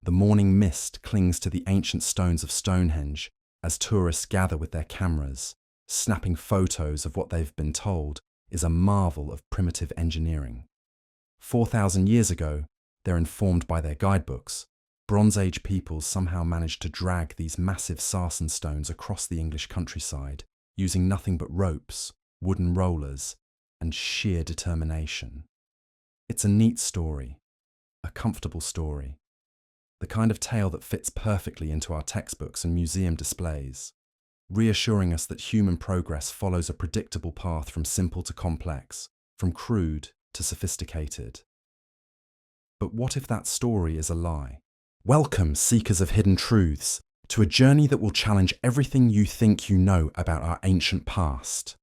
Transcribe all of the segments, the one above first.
The morning mist clings to the ancient stones of Stonehenge as tourists gather with their cameras. Snapping photos of what they've been told is a marvel of primitive engineering. 4,000 years ago, they're informed by their guidebooks. Bronze Age peoples somehow managed to drag these massive sarsen stones across the English countryside, using nothing but ropes, wooden rollers, and sheer determination. It's a neat story, a comfortable story, the kind of tale that fits perfectly into our textbooks and museum displays, reassuring us that human progress follows a predictable path from simple to complex, from crude to sophisticated. But what if that story is a lie? Welcome, seekers of hidden truths, to a journey that will challenge everything you think you know about our ancient past.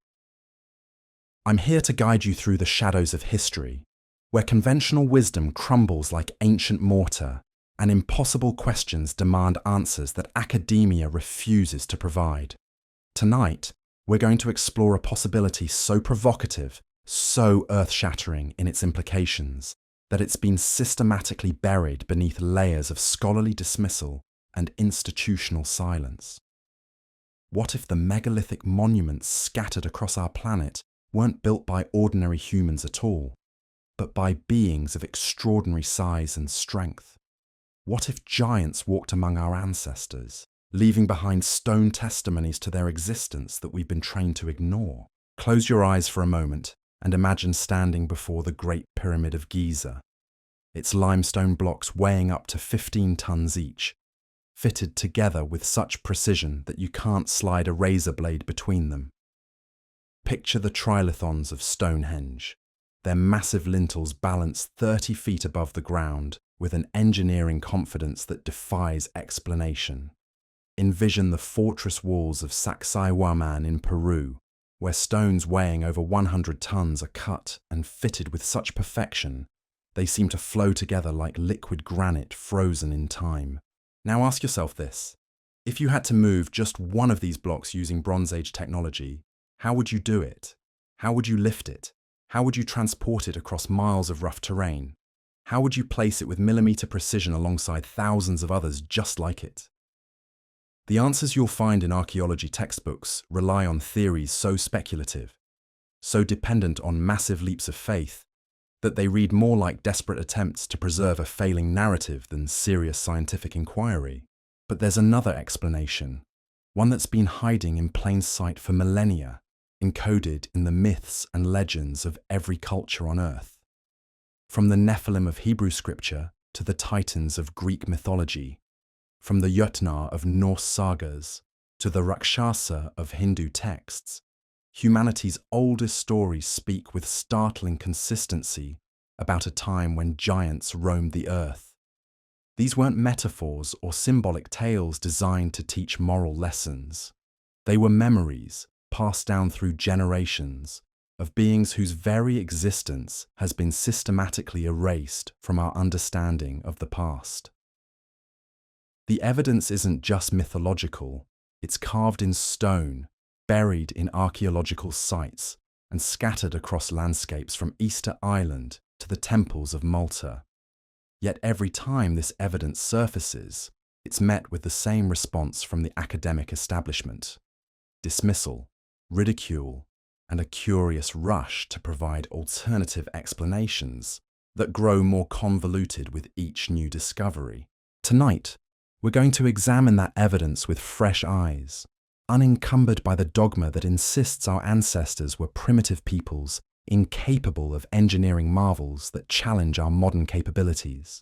I'm here to guide you through the shadows of history, where conventional wisdom crumbles like ancient mortar, and impossible questions demand answers that academia refuses to provide. Tonight, we're going to explore a possibility so provocative, so earth-shattering in its implications, that it's been systematically buried beneath layers of scholarly dismissal and institutional silence. What if the megalithic monuments scattered across our planet weren't built by ordinary humans at all, but by beings of extraordinary size and strength? What if giants walked among our ancestors, leaving behind stone testimonies to their existence that we've been trained to ignore? Close your eyes for a moment and imagine standing before the Great Pyramid of Giza, its limestone blocks weighing up to 15 tons each, fitted together with such precision that you can't slide a razor blade between them. Picture the trilithons of Stonehenge, their massive lintels balanced 30 feet above the ground with an engineering confidence that defies explanation. Envision the fortress walls of Sacsayhuaman in Peru, where stones weighing over 100 tons are cut and fitted with such perfection they seem to flow together like liquid granite frozen in time. Now ask yourself this: if you had to move just one of these blocks using Bronze Age technology, how would you do it? How would you lift it? How would you transport it across miles of rough terrain? How would you place it with millimeter precision alongside thousands of others just like it? The answers you'll find in archaeology textbooks rely on theories so speculative, so dependent on massive leaps of faith, that they read more like desperate attempts to preserve a failing narrative than serious scientific inquiry. But there's another explanation, one that's been hiding in plain sight for millennia, encoded in the myths and legends of every culture on Earth. From the Nephilim of Hebrew scripture to the Titans of Greek mythology, from the Jötnar of Norse sagas to the Rakshasa of Hindu texts, humanity's oldest stories speak with startling consistency about a time when giants roamed the earth. These weren't metaphors or symbolic tales designed to teach moral lessons. They were memories passed down through generations of beings whose very existence has been systematically erased from our understanding of the past. The evidence isn't just mythological, it's carved in stone, buried in archaeological sites, and scattered across landscapes from Easter Island to the temples of Malta. Yet every time this evidence surfaces, it's met with the same response from the academic establishment: dismissal, ridicule, and a curious rush to provide alternative explanations that grow more convoluted with each new discovery. Tonight, we're going to examine that evidence with fresh eyes, unencumbered by the dogma that insists our ancestors were primitive peoples incapable of engineering marvels that challenge our modern capabilities.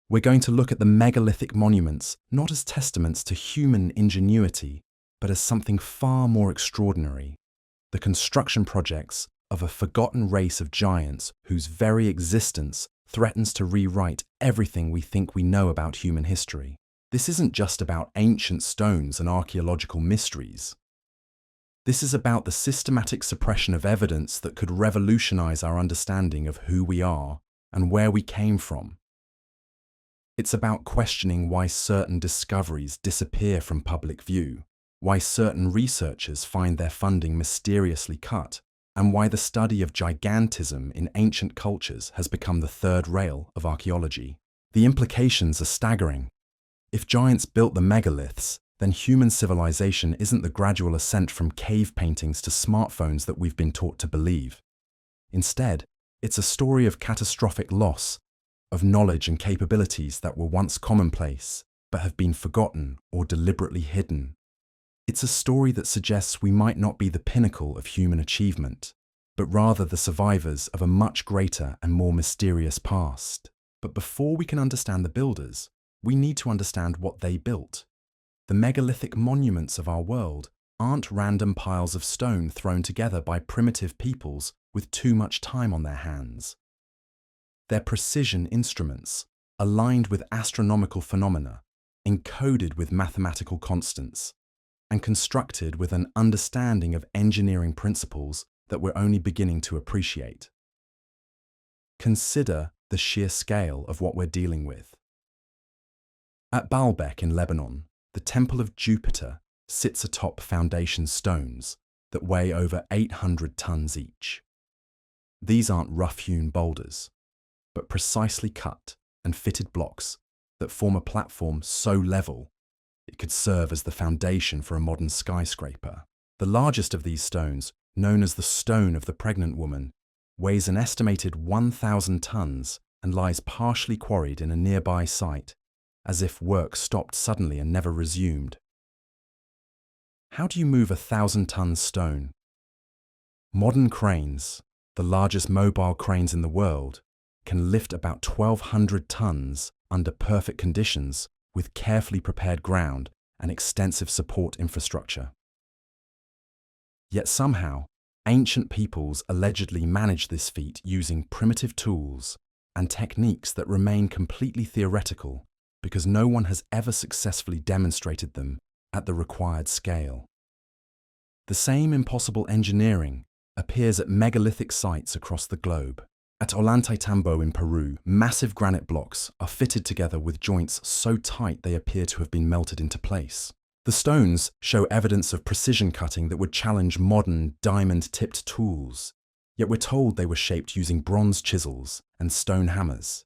We're going to look at the megalithic monuments not as testaments to human ingenuity, but as something far more extraordinary: the construction projects of a forgotten race of giants whose very existence threatens to rewrite everything we think we know about human history. This isn't just about ancient stones and archaeological mysteries. This is about the systematic suppression of evidence that could revolutionize our understanding of who we are and where we came from. It's about questioning why certain discoveries disappear from public view, why certain researchers find their funding mysteriously cut, and why the study of gigantism in ancient cultures has become the third rail of archaeology. The implications are staggering. If giants built the megaliths, then human civilization isn't the gradual ascent from cave paintings to smartphones that we've been taught to believe. Instead, it's a story of catastrophic loss, of knowledge and capabilities that were once commonplace, but have been forgotten or deliberately hidden. It's a story that suggests we might not be the pinnacle of human achievement, but rather the survivors of a much greater and more mysterious past. But before we can understand the builders, we need to understand what they built. The megalithic monuments of our world aren't random piles of stone thrown together by primitive peoples with too much time on their hands. They're precision instruments, aligned with astronomical phenomena, encoded with mathematical constants, and constructed with an understanding of engineering principles that we're only beginning to appreciate. Consider the sheer scale of what we're dealing with. At Baalbek in Lebanon, the Temple of Jupiter sits atop foundation stones that weigh over 800 tons each. These aren't rough-hewn boulders, but precisely cut and fitted blocks that form a platform so level it could serve as the foundation for a modern skyscraper. The largest of these stones, known as the Stone of the Pregnant Woman, weighs an estimated 1,000 tons and lies partially quarried in a nearby site, as if work stopped suddenly and never resumed. How do you move 1,000-ton stone? Modern cranes, the largest mobile cranes in the world, can lift about 1,200 tons under perfect conditions with carefully prepared ground and extensive support infrastructure. Yet somehow, ancient peoples allegedly managed this feat using primitive tools and techniques that remain completely theoretical because no one has ever successfully demonstrated them at the required scale. The same impossible engineering appears at megalithic sites across the globe. At Ollantaytambo in Peru, massive granite blocks are fitted together with joints so tight they appear to have been melted into place. The stones show evidence of precision cutting that would challenge modern diamond-tipped tools, yet we're told they were shaped using bronze chisels and stone hammers.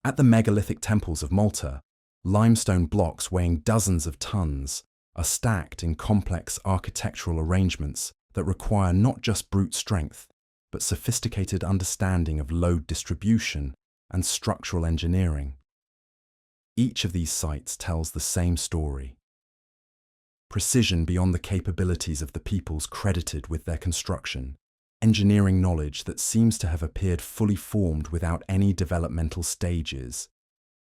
At the megalithic temples of Malta, limestone blocks weighing dozens of tons are stacked in complex architectural arrangements that require not just brute strength, but sophisticated understanding of load distribution and structural engineering. Each of these sites tells the same story. Precision beyond the capabilities of the peoples credited with their construction, engineering knowledge that seems to have appeared fully formed without any developmental stages,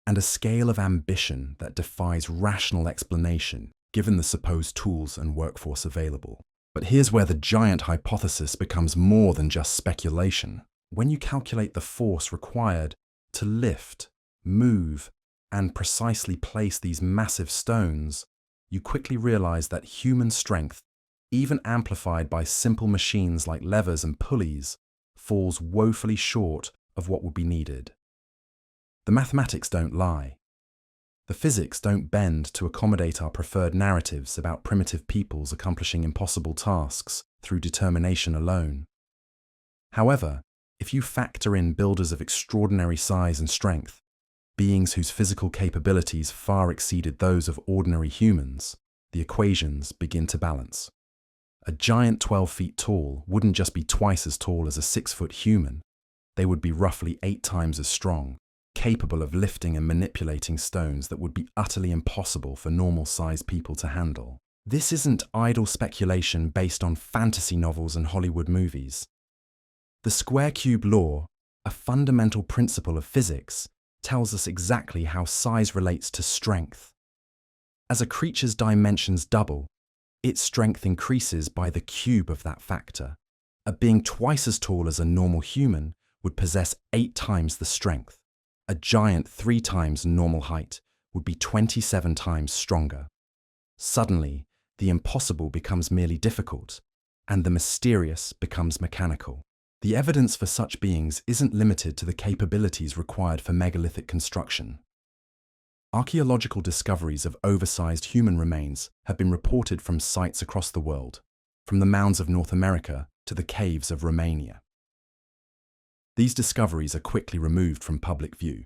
and a scale of ambition that defies rational explanation given the supposed tools and workforce available. But here's where the giant hypothesis becomes more than just speculation. When you calculate the force required to lift, move, and precisely place these massive stones, you quickly realize that human strength, even amplified by simple machines like levers and pulleys, falls woefully short of what would be needed. The mathematics don't lie. The physics don't bend to accommodate our preferred narratives about primitive peoples accomplishing impossible tasks through determination alone. However, if you factor in builders of extraordinary size and strength, beings whose physical capabilities far exceeded those of ordinary humans, the equations begin to balance. A giant 12 feet tall wouldn't just be twice as tall as a 6-foot human, they would be roughly 8 times as strong, capable of lifting and manipulating stones that would be utterly impossible for normal-sized people to handle. This isn't idle speculation based on fantasy novels and Hollywood movies. The square-cube law, a fundamental principle of physics, tells us exactly how size relates to strength. As a creature's dimensions double, its strength increases by the cube of that factor. A being twice as tall as a normal human would possess 8 times the strength. A giant 3 times normal height would be 27 times stronger. Suddenly, the impossible becomes merely difficult, and the mysterious becomes mechanical. The evidence for such beings isn't limited to the capabilities required for megalithic construction. Archaeological discoveries of oversized human remains have been reported from sites across the world, from the mounds of North America to the caves of Romania. These discoveries are quickly removed from public view,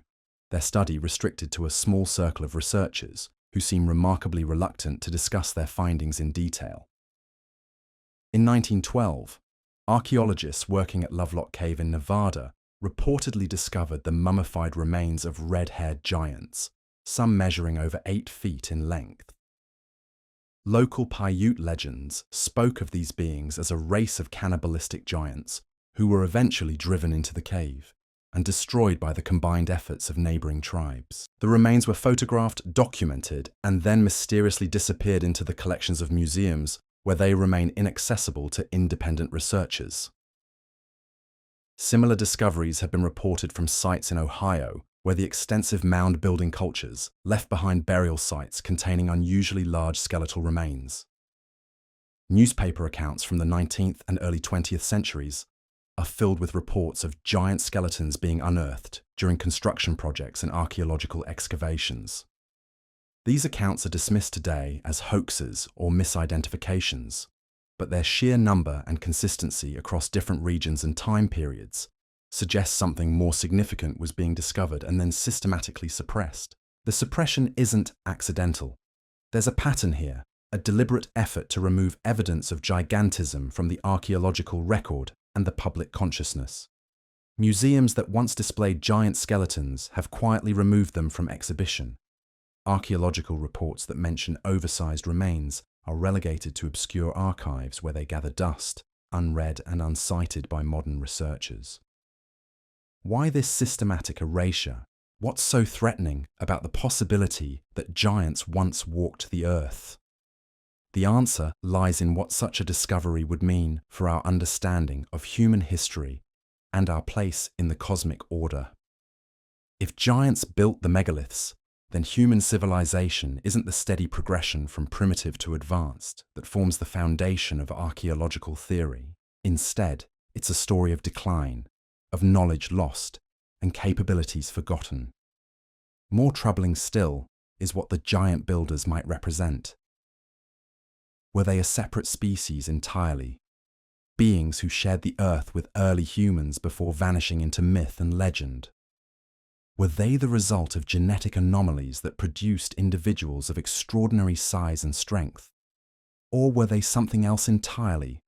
their study restricted to a small circle of researchers who seem remarkably reluctant to discuss their findings in detail. In 1912, archaeologists working at Lovelock Cave in Nevada reportedly discovered the mummified remains of red-haired giants, some measuring over 8 feet in length. Local Paiute legends spoke of these beings as a race of cannibalistic giants who were eventually driven into the cave and destroyed by the combined efforts of neighboring tribes. The remains were photographed, documented, and then mysteriously disappeared into the collections of museums where they remain inaccessible to independent researchers. Similar discoveries have been reported from sites in Ohio, where the extensive mound-building cultures left behind burial sites containing unusually large skeletal remains. Newspaper accounts from the 19th and early 20th centuries are filled with reports of giant skeletons being unearthed during construction projects and archaeological excavations. These accounts are dismissed today as hoaxes or misidentifications, but their sheer number and consistency across different regions and time periods suggests something more significant was being discovered and then systematically suppressed. The suppression isn't accidental. There's a pattern here, a deliberate effort to remove evidence of gigantism from the archaeological record and the public consciousness. Museums that once displayed giant skeletons have quietly removed them from exhibition. Archaeological reports that mention oversized remains are relegated to obscure archives where they gather dust, unread and uncited by modern researchers. Why this systematic erasure? What's so threatening about the possibility that giants once walked the earth? The answer lies in what such a discovery would mean for our understanding of human history and our place in the cosmic order. If giants built the megaliths, then human civilization isn't the steady progression from primitive to advanced that forms the foundation of archaeological theory. Instead, it's a story of decline, of knowledge lost, and capabilities forgotten. More troubling still is what the giant builders might represent. Were they a separate species entirely? Beings who shared the earth with early humans before vanishing into myth and legend? Were they the result of genetic anomalies that produced individuals of extraordinary size and strength? Or were they something else entirely?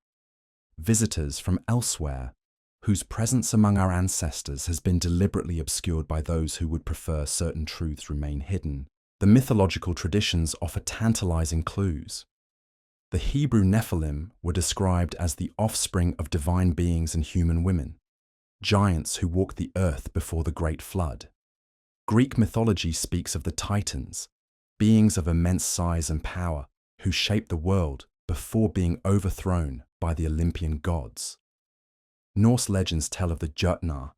Visitors from elsewhere, whose presence among our ancestors has been deliberately obscured by those who would prefer certain truths remain hidden. The mythological traditions offer tantalizing clues. The Hebrew Nephilim were described as the offspring of divine beings and human women, giants who walked the earth before the Great Flood. Greek mythology speaks of the Titans, beings of immense size and power who shaped the world before being overthrown by the Olympian gods. Norse legends tell of the Jötnar,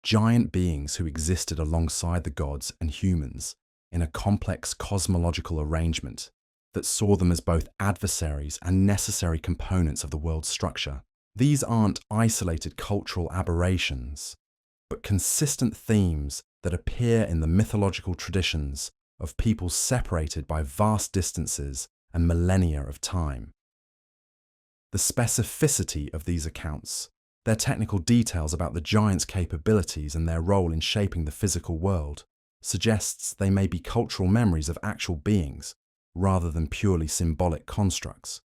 giant beings who existed alongside the gods and humans in a complex cosmological arrangement that saw them as both adversaries and necessary components of the world's structure. These aren't isolated cultural aberrations, but consistent themes that appear in the mythological traditions of peoples separated by vast distances and millennia of time. The specificity of these accounts, their technical details about the giants' capabilities and their role in shaping the physical world, suggests they may be cultural memories of actual beings rather than purely symbolic constructs.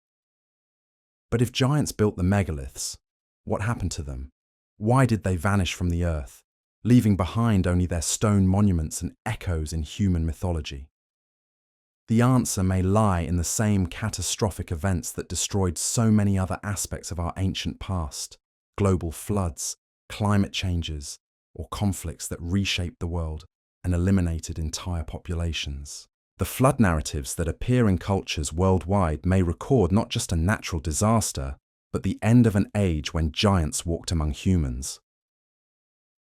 But if giants built the megaliths, what happened to them? Why did they vanish from the earth, leaving behind only their stone monuments and echoes in human mythology? The answer may lie in the same catastrophic events that destroyed so many other aspects of our ancient past: global floods, climate changes, or conflicts that reshaped the world and eliminated entire populations. The flood narratives that appear in cultures worldwide may record not just a natural disaster, but the end of an age when giants walked among humans.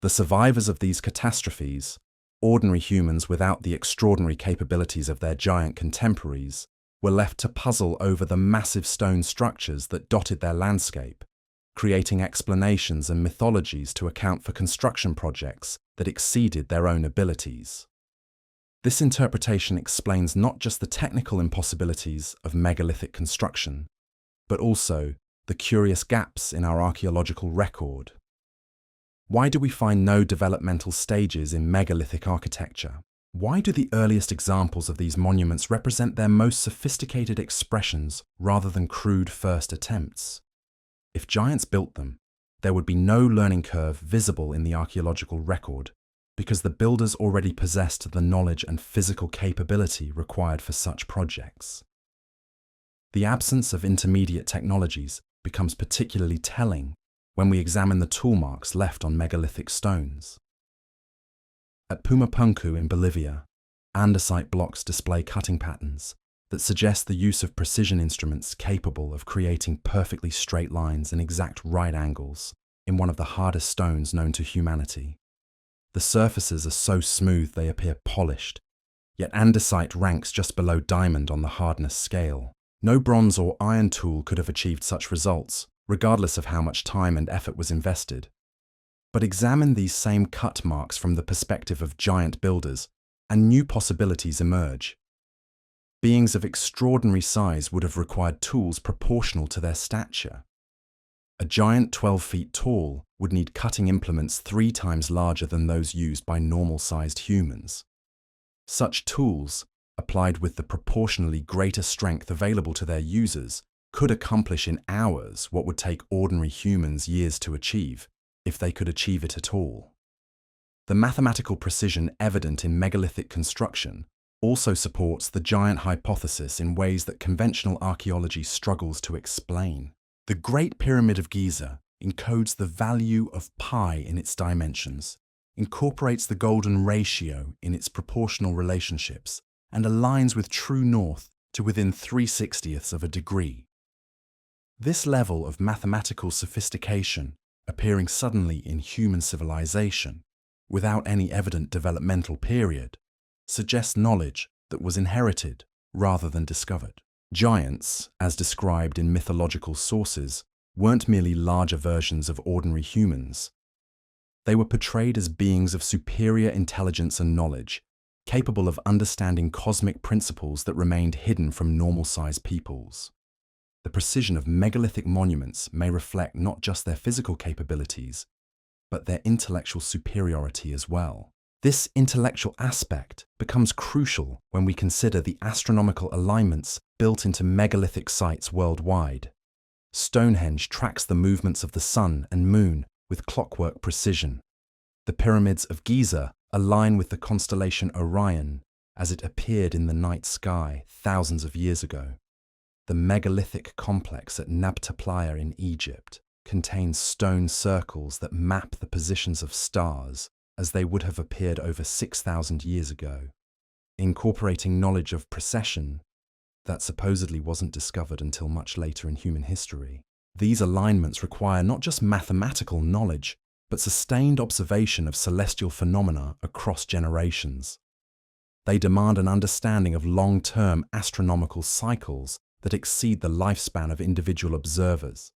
The survivors of these catastrophes, ordinary humans without the extraordinary capabilities of their giant contemporaries, were left to puzzle over the massive stone structures that dotted their landscape, creating explanations and mythologies to account for construction projects that exceeded their own abilities. This interpretation explains not just the technical impossibilities of megalithic construction, but also the curious gaps in our archaeological record. Why do we find no developmental stages in megalithic architecture? Why do the earliest examples of these monuments represent their most sophisticated expressions rather than crude first attempts? If giants built them, there would be no learning curve visible in the archaeological record, because the builders already possessed the knowledge and physical capability required for such projects. The absence of intermediate technologies becomes particularly telling when we examine the tool marks left on megalithic stones. At Pumapunku in Bolivia, andesite blocks display cutting patterns that suggest the use of precision instruments capable of creating perfectly straight lines and exact right angles in one of the hardest stones known to humanity. The surfaces are so smooth they appear polished, yet andesite ranks just below diamond on the hardness scale. No bronze or iron tool could have achieved such results, regardless of how much time and effort was invested. But examine these same cut marks from the perspective of giant builders, and new possibilities emerge. Beings of extraordinary size would have required tools proportional to their stature. A giant 12 feet tall would need cutting implements 3 times larger than those used by normal-sized humans. Such tools, applied with the proportionally greater strength available to their users, could accomplish in hours what would take ordinary humans years to achieve, if they could achieve it at all. The mathematical precision evident in megalithic construction also supports the giant hypothesis in ways that conventional archaeology struggles to explain. The Great Pyramid of Giza encodes the value of pi in its dimensions, incorporates the golden ratio in its proportional relationships, and aligns with true north to within 3/60ths of a degree. This level of mathematical sophistication, appearing suddenly in human civilization, without any evident developmental period, suggests knowledge that was inherited rather than discovered. Giants, as described in mythological sources, weren't merely larger versions of ordinary humans. They were portrayed as beings of superior intelligence and knowledge, capable of understanding cosmic principles that remained hidden from normal-sized peoples. The precision of megalithic monuments may reflect not just their physical capabilities, but their intellectual superiority as well. This intellectual aspect becomes crucial when we consider the astronomical alignments built into megalithic sites worldwide. Stonehenge tracks the movements of the sun and moon with clockwork precision. The pyramids of Giza align with the constellation Orion as it appeared in the night sky thousands of years ago. The megalithic complex at Nabta Playa in Egypt contains stone circles that map the positions of stars as they would have appeared over 6,000 years ago, incorporating knowledge of precession that supposedly wasn't discovered until much later in human history. These alignments require not just mathematical knowledge, but sustained observation of celestial phenomena across generations. They demand an understanding of long-term astronomical cycles that exceed the lifespan of individual observers.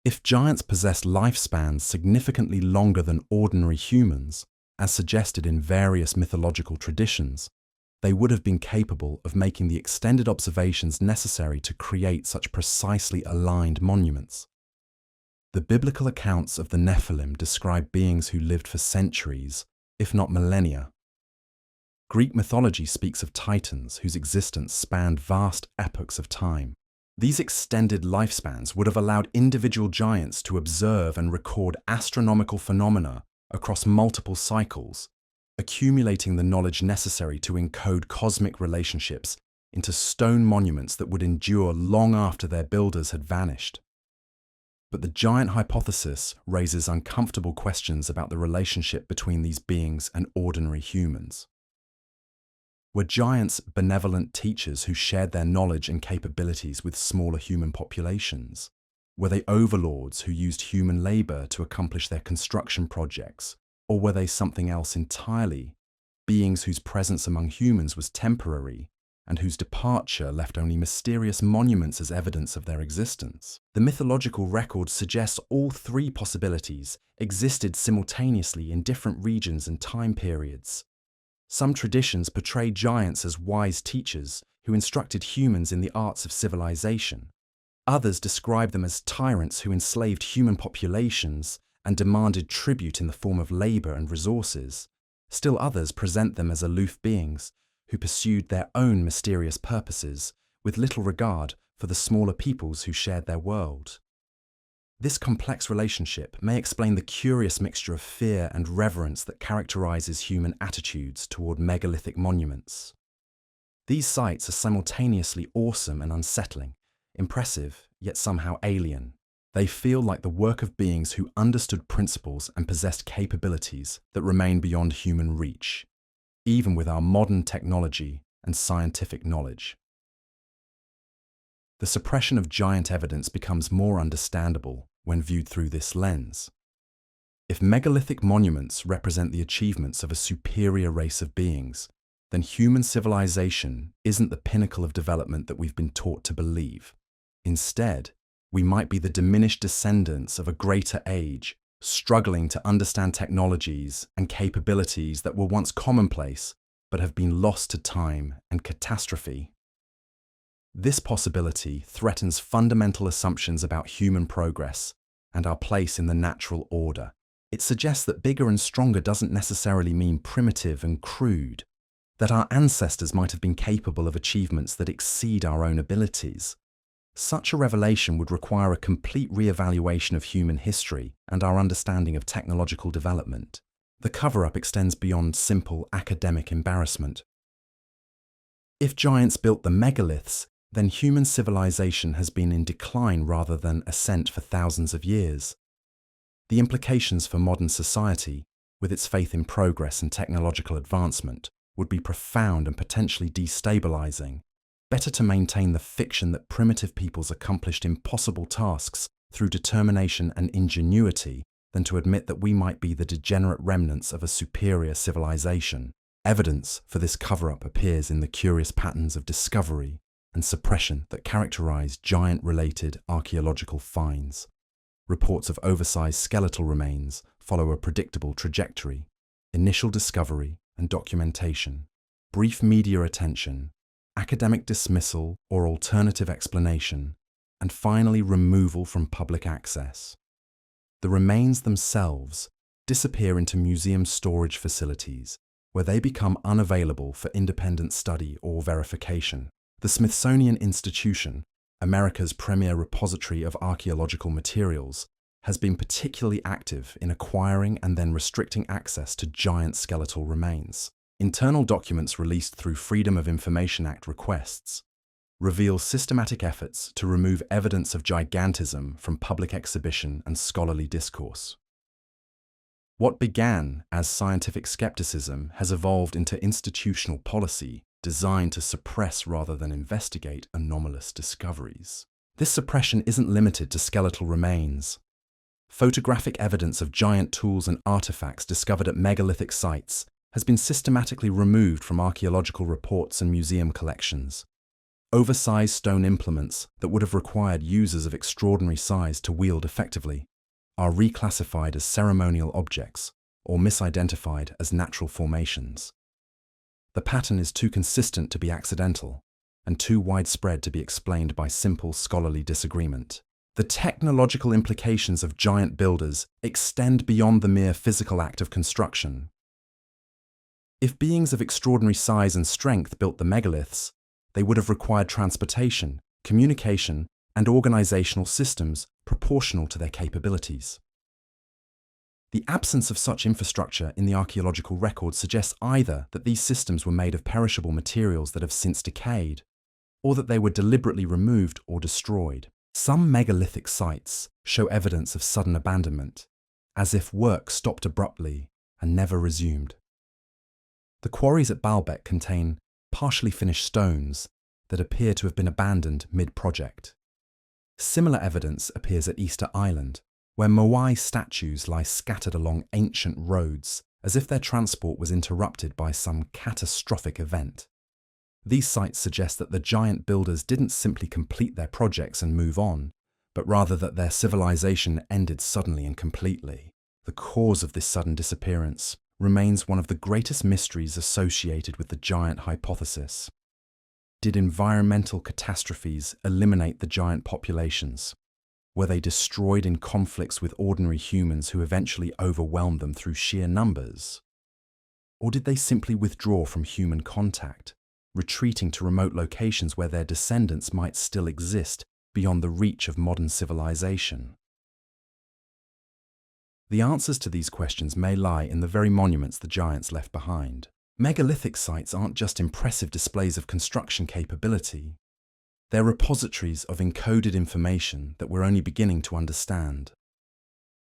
If giants possessed lifespans significantly longer than ordinary humans, as suggested in various mythological traditions, they would have been capable of making the extended observations necessary to create such precisely aligned monuments. The biblical accounts of the Nephilim describe beings who lived for centuries, if not millennia. Greek mythology speaks of titans whose existence spanned vast epochs of time. These extended lifespans would have allowed individual giants to observe and record astronomical phenomena across multiple cycles, accumulating the knowledge necessary to encode cosmic relationships into stone monuments that would endure long after their builders had vanished. But the giant hypothesis raises uncomfortable questions about the relationship between these beings and ordinary humans. Were giants benevolent teachers who shared their knowledge and capabilities with smaller human populations? Were they overlords who used human labor to accomplish their construction projects? Or were they something else entirely, beings whose presence among humans was temporary and whose departure left only mysterious monuments as evidence of their existence? The mythological record suggests all 3 possibilities existed simultaneously in different regions and time periods. Some traditions portray giants as wise teachers who instructed humans in the arts of civilization. Others describe them as tyrants who enslaved human populations and demanded tribute in the form of labor and resources, still others present them as aloof beings who pursued their own mysterious purposes with little regard for the smaller peoples who shared their world. This complex relationship may explain the curious mixture of fear and reverence that characterizes human attitudes toward megalithic monuments. These sites are simultaneously awesome and unsettling, impressive yet somehow alien. They feel like the work of beings who understood principles and possessed capabilities that remain beyond human reach, even with our modern technology and scientific knowledge. The suppression of giant evidence becomes more understandable when viewed through this lens. If megalithic monuments represent the achievements of a superior race of beings, then human civilization isn't the pinnacle of development that we've been taught to believe. Instead, we might be the diminished descendants of a greater age, struggling to understand technologies and capabilities that were once commonplace but have been lost to time and catastrophe. This possibility threatens fundamental assumptions about human progress and our place in the natural order. It suggests that bigger and stronger doesn't necessarily mean primitive and crude, that our ancestors might have been capable of achievements that exceed our own abilities. Such a revelation would require a complete re-evaluation of human history and our understanding of technological development. The cover-up extends beyond simple academic embarrassment. If giants built the megaliths, then human civilization has been in decline rather than ascent for thousands of years. The implications for modern society, with its faith in progress and technological advancement, would be profound and potentially destabilizing. Better to maintain the fiction that primitive peoples accomplished impossible tasks through determination and ingenuity than to admit that we might be the degenerate remnants of a superior civilization. Evidence for this cover-up appears in the curious patterns of discovery and suppression that characterize giant-related archaeological finds. Reports of oversized skeletal remains follow a predictable trajectory: initial discovery and documentation, brief media attention, academic dismissal or alternative explanation, and finally removal from public access. The remains themselves disappear into museum storage facilities, where they become unavailable for independent study or verification. The Smithsonian Institution, America's premier repository of archaeological materials, has been particularly active in acquiring and then restricting access to giant skeletal remains. Internal documents released through Freedom of Information Act requests reveal systematic efforts to remove evidence of gigantism from public exhibition and scholarly discourse. What began as scientific skepticism has evolved into institutional policy designed to suppress rather than investigate anomalous discoveries. This suppression isn't limited to skeletal remains. Photographic evidence of giant tools and artifacts discovered at megalithic sites has been systematically removed from archaeological reports and museum collections. Oversized stone implements that would have required users of extraordinary size to wield effectively are reclassified as ceremonial objects or misidentified as natural formations. The pattern is too consistent to be accidental and too widespread to be explained by simple scholarly disagreement. The technological implications of giant builders extend beyond the mere physical act of construction. If beings of extraordinary size and strength built the megaliths, they would have required transportation, communication, and organizational systems proportional to their capabilities. The absence of such infrastructure in the archaeological record suggests either that these systems were made of perishable materials that have since decayed, or that they were deliberately removed or destroyed. Some megalithic sites show evidence of sudden abandonment, as if work stopped abruptly and never resumed. The quarries at Baalbek contain partially finished stones that appear to have been abandoned mid-project. Similar evidence appears at Easter Island, where Moai statues lie scattered along ancient roads as if their transport was interrupted by some catastrophic event. These sites suggest that the giant builders didn't simply complete their projects and move on, but rather that their civilization ended suddenly and completely. The cause of this sudden disappearance remains one of the greatest mysteries associated with the giant hypothesis. Did environmental catastrophes eliminate the giant populations? Were they destroyed in conflicts with ordinary humans who eventually overwhelmed them through sheer numbers? Or did they simply withdraw from human contact, retreating to remote locations where their descendants might still exist beyond the reach of modern civilization? The answers to these questions may lie in the very monuments the giants left behind. Megalithic sites aren't just impressive displays of construction capability. They're repositories of encoded information that we're only beginning to understand.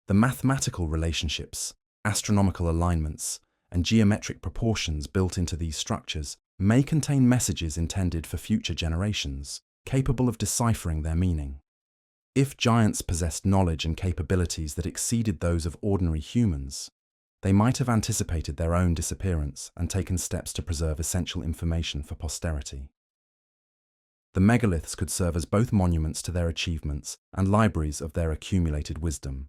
The mathematical relationships, astronomical alignments, and geometric proportions built into these structures may contain messages intended for future generations, capable of deciphering their meaning. If giants possessed knowledge and capabilities that exceeded those of ordinary humans, they might have anticipated their own disappearance and taken steps to preserve essential information for posterity. The megaliths could serve as both monuments to their achievements and libraries of their accumulated wisdom,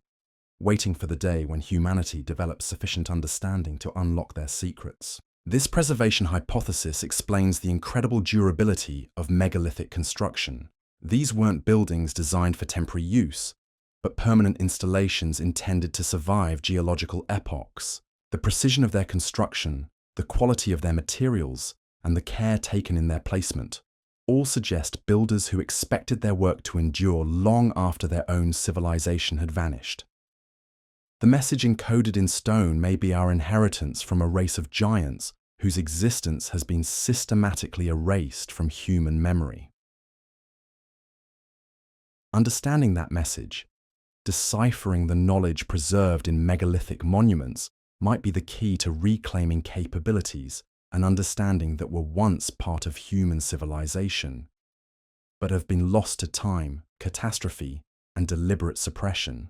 waiting for the day when humanity develops sufficient understanding to unlock their secrets. This preservation hypothesis explains the incredible durability of megalithic construction. These weren't buildings designed for temporary use, but permanent installations intended to survive geological epochs. The precision of their construction, the quality of their materials, and the care taken in their placement all suggest builders who expected their work to endure long after their own civilization had vanished. The message encoded in stone may be our inheritance from a race of giants whose existence has been systematically erased from human memory. Understanding that message, deciphering the knowledge preserved in megalithic monuments, might be the key to reclaiming capabilities and understanding that were once part of human civilization, but have been lost to time, catastrophe, and deliberate suppression.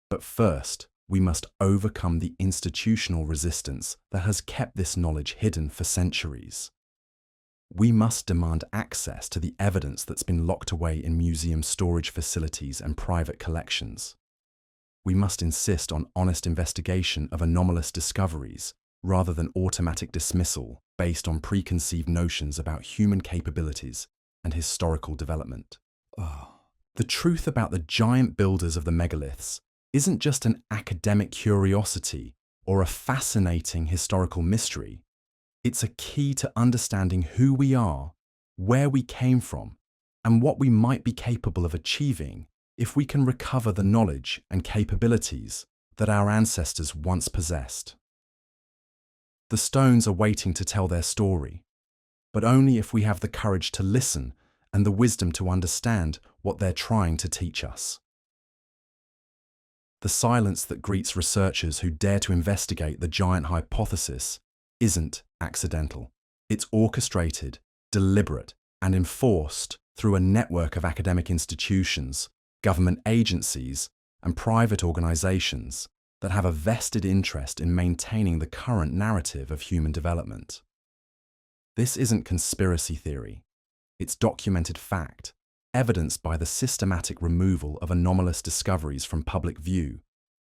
But first, we must overcome the institutional resistance that has kept this knowledge hidden for centuries. We must demand access to the evidence that's been locked away in museum storage facilities and private collections. We must insist on honest investigation of anomalous discoveries, rather than automatic dismissal based on preconceived notions about human capabilities and historical development. The truth about the giant builders of the megaliths isn't just an academic curiosity or a fascinating historical mystery. It's a key to understanding who we are, where we came from, and what we might be capable of achieving if we can recover the knowledge and capabilities that our ancestors once possessed. The stones are waiting to tell their story, but only if we have the courage to listen and the wisdom to understand what they're trying to teach us. The silence that greets researchers who dare to investigate the giant hypothesis isn't accidental. It's orchestrated, deliberate, and enforced through a network of academic institutions, government agencies, and private organizations that have a vested interest in maintaining the current narrative of human development. This isn't conspiracy theory. It's documented fact, evidenced by the systematic removal of anomalous discoveries from public view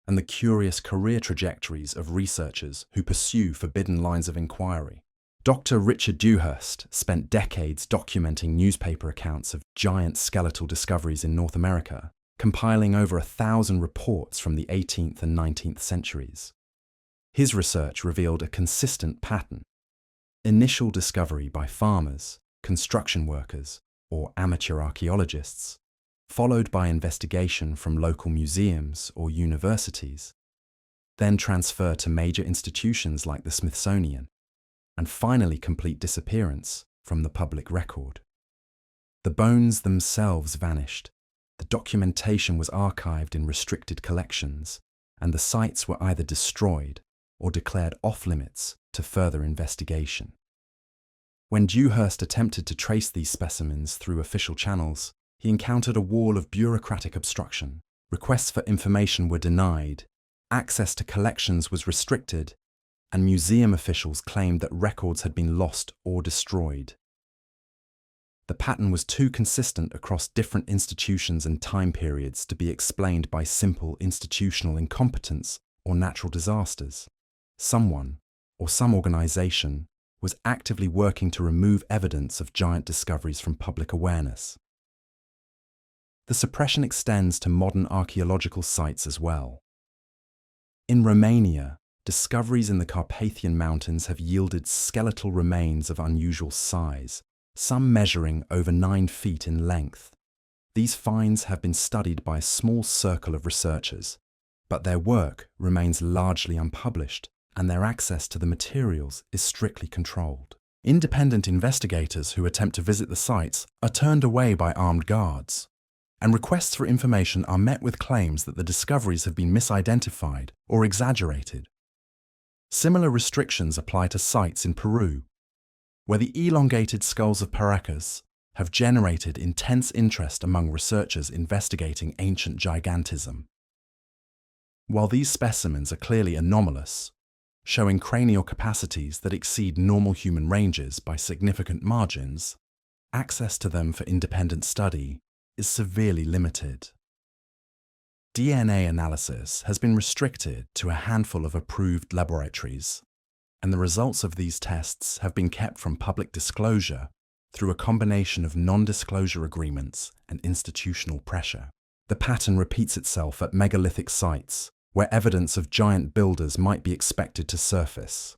and the curious career trajectories of researchers who pursue forbidden lines of inquiry. Dr. Richard Dewhurst spent decades documenting newspaper accounts of giant skeletal discoveries in North America, compiling over 1,000 reports from the 18th and 19th centuries. His research revealed a consistent pattern: initial discovery by farmers, construction workers, or amateur archaeologists, followed by investigation from local museums or universities, then transfer to major institutions like the Smithsonian, and finally complete disappearance from the public record. The bones themselves vanished, the documentation was archived in restricted collections, and the sites were either destroyed or declared off-limits to further investigation. When Dewhurst attempted to trace these specimens through official channels, he encountered a wall of bureaucratic obstruction. Requests for information were denied, access to collections was restricted, and museum officials claimed that records had been lost or destroyed. The pattern was too consistent across different institutions and time periods to be explained by simple institutional incompetence or natural disasters. Someone, or some organization, was actively working to remove evidence of giant discoveries from public awareness. the suppression extends to modern archaeological sites as well. In Romania, discoveries in the Carpathian Mountains have yielded skeletal remains of unusual size, some measuring over 9 feet in length. These finds have been studied by a small circle of researchers, but their work remains largely unpublished, and their access to the materials is strictly controlled. Independent investigators who attempt to visit the sites are turned away by armed guards, and requests for information are met with claims that the discoveries have been misidentified or exaggerated. Similar restrictions apply to sites in Peru, where the elongated skulls of Paracas have generated intense interest among researchers investigating ancient gigantism. While these specimens are clearly anomalous, showing cranial capacities that exceed normal human ranges by significant margins, access to them for independent study is severely limited. DNA analysis has been restricted to a handful of approved laboratories, and the results of these tests have been kept from public disclosure through a combination of non-disclosure agreements and institutional pressure. The pattern repeats itself at megalithic sites, where evidence of giant builders might be expected to surface.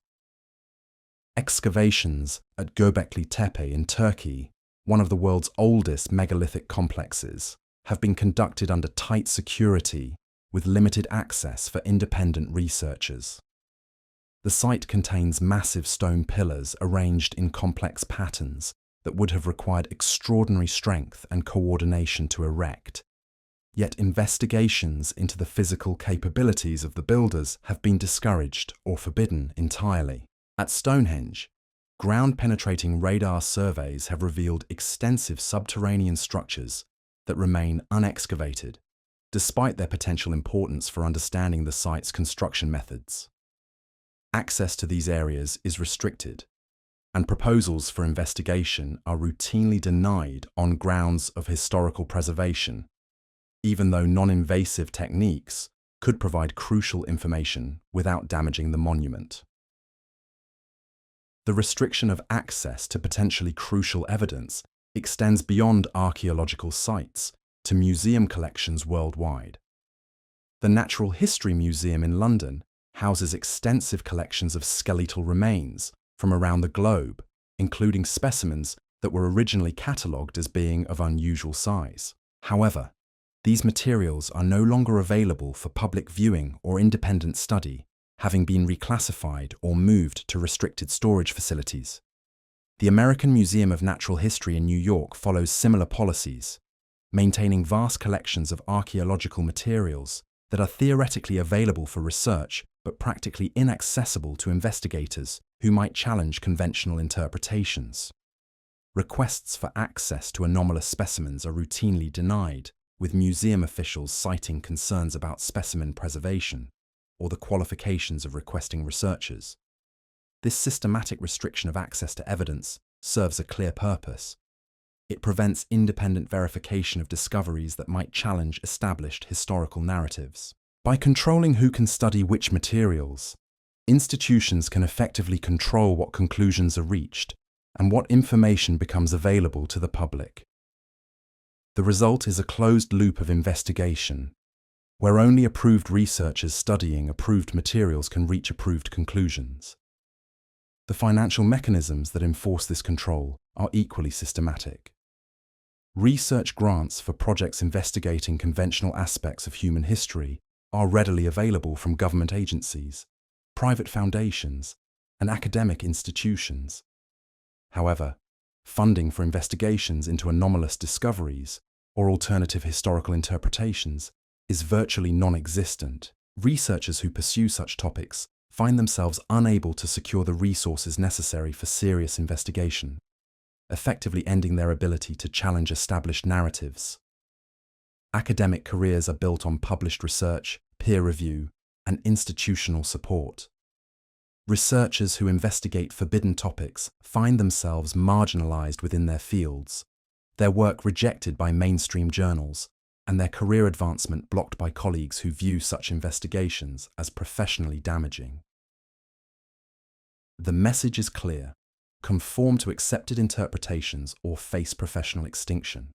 Excavations at Göbekli Tepe in Turkey, one of the world's oldest megalithic complexes, have been conducted under tight security with limited access for independent researchers. The site contains massive stone pillars arranged in complex patterns that would have required extraordinary strength and coordination to erect. Yet investigations into the physical capabilities of the builders have been discouraged or forbidden entirely. At Stonehenge, ground-penetrating radar surveys have revealed extensive subterranean structures that remain unexcavated, despite their potential importance for understanding the site's construction methods. Access to these areas is restricted, and proposals for investigation are routinely denied on grounds of historical preservation, even though non-invasive techniques could provide crucial information without damaging the monument. The restriction of access to potentially crucial evidence extends beyond archaeological sites to museum collections worldwide. The Natural History Museum in London houses extensive collections of skeletal remains from around the globe, including specimens that were originally catalogued as being of unusual size. However, these materials are no longer available for public viewing or independent study, having been reclassified or moved to restricted storage facilities. The American Museum of Natural History in New York follows similar policies, maintaining vast collections of archaeological materials that are theoretically available for research but practically inaccessible to investigators who might challenge conventional interpretations. Requests for access to anomalous specimens are routinely denied, with museum officials citing concerns about specimen preservation or the qualifications of requesting researchers. This systematic restriction of access to evidence serves a clear purpose. It prevents independent verification of discoveries that might challenge established historical narratives. By controlling who can study which materials, institutions can effectively control what conclusions are reached and what information becomes available to the public. The result is a closed loop of investigation, where only approved researchers studying approved materials can reach approved conclusions. The financial mechanisms that enforce this control are equally systematic. Research grants for projects investigating conventional aspects of human history are readily available from government agencies, private foundations, and academic institutions. However, funding for investigations into anomalous discoveries or alternative historical interpretations is virtually non-existent. Researchers who pursue such topics find themselves unable to secure the resources necessary for serious investigation, effectively ending their ability to challenge established narratives. Academic careers are built on published research, peer review, and institutional support. Researchers who investigate forbidden topics find themselves marginalized within their fields, their work rejected by mainstream journals, and their career advancement blocked by colleagues who view such investigations as professionally damaging. The message is clear: conform to accepted interpretations or face professional extinction.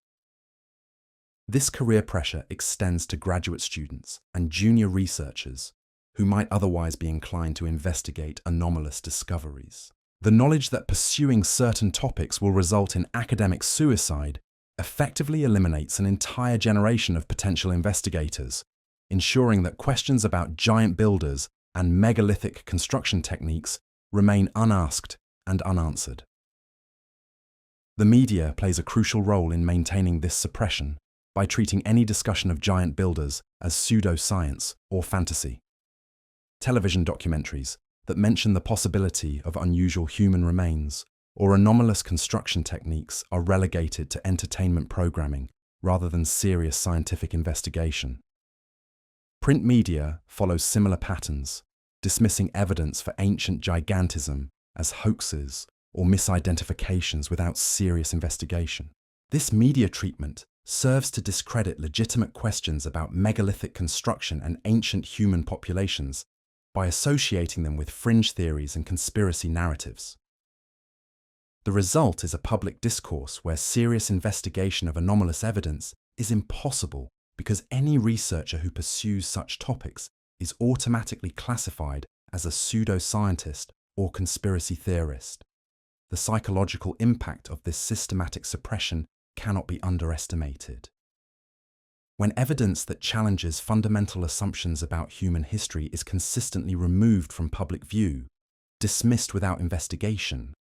This career pressure extends to graduate students and junior researchers who might otherwise be inclined to investigate anomalous discoveries. The knowledge that pursuing certain topics will result in academic suicide effectively eliminates an entire generation of potential investigators, ensuring that questions about giant builders and megalithic construction techniques remain unasked and unanswered. The media plays a crucial role in maintaining this suppression by treating any discussion of giant builders as pseudoscience or fantasy. Television documentaries that mention the possibility of unusual human remains or anomalous construction techniques are relegated to entertainment programming rather than serious scientific investigation. Print media follows similar patterns, dismissing evidence for ancient gigantism as hoaxes or misidentifications without serious investigation. This media treatment serves to discredit legitimate questions about megalithic construction and ancient human populations by associating them with fringe theories and conspiracy narratives. The result is a public discourse where serious investigation of anomalous evidence is impossible because any researcher who pursues such topics is automatically classified as a pseudoscientist or conspiracy theorist. The psychological impact of this systematic suppression cannot be underestimated. When evidence that challenges fundamental assumptions about human history is consistently removed from public view, dismissed without investigation,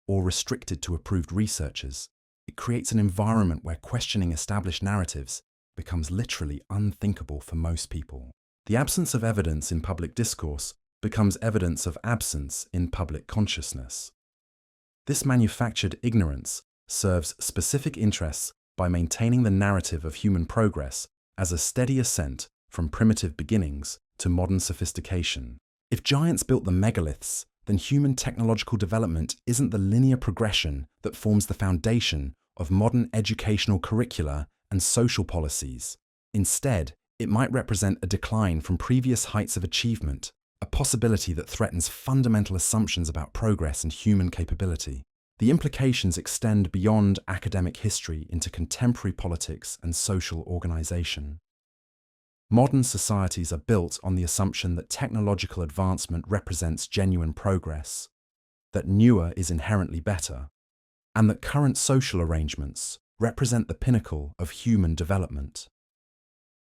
or restricted to approved researchers, it creates an environment where questioning established narratives becomes literally unthinkable for most people. The absence of evidence in public discourse becomes evidence of absence in public consciousness. This manufactured ignorance serves specific interests by maintaining the narrative of human progress as a steady ascent from primitive beginnings to modern sophistication. If giants built the megaliths, then human technological development isn't the linear progression that forms the foundation of modern educational curricula and social policies. Instead, it might represent a decline from previous heights of achievement, a possibility that threatens fundamental assumptions about progress and human capability. The implications extend beyond academic history into contemporary politics and social organization. Modern societies are built on the assumption that technological advancement represents genuine progress, that newer is inherently better, and that current social arrangements represent the pinnacle of human development.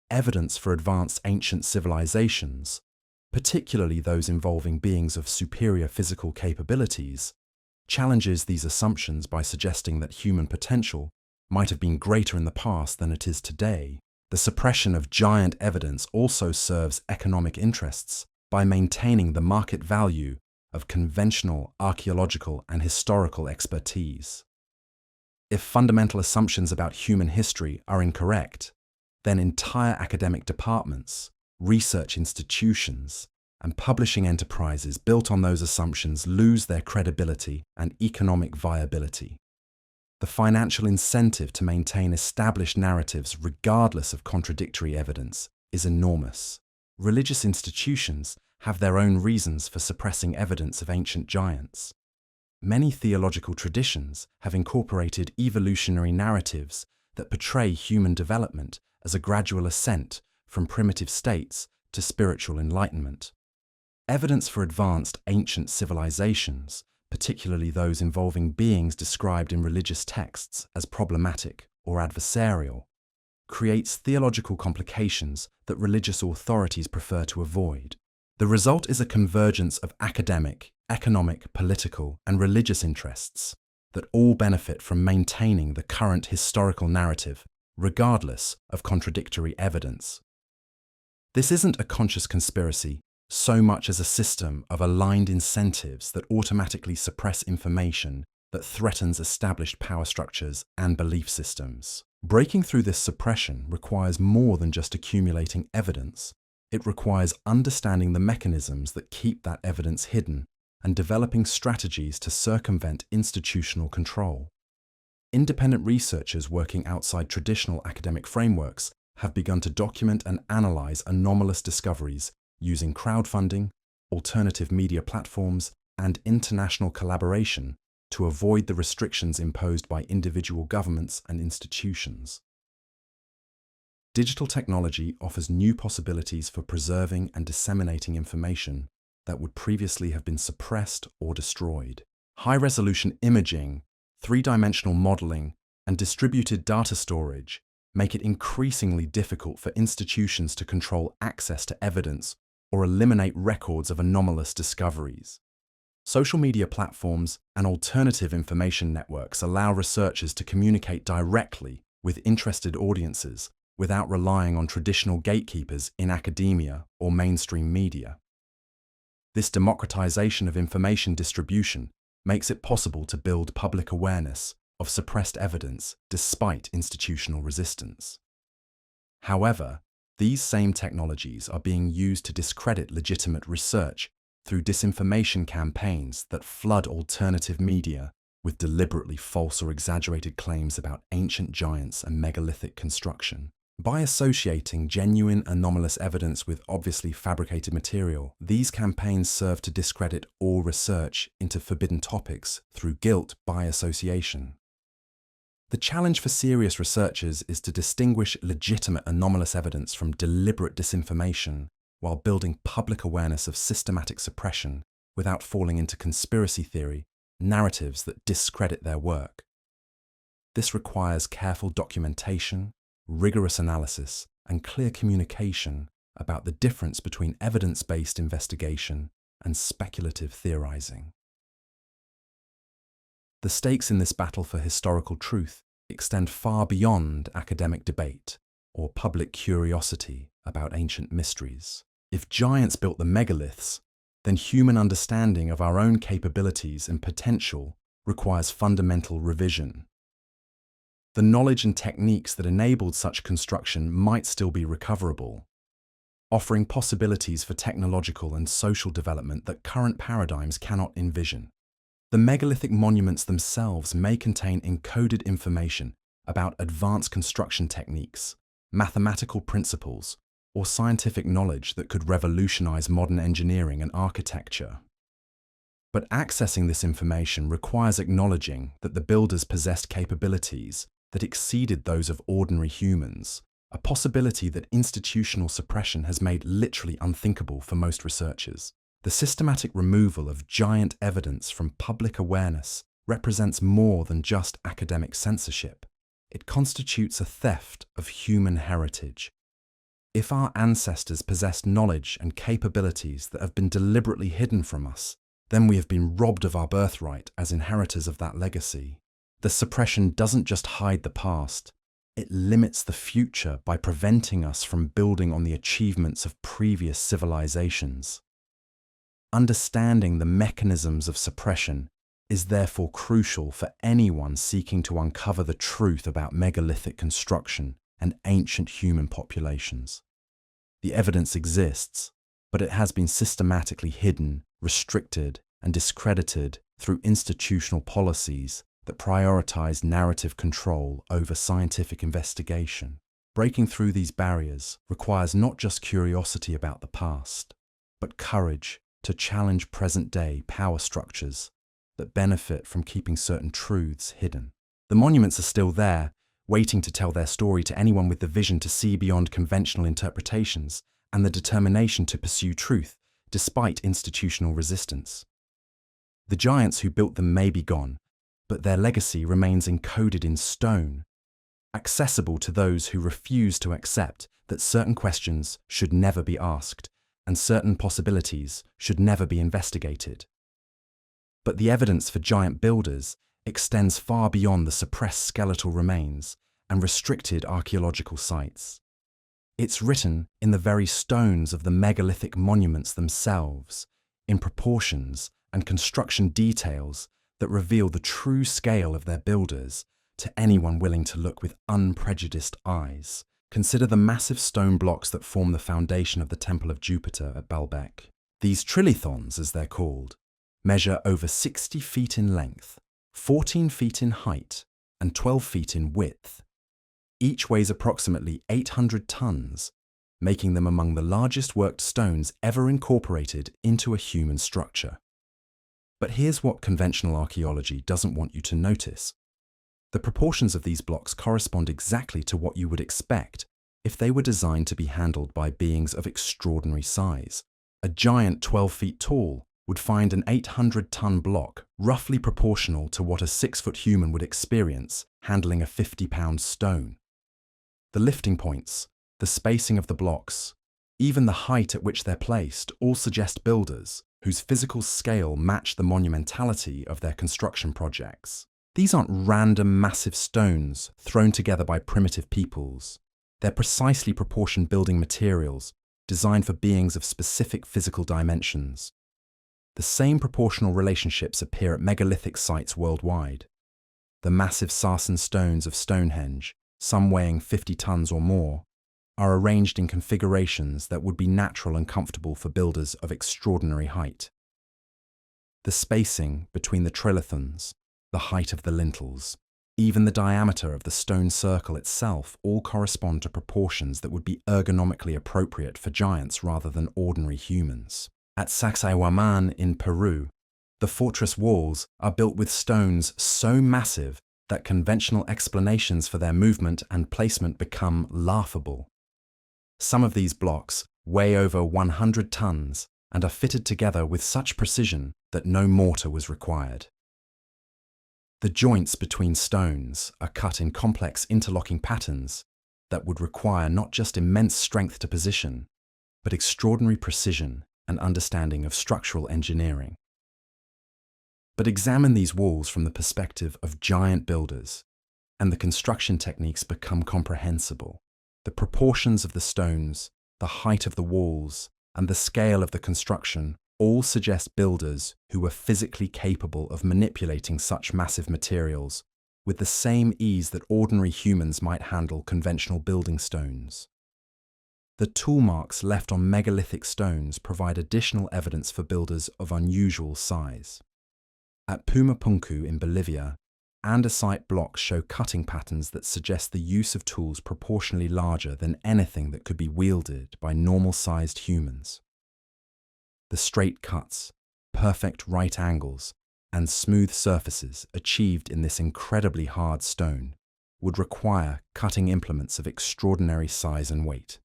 Evidence for advanced ancient civilizations, particularly those involving beings of superior physical capabilities, challenges these assumptions by suggesting that human potential might have been greater in the past than it is today. The suppression of giant evidence also serves economic interests by maintaining the market value of conventional archaeological and historical expertise. If fundamental assumptions about human history are incorrect, then entire academic departments, research institutions, and publishing enterprises built on those assumptions lose their credibility and economic viability. The financial incentive to maintain established narratives regardless of contradictory evidence is enormous. Religious institutions have their own reasons for suppressing evidence of ancient giants. Many theological traditions have incorporated evolutionary narratives that portray human development as a gradual ascent from primitive states to spiritual enlightenment. Evidence for advanced ancient civilizations, particularly those involving beings described in religious texts as problematic or adversarial, creates theological complications that religious authorities prefer to avoid. The result is a convergence of academic, economic, political, and religious interests that all benefit from maintaining the current historical narrative, regardless of contradictory evidence. This isn't a conscious conspiracy so much as a system of aligned incentives that automatically suppress information that threatens established power structures and belief systems. Breaking through this suppression requires more than just accumulating evidence. It requires understanding the mechanisms that keep that evidence hidden and developing strategies to circumvent institutional control. Independent researchers working outside traditional academic frameworks have begun to document and analyze anomalous discoveries using crowdfunding, alternative media platforms, and international collaboration to avoid the restrictions imposed by individual governments and institutions. Digital technology offers new possibilities for preserving and disseminating information that would previously have been suppressed or destroyed. High-resolution imaging, three-dimensional modeling, and distributed data storage make it increasingly difficult for institutions to control access to evidence or eliminate records of anomalous discoveries. Social media platforms and alternative information networks allow researchers to communicate directly with interested audiences without relying on traditional gatekeepers in academia or mainstream media. This democratization of information distribution makes it possible to build public awareness of suppressed evidence despite institutional resistance. However, these same technologies are being used to discredit legitimate research through disinformation campaigns that flood alternative media with deliberately false or exaggerated claims about ancient giants and megalithic construction. By associating genuine anomalous evidence with obviously fabricated material, these campaigns serve to discredit all research into forbidden topics through guilt by association. The challenge for serious researchers is to distinguish legitimate anomalous evidence from deliberate disinformation while building public awareness of systematic suppression without falling into conspiracy theory narratives that discredit their work. This requires careful documentation, rigorous analysis, and clear communication about the difference between evidence-based investigation and speculative theorizing. The stakes in this battle for historical truth extend far beyond academic debate or public curiosity about ancient mysteries. If giants built the megaliths, then human understanding of our own capabilities and potential requires fundamental revision. The knowledge and techniques that enabled such construction might still be recoverable, offering possibilities for technological and social development that current paradigms cannot envision. The megalithic monuments themselves may contain encoded information about advanced construction techniques, mathematical principles, or scientific knowledge that could revolutionize modern engineering and architecture. But accessing this information requires acknowledging that the builders possessed capabilities that exceeded those of ordinary humans, a possibility that institutional suppression has made literally unthinkable for most researchers. The systematic removal of giant evidence from public awareness represents more than just academic censorship. It constitutes a theft of human heritage. If our ancestors possessed knowledge and capabilities that have been deliberately hidden from us, then we have been robbed of our birthright as inheritors of that legacy. The suppression doesn't just hide the past, it limits the future by preventing us from building on the achievements of previous civilizations. Understanding the mechanisms of suppression is therefore crucial for anyone seeking to uncover the truth about megalithic construction and ancient human populations. The evidence exists, but it has been systematically hidden, restricted, and discredited through institutional policies that prioritize narrative control over scientific investigation. Breaking through these barriers requires not just curiosity about the past, but courage to challenge present-day power structures that benefit from keeping certain truths hidden. The monuments are still there, waiting to tell their story to anyone with the vision to see beyond conventional interpretations and the determination to pursue truth despite institutional resistance. The giants who built them may be gone, but their legacy remains encoded in stone, accessible to those who refuse to accept that certain questions should never be asked and certain possibilities should never be investigated. But the evidence for giant builders extends far beyond the suppressed skeletal remains and restricted archaeological sites. It's written in the very stones of the megalithic monuments themselves, in proportions and construction details that reveal the true scale of their builders to anyone willing to look with unprejudiced eyes. Consider the massive stone blocks that form the foundation of the Temple of Jupiter at Baalbek. These trilithons, as they're called, measure over 60 feet in length, 14 feet in height, and 12 feet in width. Each weighs approximately 800 tons, making them among the largest worked stones ever incorporated into a human structure. But here's what conventional archaeology doesn't want you to notice. The proportions of these blocks correspond exactly to what you would expect if they were designed to be handled by beings of extraordinary size. A giant 12 feet tall would find an 800-ton block roughly proportional to what a 6-foot human would experience handling a 50-pound stone. The lifting points, the spacing of the blocks, even the height at which they're placed all suggest builders whose physical scale match the monumentality of their construction projects. These aren't random massive stones thrown together by primitive peoples. They're precisely proportioned building materials designed for beings of specific physical dimensions. The same proportional relationships appear at megalithic sites worldwide. The massive sarsen stones of Stonehenge, some weighing 50 tons or more, are arranged in configurations that would be natural and comfortable for builders of extraordinary height. The spacing between the trilithons, the height of the lintels, even the diameter of the stone circle itself all correspond to proportions that would be ergonomically appropriate for giants rather than ordinary humans. At Sacsayhuaman in Peru, the fortress walls are built with stones so massive that conventional explanations for their movement and placement become laughable. Some of these blocks weigh over 100 tons and are fitted together with such precision that no mortar was required. The joints between stones are cut in complex interlocking patterns that would require not just immense strength to position, but extraordinary precision and understanding of structural engineering. But examine these walls from the perspective of giant builders, and the construction techniques become comprehensible. The proportions of the stones, the height of the walls, and the scale of the construction all suggest builders who were physically capable of manipulating such massive materials with the same ease that ordinary humans might handle conventional building stones. The tool marks left on megalithic stones provide additional evidence for builders of unusual size. At Pumapunku in Bolivia, andesite blocks show cutting patterns that suggest the use of tools proportionally larger than anything that could be wielded by normal-sized humans. The straight cuts, perfect right angles, and smooth surfaces achieved in this incredibly hard stone would require cutting implements of extraordinary size and weight,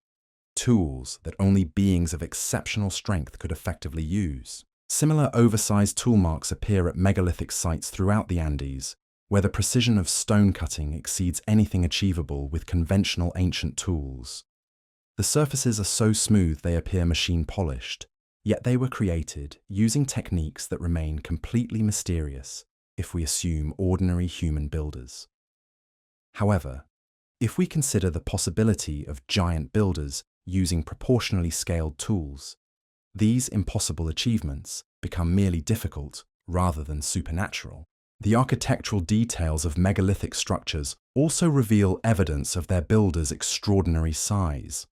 tools that only beings of exceptional strength could effectively use. Similar oversized tool marks appear at megalithic sites throughout the Andes, where the precision of stone cutting exceeds anything achievable with conventional ancient tools. The surfaces are so smooth they appear machine polished, yet they were created using techniques that remain completely mysterious if we assume ordinary human builders. However, if we consider the possibility of giant builders using proportionally scaled tools, these impossible achievements become merely difficult rather than supernatural. The architectural details of megalithic structures also reveal evidence of their builders' extraordinary size.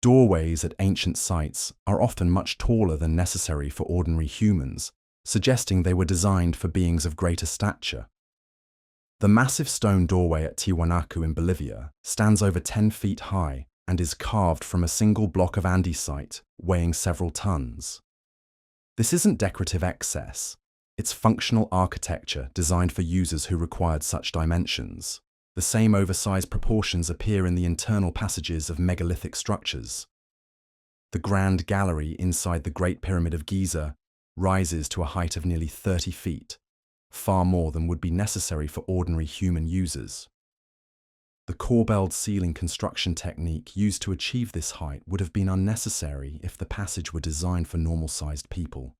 Doorways at ancient sites are often much taller than necessary for ordinary humans, suggesting they were designed for beings of greater stature. The massive stone doorway at Tiwanaku in Bolivia stands over 10 feet high and is carved from a single block of andesite, weighing several tons. This isn't decorative excess. It's functional architecture designed for users who required such dimensions. The same oversized proportions appear in the internal passages of megalithic structures. The Grand Gallery inside the Great Pyramid of Giza rises to a height of nearly 30 feet, far more than would be necessary for ordinary human users. The corbelled ceiling construction technique used to achieve this height would have been unnecessary if the passage were designed for normal-sized people.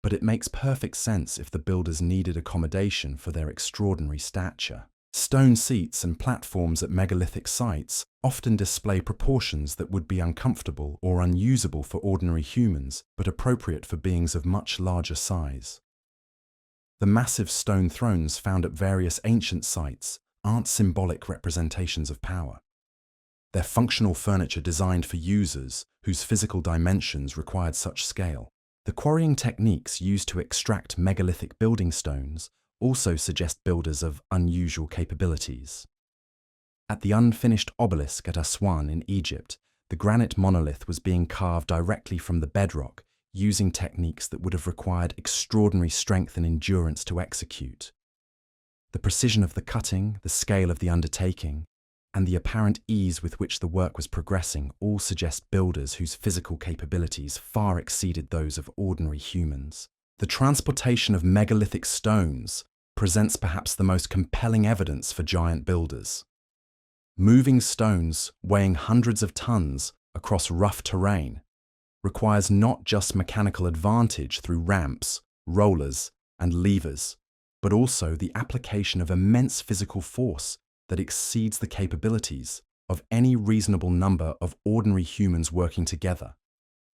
But it makes perfect sense if the builders needed accommodation for their extraordinary stature. Stone seats and platforms at megalithic sites often display proportions that would be uncomfortable or unusable for ordinary humans, but appropriate for beings of much larger size. The massive stone thrones found at various ancient sites aren't symbolic representations of power. They're functional furniture designed for users whose physical dimensions required such scale. The quarrying techniques used to extract megalithic building stones also suggest builders of unusual capabilities. At the unfinished obelisk at Aswan in Egypt, the granite monolith was being carved directly from the bedrock using techniques that would have required extraordinary strength and endurance to execute. The precision of the cutting, the scale of the undertaking, and the apparent ease with which the work was progressing all suggest builders whose physical capabilities far exceeded those of ordinary humans. The transportation of megalithic stones presents perhaps the most compelling evidence for giant builders. Moving stones weighing hundreds of tons across rough terrain requires not just mechanical advantage through ramps, rollers, and levers, but also the application of immense physical force that exceeds the capabilities of any reasonable number of ordinary humans working together.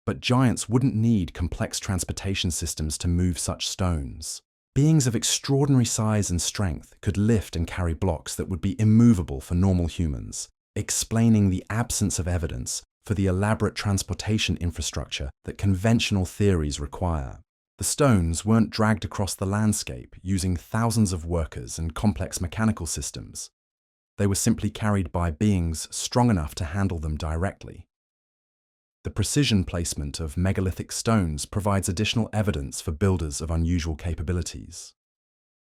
But giants wouldn't need complex transportation systems to move such stones. Beings of extraordinary size and strength could lift and carry blocks that would be immovable for normal humans, explaining the absence of evidence for the elaborate transportation infrastructure that conventional theories require. The stones weren't dragged across the landscape using thousands of workers and complex mechanical systems. They were simply carried by beings strong enough to handle them directly. The precision placement of megalithic stones provides additional evidence for builders of unusual capabilities.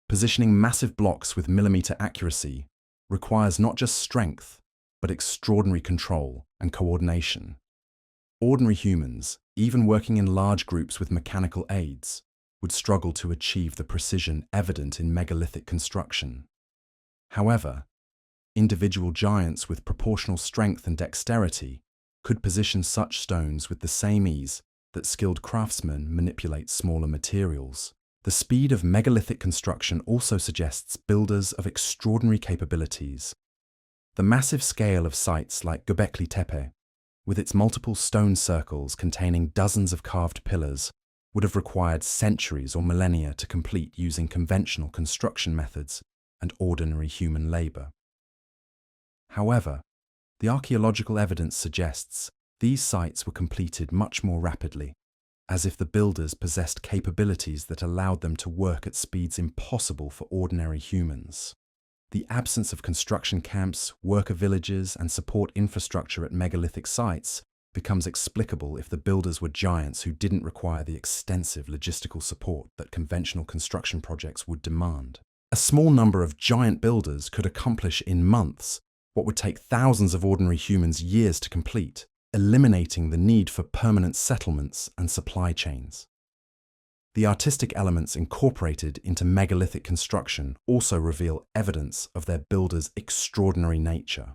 Positioning massive blocks with millimeter accuracy requires not just strength, but extraordinary control and coordination. Ordinary humans, even working in large groups with mechanical aids, would struggle to achieve the precision evident in megalithic construction. However, individual giants with proportional strength and dexterity could position such stones with the same ease that skilled craftsmen manipulate smaller materials. The speed of megalithic construction also suggests builders of extraordinary capabilities. The massive scale of sites like Göbekli Tepe, with its multiple stone circles containing dozens of carved pillars, would have required centuries or millennia to complete using conventional construction methods and ordinary human labor. However, the archaeological evidence suggests these sites were completed much more rapidly, as if the builders possessed capabilities that allowed them to work at speeds impossible for ordinary humans. The absence of construction camps, worker villages, and support infrastructure at megalithic sites becomes explicable if the builders were giants who didn't require the extensive logistical support that conventional construction projects would demand. A small number of giant builders could accomplish in months what would take thousands of ordinary humans years to complete, eliminating the need for permanent settlements and supply chains. The artistic elements incorporated into megalithic construction also reveal evidence of their builders' extraordinary nature.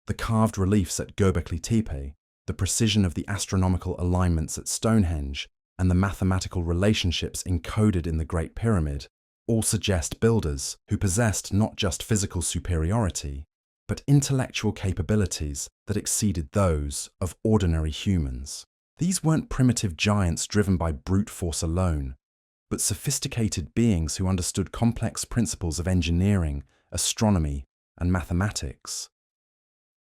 The carved reliefs at Göbekli Tepe, the precision of the astronomical alignments at Stonehenge, and the mathematical relationships encoded in the Great Pyramid all suggest builders who possessed not just physical superiority, but intellectual capabilities that exceeded those of ordinary humans. These weren't primitive giants driven by brute force alone, but sophisticated beings who understood complex principles of engineering, astronomy, and mathematics.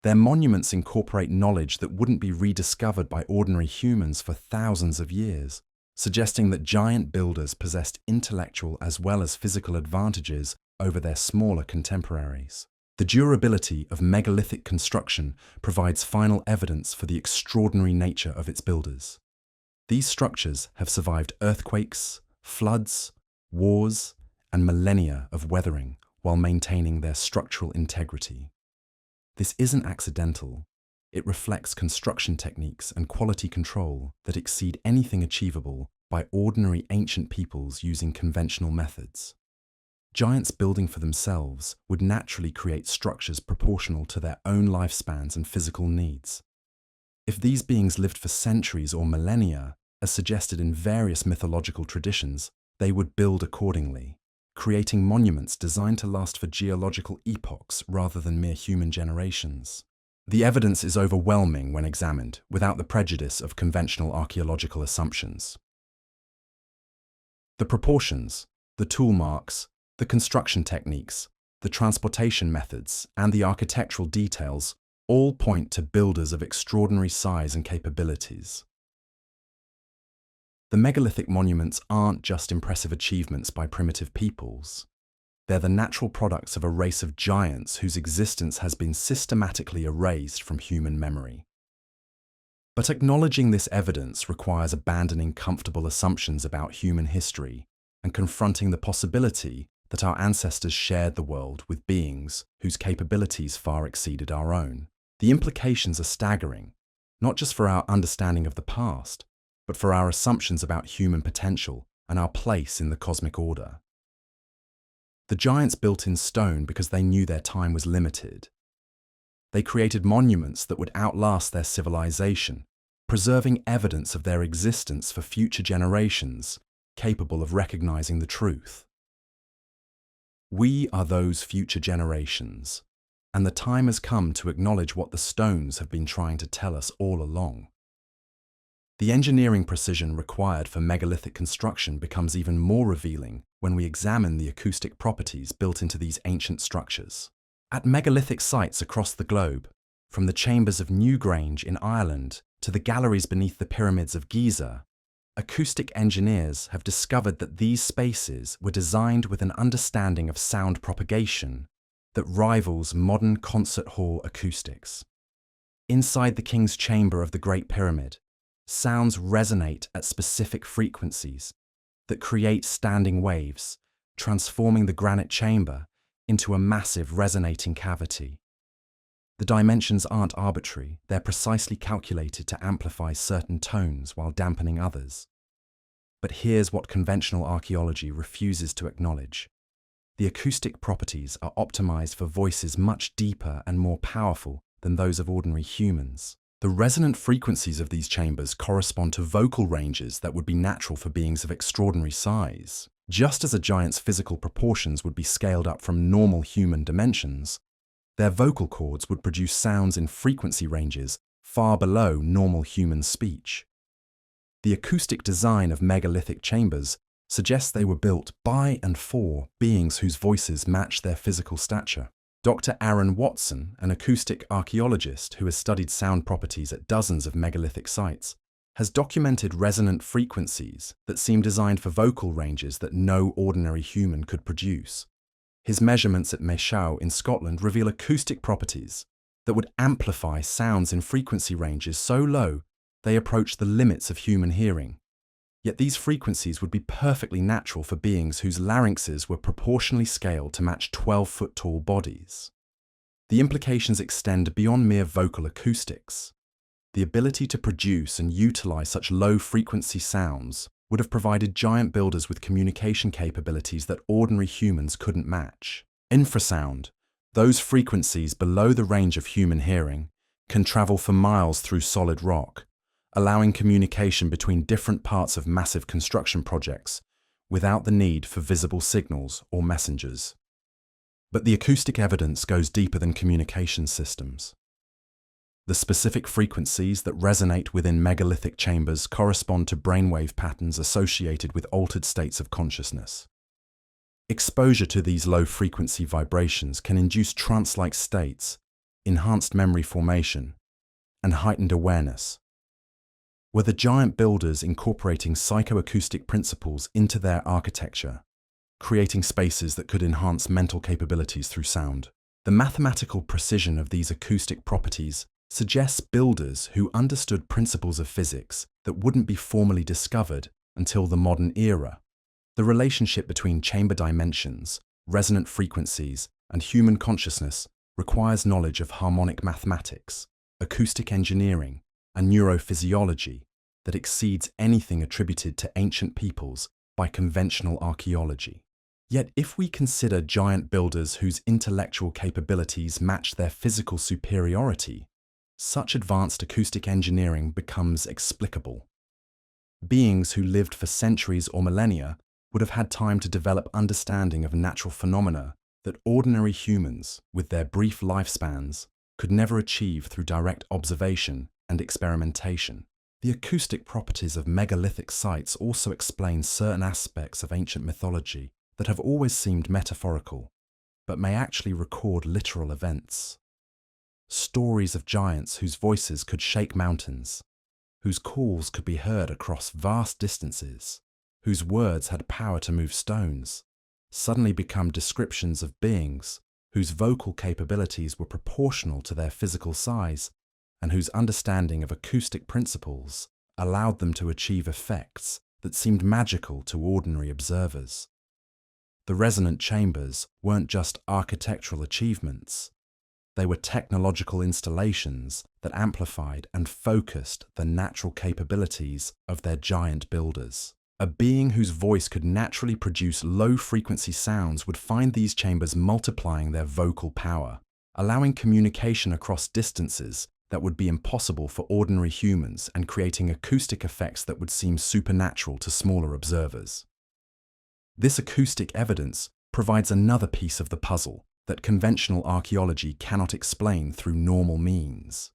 Their monuments incorporate knowledge that wouldn't be rediscovered by ordinary humans for thousands of years, suggesting that giant builders possessed intellectual as well as physical advantages over their smaller contemporaries. The durability of megalithic construction provides final evidence for the extraordinary nature of its builders. These structures have survived earthquakes, floods, wars, and millennia of weathering while maintaining their structural integrity. This isn't accidental. It reflects construction techniques and quality control that exceed anything achievable by ordinary ancient peoples using conventional methods. Giants building for themselves would naturally create structures proportional to their own lifespans and physical needs. If these beings lived for centuries or millennia, as suggested in various mythological traditions, they would build accordingly, creating monuments designed to last for geological epochs rather than mere human generations. The evidence is overwhelming when examined, without the prejudice of conventional archaeological assumptions. The proportions, the tool marks, the construction techniques, the transportation methods, and the architectural details all point to builders of extraordinary size and capabilities. The megalithic monuments aren't just impressive achievements by primitive peoples. They're the natural products of a race of giants whose existence has been systematically erased from human memory. But acknowledging this evidence requires abandoning comfortable assumptions about human history and confronting the possibility that our ancestors shared the world with beings whose capabilities far exceeded our own. The implications are staggering, not just for our understanding of the past, but for our assumptions about human potential and our place in the cosmic order. The giants built in stone because they knew their time was limited. They created monuments that would outlast their civilization, preserving evidence of their existence for future generations capable of recognizing the truth. We are those future generations, and the time has come to acknowledge what the stones have been trying to tell us all along. The engineering precision required for megalithic construction becomes even more revealing when we examine the acoustic properties built into these ancient structures. At megalithic sites across the globe, from the chambers of Newgrange in Ireland to the galleries beneath the pyramids of Giza, acoustic engineers have discovered that these spaces were designed with an understanding of sound propagation that rivals modern concert hall acoustics. Inside the King's Chamber of the Great Pyramid, sounds resonate at specific frequencies that create standing waves, transforming the granite chamber into a massive resonating cavity. The dimensions aren't arbitrary, they're precisely calculated to amplify certain tones while dampening others. But here's what conventional archaeology refuses to acknowledge. The acoustic properties are optimized for voices much deeper and more powerful than those of ordinary humans. The resonant frequencies of these chambers correspond to vocal ranges that would be natural for beings of extraordinary size. Just as a giant's physical proportions would be scaled up from normal human dimensions, their vocal cords would produce sounds in frequency ranges far below normal human speech. The acoustic design of megalithic chambers suggests they were built by and for beings whose voices match their physical stature. Dr. Aaron Watson, an acoustic archaeologist who has studied sound properties at dozens of megalithic sites, has documented resonant frequencies that seem designed for vocal ranges that no ordinary human could produce. His measurements at Megaliths in Scotland reveal acoustic properties that would amplify sounds in frequency ranges so low they approach the limits of human hearing. Yet these frequencies would be perfectly natural for beings whose larynxes were proportionally scaled to match 12-foot-tall bodies. The implications extend beyond mere vocal acoustics. The ability to produce and utilize such low-frequency sounds would have provided giant builders with communication capabilities that ordinary humans couldn't match. Infrasound, those frequencies below the range of human hearing, can travel for miles through solid rock, allowing communication between different parts of massive construction projects without the need for visible signals or messengers. But the acoustic evidence goes deeper than communication systems. The specific frequencies that resonate within megalithic chambers correspond to brainwave patterns associated with altered states of consciousness. Exposure to these low-frequency vibrations can induce trance-like states, enhanced memory formation, and heightened awareness. Were the giant builders incorporating psychoacoustic principles into their architecture, creating spaces that could enhance mental capabilities through sound? The mathematical precision of these acoustic properties suggests builders who understood principles of physics that wouldn't be formally discovered until the modern era. The relationship between chamber dimensions, resonant frequencies, and human consciousness requires knowledge of harmonic mathematics, acoustic engineering, and neurophysiology that exceeds anything attributed to ancient peoples by conventional archaeology. Yet if we consider giant builders whose intellectual capabilities match their physical superiority, such advanced acoustic engineering becomes explicable. Beings who lived for centuries or millennia would have had time to develop understanding of natural phenomena that ordinary humans, with their brief lifespans, could never achieve through direct observation and experimentation. The acoustic properties of megalithic sites also explain certain aspects of ancient mythology that have always seemed metaphorical, but may actually record literal events. Stories of giants whose voices could shake mountains, whose calls could be heard across vast distances, whose words had power to move stones, suddenly become descriptions of beings whose vocal capabilities were proportional to their physical size and whose understanding of acoustic principles allowed them to achieve effects that seemed magical to ordinary observers. The resonant chambers weren't just architectural achievements. They were technological installations that amplified and focused the natural capabilities of their giant builders. A being whose voice could naturally produce low-frequency sounds would find these chambers multiplying their vocal power, allowing communication across distances that would be impossible for ordinary humans and creating acoustic effects that would seem supernatural to smaller observers. This acoustic evidence provides another piece of the puzzle that conventional archaeology cannot explain through normal means.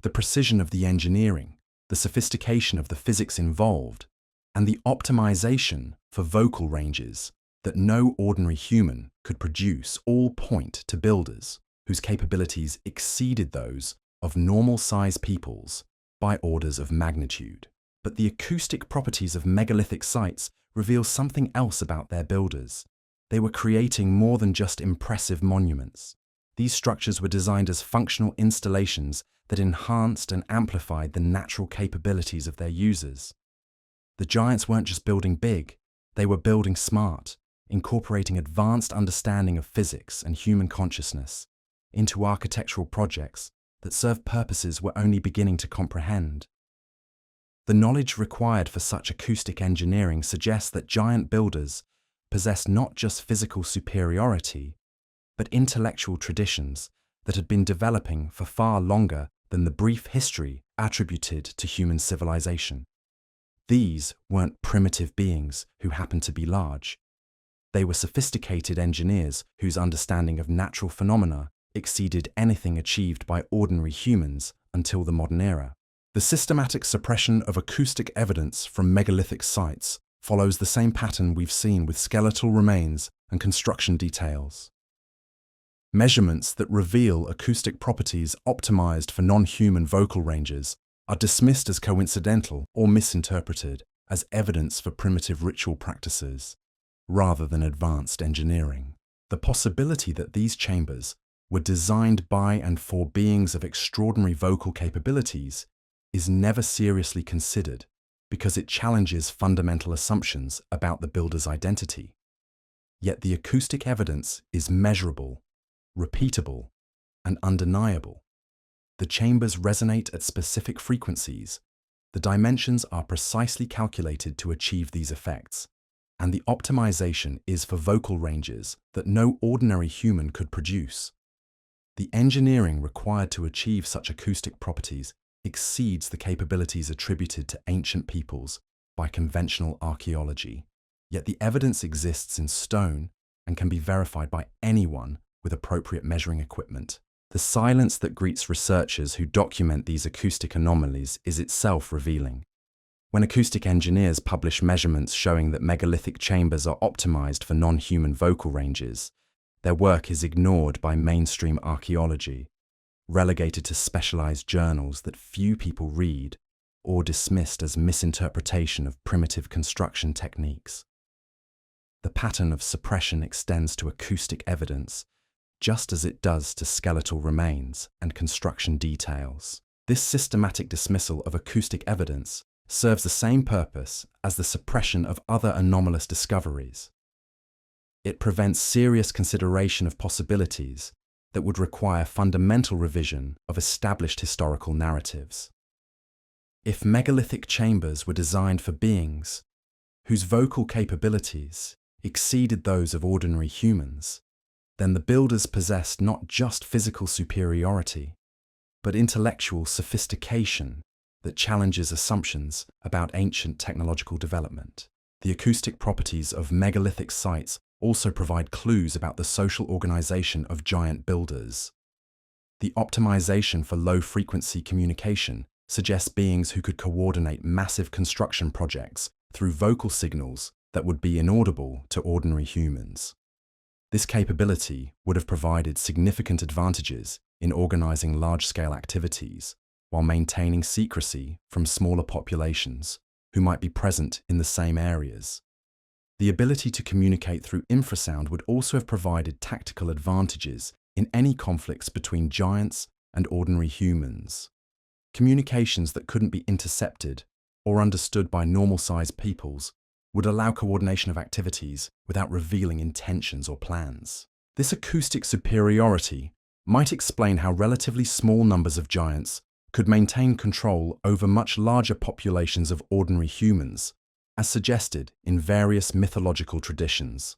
The precision of the engineering, the sophistication of the physics involved, and the optimization for vocal ranges that no ordinary human could produce all point to builders whose capabilities exceeded those of normal-sized peoples by orders of magnitude. But the acoustic properties of megalithic sites reveal something else about their builders. They were creating more than just impressive monuments. These structures were designed as functional installations that enhanced and amplified the natural capabilities of their users. The giants weren't just building big, they were building smart, incorporating advanced understanding of physics and human consciousness into architectural projects that served purposes we're only beginning to comprehend. The knowledge required for such acoustic engineering suggests that giant builders possessed not just physical superiority, but intellectual traditions that had been developing for far longer than the brief history attributed to human civilization. These weren't primitive beings who happened to be large. They were sophisticated engineers whose understanding of natural phenomena exceeded anything achieved by ordinary humans until the modern era. The systematic suppression of acoustic evidence from megalithic sites follows the same pattern we've seen with skeletal remains and construction details. Measurements that reveal acoustic properties optimized for non-human vocal ranges are dismissed as coincidental or misinterpreted as evidence for primitive ritual practices, rather than advanced engineering. The possibility that these chambers were designed by and for beings of extraordinary vocal capabilities is never seriously considered because it challenges fundamental assumptions about the builder's identity. Yet the acoustic evidence is measurable, repeatable, and undeniable. The chambers resonate at specific frequencies, the dimensions are precisely calculated to achieve these effects, and the optimization is for vocal ranges that no ordinary human could produce. The engineering required to achieve such acoustic properties exceeds the capabilities attributed to ancient peoples by conventional archaeology. Yet the evidence exists in stone and can be verified by anyone with appropriate measuring equipment. The silence that greets researchers who document these acoustic anomalies is itself revealing. When acoustic engineers publish measurements showing that megalithic chambers are optimized for non-human vocal ranges, their work is ignored by mainstream archaeology, relegated to specialized journals that few people read, or dismissed as misinterpretation of primitive construction techniques. The pattern of suppression extends to acoustic evidence, just as it does to skeletal remains and construction details. This systematic dismissal of acoustic evidence serves the same purpose as the suppression of other anomalous discoveries. It prevents serious consideration of possibilities that would require fundamental revision of established historical narratives. If megalithic chambers were designed for beings whose vocal capabilities exceeded those of ordinary humans, then the builders possessed not just physical superiority, but intellectual sophistication that challenges assumptions about ancient technological development. The acoustic properties of megalithic sites also provide clues about the social organization of giant builders. The optimization for low-frequency communication suggests beings who could coordinate massive construction projects through vocal signals that would be inaudible to ordinary humans. This capability would have provided significant advantages in organizing large-scale activities while maintaining secrecy from smaller populations who might be present in the same areas. The ability to communicate through infrasound would also have provided tactical advantages in any conflicts between giants and ordinary humans. Communications that couldn't be intercepted or understood by normal-sized peoples would allow coordination of activities without revealing intentions or plans. This acoustic superiority might explain how relatively small numbers of giants could maintain control over much larger populations of ordinary humans, as suggested in various mythological traditions.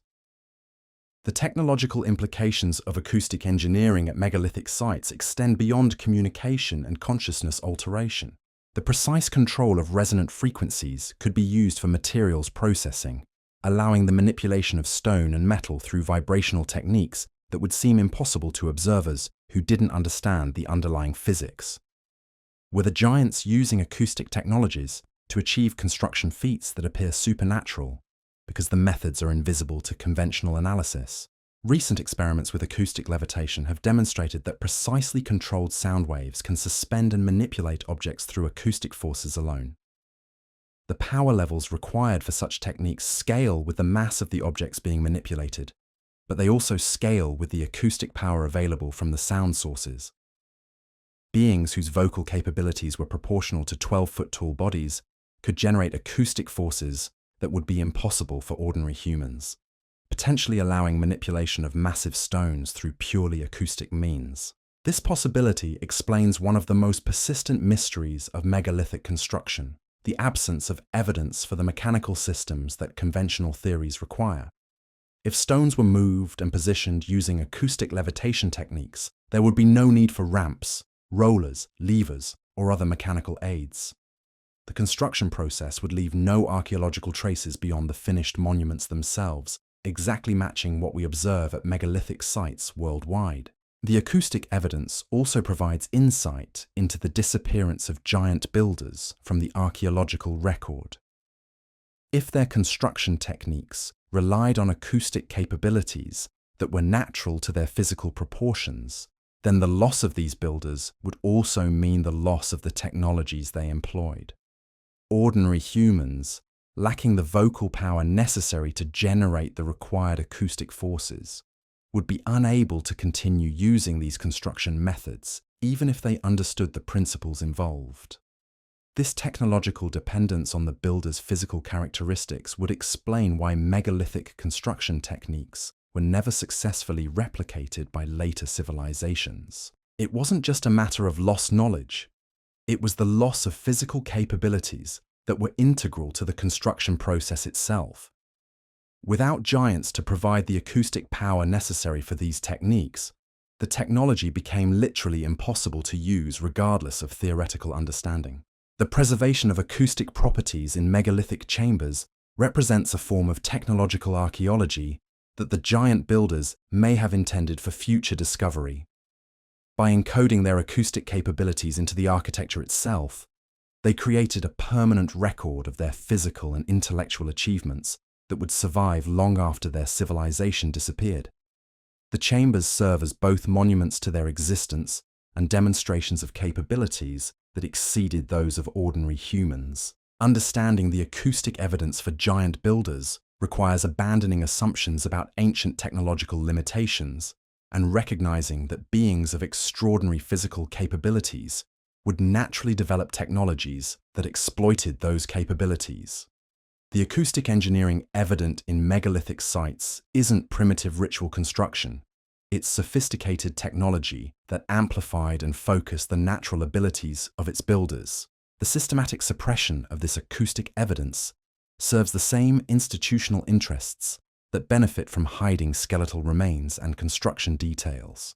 The technological implications of acoustic engineering at megalithic sites extend beyond communication and consciousness alteration. The precise control of resonant frequencies could be used for materials processing, allowing the manipulation of stone and metal through vibrational techniques that would seem impossible to observers who didn't understand the underlying physics. Were the giants using acoustic technologies to achieve construction feats that appear supernatural because the methods are invisible to conventional analysis? Recent experiments with acoustic levitation have demonstrated that precisely controlled sound waves can suspend and manipulate objects through acoustic forces alone. The power levels required for such techniques scale with the mass of the objects being manipulated, but they also scale with the acoustic power available from the sound sources. Beings whose vocal capabilities were proportional to 12-foot-tall bodies could generate acoustic forces that would be impossible for ordinary humans, potentially allowing manipulation of massive stones through purely acoustic means. This possibility explains one of the most persistent mysteries of megalithic construction: the absence of evidence for the mechanical systems that conventional theories require. If stones were moved and positioned using acoustic levitation techniques, there would be no need for ramps, rollers, levers, or other mechanical aids. The construction process would leave no archaeological traces beyond the finished monuments themselves, exactly matching what we observe at megalithic sites worldwide. The acoustic evidence also provides insight into the disappearance of giant builders from the archaeological record. If their construction techniques relied on acoustic capabilities that were natural to their physical proportions, then the loss of these builders would also mean the loss of the technologies they employed. Ordinary humans, lacking the vocal power necessary to generate the required acoustic forces, would be unable to continue using these construction methods, even if they understood the principles involved. This technological dependence on the builder's physical characteristics would explain why megalithic construction techniques were never successfully replicated by later civilizations. It wasn't just a matter of lost knowledge. It was the loss of physical capabilities that were integral to the construction process itself. Without giants to provide the acoustic power necessary for these techniques, the technology became literally impossible to use regardless of theoretical understanding. The preservation of acoustic properties in megalithic chambers represents a form of technological archaeology that the giant builders may have intended for future discovery. By encoding their acoustic capabilities into the architecture itself, they created a permanent record of their physical and intellectual achievements that would survive long after their civilization disappeared. The chambers serve as both monuments to their existence and demonstrations of capabilities that exceeded those of ordinary humans. Understanding the acoustic evidence for giant builders requires abandoning assumptions about ancient technological limitations and recognizing that beings of extraordinary physical capabilities would naturally develop technologies that exploited those capabilities. The acoustic engineering evident in megalithic sites isn't primitive ritual construction. It's sophisticated technology that amplified and focused the natural abilities of its builders. The systematic suppression of this acoustic evidence serves the same institutional interests that benefit from hiding skeletal remains and construction details.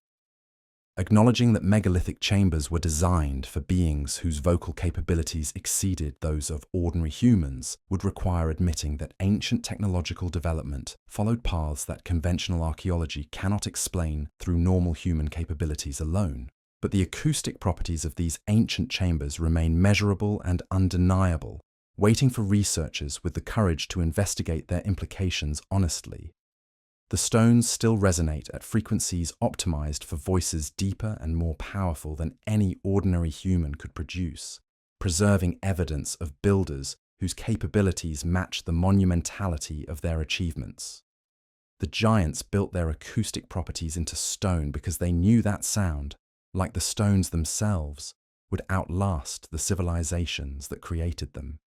Acknowledging that megalithic chambers were designed for beings whose vocal capabilities exceeded those of ordinary humans would require admitting that ancient technological development followed paths that conventional archaeology cannot explain through normal human capabilities alone. But the acoustic properties of these ancient chambers remain measurable and undeniable, waiting for researchers with the courage to investigate their implications honestly. The stones still resonate at frequencies optimized for voices deeper and more powerful than any ordinary human could produce, preserving evidence of builders whose capabilities match the monumentality of their achievements. The giants built their acoustic properties into stone because they knew that sound, like the stones themselves, would outlast the civilizations that created them.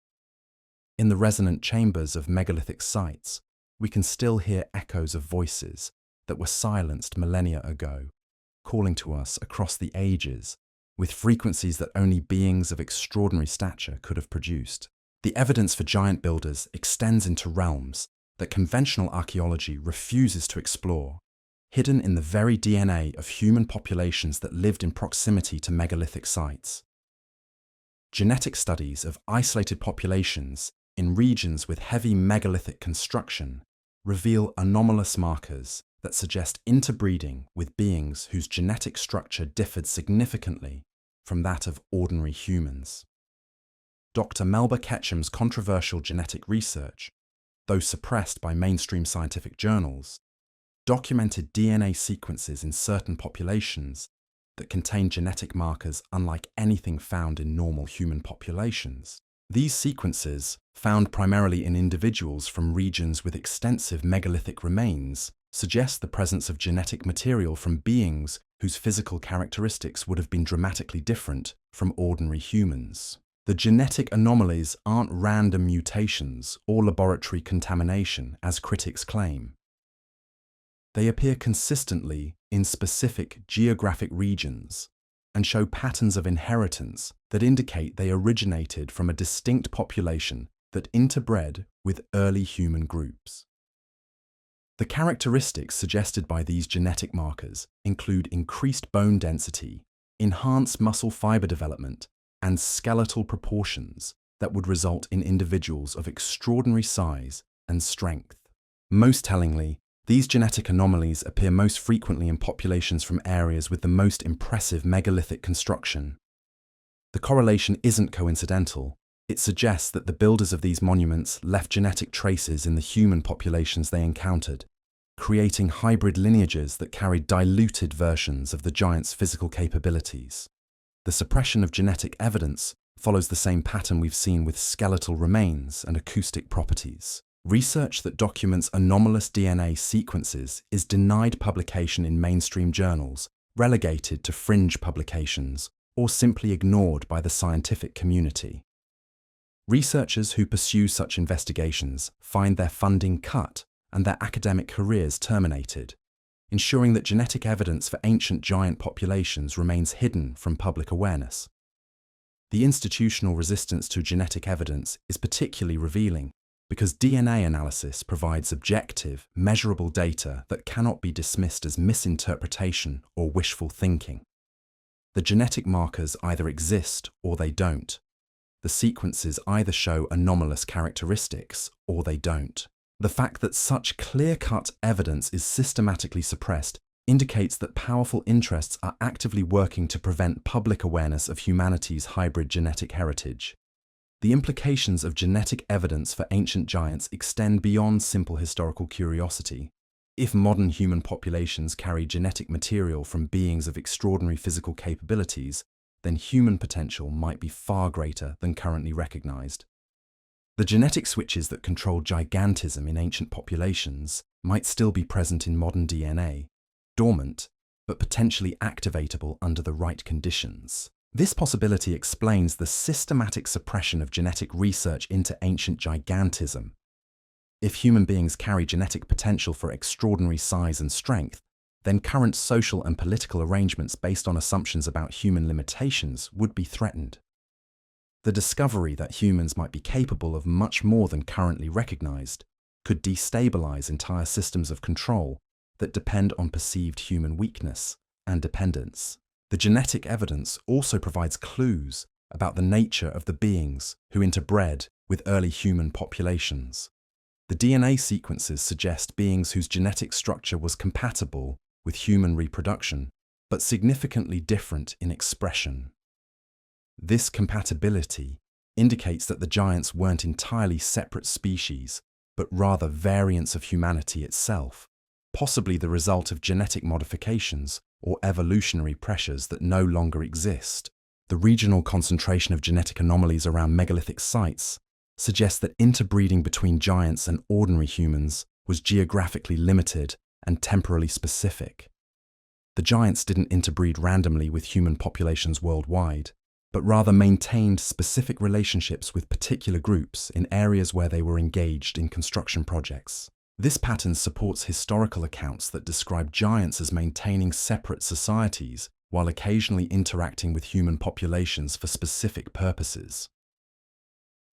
In the resonant chambers of megalithic sites, we can still hear echoes of voices that were silenced millennia ago, calling to us across the ages with frequencies that only beings of extraordinary stature could have produced. The evidence for giant builders extends into realms that conventional archaeology refuses to explore, hidden in the very DNA of human populations that lived in proximity to megalithic sites. Genetic studies of isolated populations in regions with heavy megalithic construction reveal anomalous markers that suggest interbreeding with beings whose genetic structure differed significantly from that of ordinary humans. Dr. Melba Ketchum's controversial genetic research, though suppressed by mainstream scientific journals, documented DNA sequences in certain populations that contain genetic markers unlike anything found in normal human populations. These sequences, found primarily in individuals from regions with extensive megalithic remains, suggest the presence of genetic material from beings whose physical characteristics would have been dramatically different from ordinary humans. The genetic anomalies aren't random mutations or laboratory contamination, as critics claim. They appear consistently in specific geographic regions and show patterns of inheritance that indicate they originated from a distinct population that interbred with early human groups. The characteristics suggested by these genetic markers include increased bone density, enhanced muscle fiber development, and skeletal proportions that would result in individuals of extraordinary size and strength. Most tellingly, these genetic anomalies appear most frequently in populations from areas with the most impressive megalithic construction. The correlation isn't coincidental. It suggests that the builders of these monuments left genetic traces in the human populations they encountered, creating hybrid lineages that carried diluted versions of the giants' physical capabilities. The suppression of genetic evidence follows the same pattern we've seen with skeletal remains and acoustic properties. Research that documents anomalous DNA sequences is denied publication in mainstream journals, relegated to fringe publications, or simply ignored by the scientific community. Researchers who pursue such investigations find their funding cut and their academic careers terminated, ensuring that genetic evidence for ancient giant populations remains hidden from public awareness. The institutional resistance to genetic evidence is particularly revealing because DNA analysis provides objective, measurable data that cannot be dismissed as misinterpretation or wishful thinking. The genetic markers either exist or they don't. The sequences either show anomalous characteristics or they don't. The fact that such clear-cut evidence is systematically suppressed indicates that powerful interests are actively working to prevent public awareness of humanity's hybrid genetic heritage. The implications of genetic evidence for ancient giants extend beyond simple historical curiosity. If modern human populations carry genetic material from beings of extraordinary physical capabilities, then human potential might be far greater than currently recognized. The genetic switches that control gigantism in ancient populations might still be present in modern DNA, dormant, but potentially activatable under the right conditions. This possibility explains the systematic suppression of genetic research into ancient gigantism. If human beings carry genetic potential for extraordinary size and strength, then current social and political arrangements based on assumptions about human limitations would be threatened. The discovery that humans might be capable of much more than currently recognized could destabilize entire systems of control that depend on perceived human weakness and dependence. The genetic evidence also provides clues about the nature of the beings who interbred with early human populations. The DNA sequences suggest beings whose genetic structure was compatible with human reproduction, but significantly different in expression. This compatibility indicates that the giants weren't entirely separate species, but rather variants of humanity itself, possibly the result of genetic modifications or evolutionary pressures that no longer exist. The regional concentration of genetic anomalies around megalithic sites suggests that interbreeding between giants and ordinary humans was geographically limited and temporally specific. The giants didn't interbreed randomly with human populations worldwide. but rather maintained specific relationships with particular groups in areas where they were engaged in construction projects. This pattern supports historical accounts that describe giants as maintaining separate societies while occasionally interacting with human populations for specific purposes.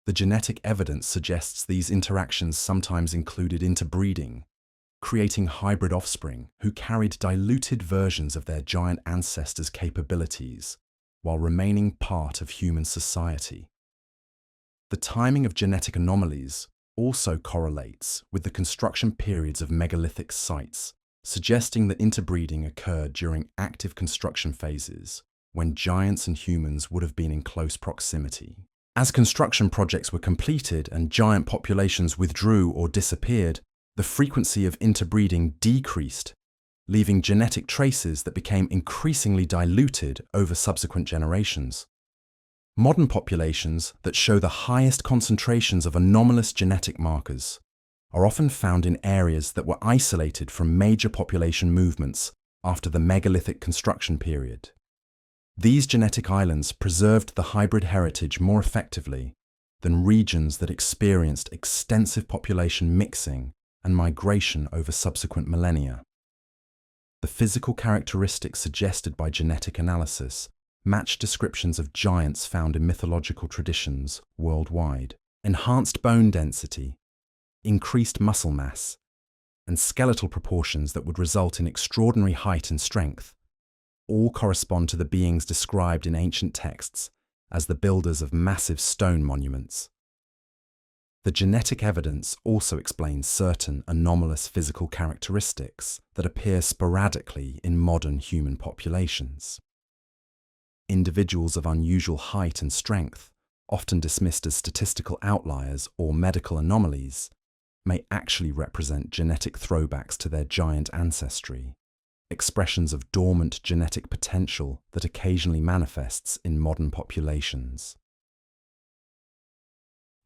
The genetic evidence suggests these interactions sometimes included interbreeding, creating hybrid offspring who carried diluted versions of their giant ancestors' capabilities while remaining part of human society. The timing of genetic anomalies also correlates with the construction periods of megalithic sites, suggesting that interbreeding occurred during active construction phases when giants and humans would have been in close proximity. As construction projects were completed and giant populations withdrew or disappeared, the frequency of interbreeding decreased, leaving genetic traces that became increasingly diluted over subsequent generations. Modern populations that show the highest concentrations of anomalous genetic markers are often found in areas that were isolated from major population movements after the megalithic construction period. These genetic islands preserved the hybrid heritage more effectively than regions that experienced extensive population mixing and migration over subsequent millennia. The physical characteristics suggested by genetic analysis match descriptions of giants found in mythological traditions worldwide. Enhanced bone density, increased muscle mass, and skeletal proportions that would result in extraordinary height and strength all correspond to the beings described in ancient texts as the builders of massive stone monuments. The genetic evidence also explains certain anomalous physical characteristics that appear sporadically in modern human populations. Individuals of unusual height and strength, often dismissed as statistical outliers or medical anomalies, may actually represent genetic throwbacks to their giant ancestry, expressions of dormant genetic potential that occasionally manifests in modern populations.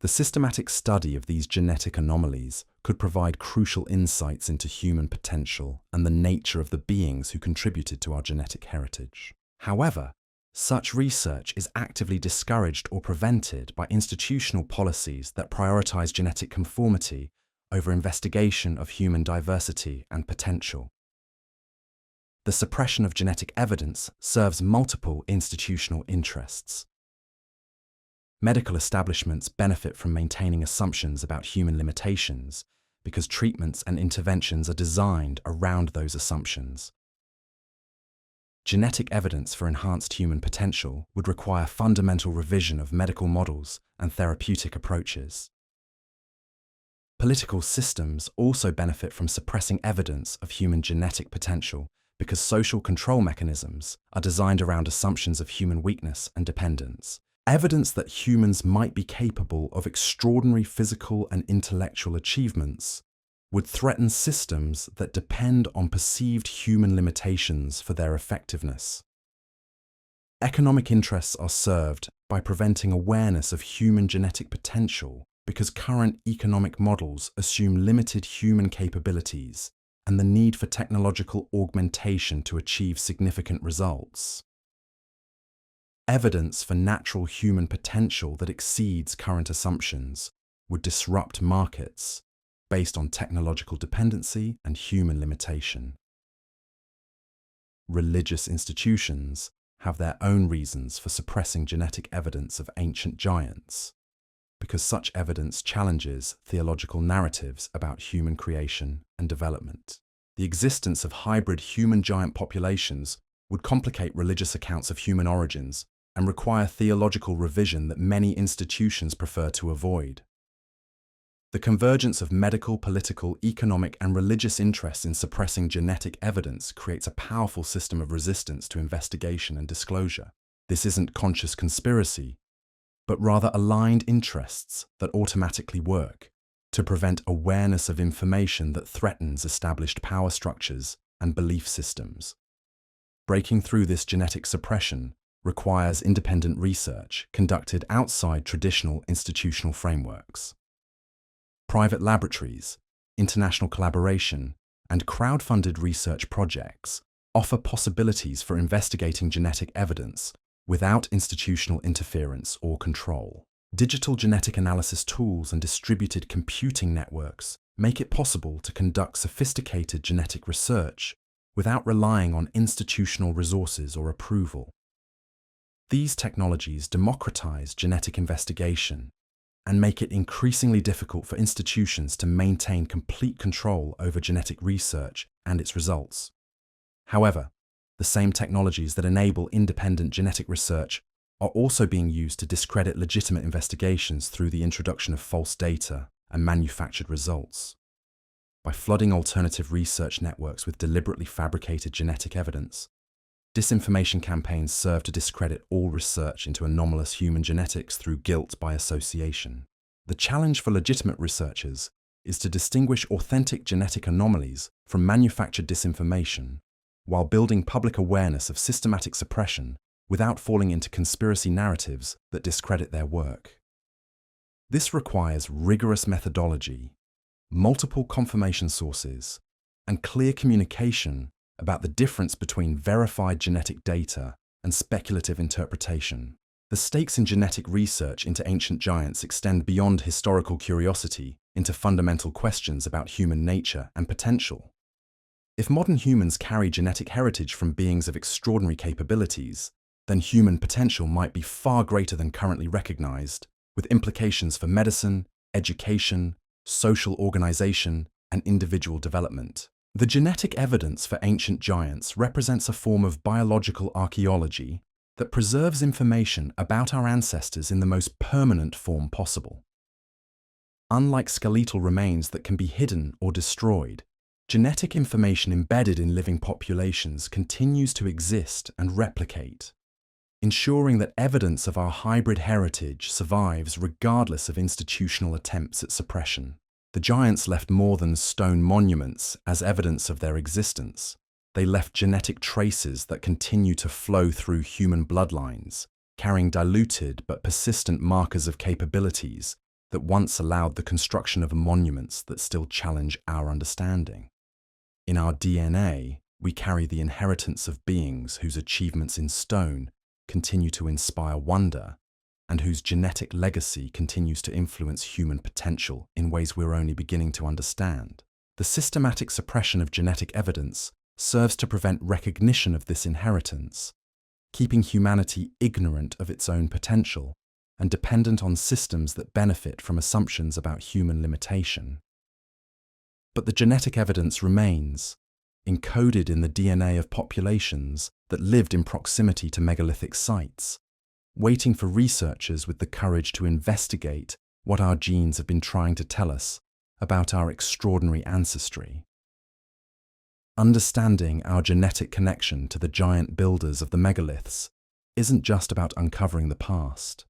The systematic study of these genetic anomalies could provide crucial insights into human potential and the nature of the beings who contributed to our genetic heritage. However, such research is actively discouraged or prevented by institutional policies that prioritize genetic conformity over investigation of human diversity and potential. The suppression of genetic evidence serves multiple institutional interests. Medical establishments benefit from maintaining assumptions about human limitations because treatments and interventions are designed around those assumptions. Genetic evidence for enhanced human potential would require fundamental revision of medical models and therapeutic approaches. Political systems also benefit from suppressing evidence of human genetic potential because social control mechanisms are designed around assumptions of human weakness and dependence. Evidence that humans might be capable of extraordinary physical and intellectual achievements would threaten systems that depend on perceived human limitations for their effectiveness. Economic interests are served by preventing awareness of human genetic potential because current economic models assume limited human capabilities and the need for technological augmentation to achieve significant results. Evidence for natural human potential that exceeds current assumptions would disrupt markets based on technological dependency and human limitation. Religious institutions have their own reasons for suppressing genetic evidence of ancient giants, because such evidence challenges theological narratives about human creation and development. The existence of hybrid human-giant populations would complicate religious accounts of human origins and require theological revision that many institutions prefer to avoid. The convergence of medical, political, economic, and religious interests in suppressing genetic evidence creates a powerful system of resistance to investigation and disclosure. This isn't conscious conspiracy, but rather aligned interests that automatically work to prevent awareness of information that threatens established power structures and belief systems. Breaking through this genetic suppression requires independent research conducted outside traditional institutional frameworks. Private laboratories, international collaboration, and crowd-funded research projects offer possibilities for investigating genetic evidence without institutional interference or control. Digital genetic analysis tools and distributed computing networks make it possible to conduct sophisticated genetic research without relying on institutional resources or approval. These technologies democratize genetic investigation and make it increasingly difficult for institutions to maintain complete control over genetic research and its results. However, the same technologies that enable independent genetic research are also being used to discredit legitimate investigations through the introduction of false data and manufactured results. By flooding alternative research networks with deliberately fabricated genetic evidence, disinformation campaigns serve to discredit all research into anomalous human genetics through guilt by association. The challenge for legitimate researchers is to distinguish authentic genetic anomalies from manufactured disinformation, while building public awareness of systematic suppression without falling into conspiracy narratives that discredit their work. This requires rigorous methodology, multiple confirmation sources, and clear communication about the difference between verified genetic data and speculative interpretation. The stakes in genetic research into ancient giants extend beyond historical curiosity into fundamental questions about human nature and potential. If modern humans carry genetic heritage from beings of extraordinary capabilities, then human potential might be far greater than currently recognized, with implications for medicine, education, social organization, and individual development. The genetic evidence for ancient giants represents a form of biological archaeology that preserves information about our ancestors in the most permanent form possible. Unlike skeletal remains that can be hidden or destroyed, genetic information embedded in living populations continues to exist and replicate, ensuring that evidence of our hybrid heritage survives regardless of institutional attempts at suppression. The giants left more than stone monuments as evidence of their existence. They left genetic traces that continue to flow through human bloodlines, carrying diluted but persistent markers of capabilities that once allowed the construction of monuments that still challenge our understanding. In our DNA, we carry the inheritance of beings whose achievements in stone continue to inspire wonder, and whose genetic legacy continues to influence human potential in ways we're only beginning to understand. The systematic suppression of genetic evidence serves to prevent recognition of this inheritance, keeping humanity ignorant of its own potential and dependent on systems that benefit from assumptions about human limitation. But the genetic evidence remains, encoded in the DNA of populations that lived in proximity to megalithic sites, waiting for researchers with the courage to investigate what our genes have been trying to tell us about our extraordinary ancestry. Understanding our genetic connection to the giant builders of the megaliths isn't just about uncovering the past.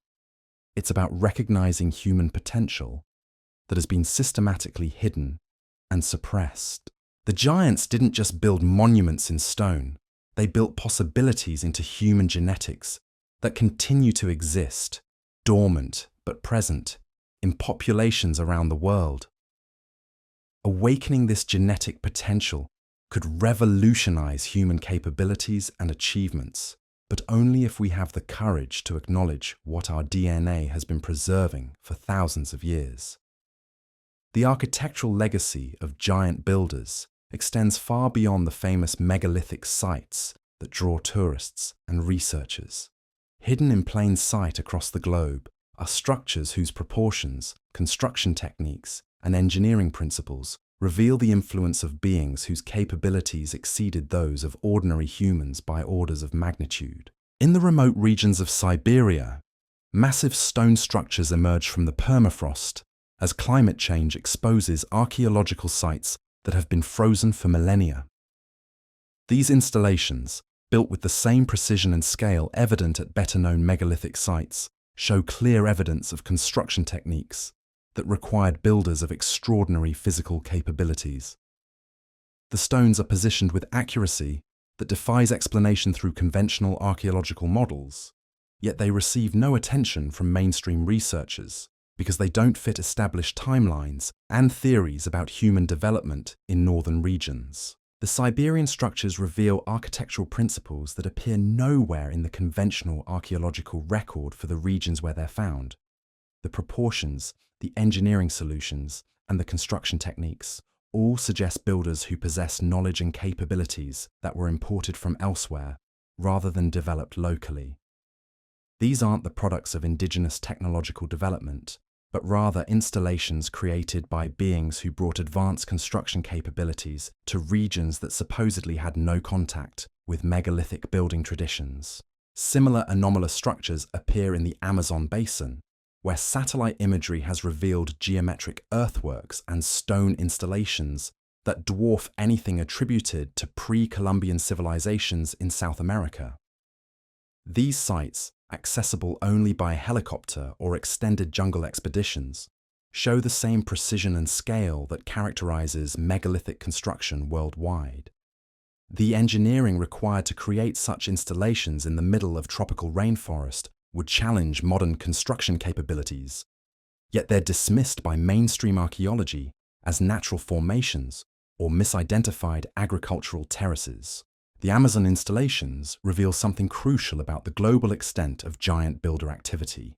It's about recognizing human potential that has been systematically hidden and suppressed. The giants didn't just build monuments in stone, they built possibilities into human genetics that continue to exist, dormant but present, in populations around the world. Awakening this genetic potential could revolutionize human capabilities and achievements, but only if we have the courage to acknowledge what our DNA has been preserving for thousands of years. The architectural legacy of giant builders extends far beyond the famous megalithic sites that draw tourists and researchers. Hidden in plain sight across the globe are structures whose proportions, construction techniques, and engineering principles reveal the influence of beings whose capabilities exceeded those of ordinary humans by orders of magnitude. In the remote regions of Siberia, massive stone structures emerge from the permafrost as climate change exposes archaeological sites that have been frozen for millennia. These installations, built with the same precision and scale evident at better-known megalithic sites, show clear evidence of construction techniques that required builders of extraordinary physical capabilities. The stones are positioned with accuracy that defies explanation through conventional archaeological models, yet they receive no attention from mainstream researchers because they don't fit established timelines and theories about human development in northern regions. The Siberian structures reveal architectural principles that appear nowhere in the conventional archaeological record for the regions where they're found. The proportions, the engineering solutions, and the construction techniques all suggest builders who possess knowledge and capabilities that were imported from elsewhere rather than developed locally. These aren't the products of indigenous technological development, but rather installations created by beings who brought advanced construction capabilities to regions that supposedly had no contact with megalithic building traditions. Similar anomalous structures appear in the Amazon basin, where satellite imagery has revealed geometric earthworks and stone installations that dwarf anything attributed to pre-Columbian civilizations in South America. These sites, accessible only by helicopter or extended jungle expeditions, show the same precision and scale that characterizes megalithic construction worldwide. The engineering required to create such installations in the middle of tropical rainforest would challenge modern construction capabilities, yet they're dismissed by mainstream archaeology as natural formations or misidentified agricultural terraces. The Amazon installations reveal something crucial about the global extent of giant builder activity.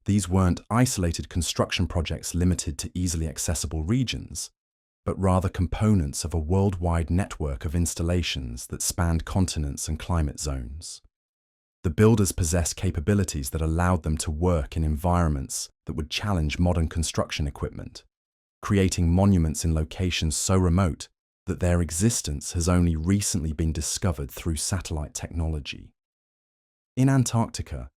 These weren't isolated construction projects limited to easily accessible regions, but rather components of a worldwide network of installations that spanned continents and climate zones. The builders possessed capabilities that allowed them to work in environments that would challenge modern construction equipment, creating monuments in locations so remote that their existence has only recently been discovered through satellite technology. In Antarctica,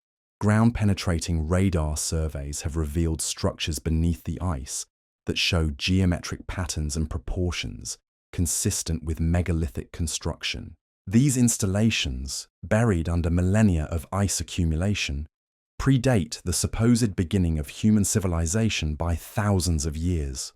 ground-penetrating radar surveys have revealed structures beneath the ice that show geometric patterns and proportions consistent with megalithic construction. These installations, buried under millennia of ice accumulation, predate the supposed beginning of human civilization by thousands of years.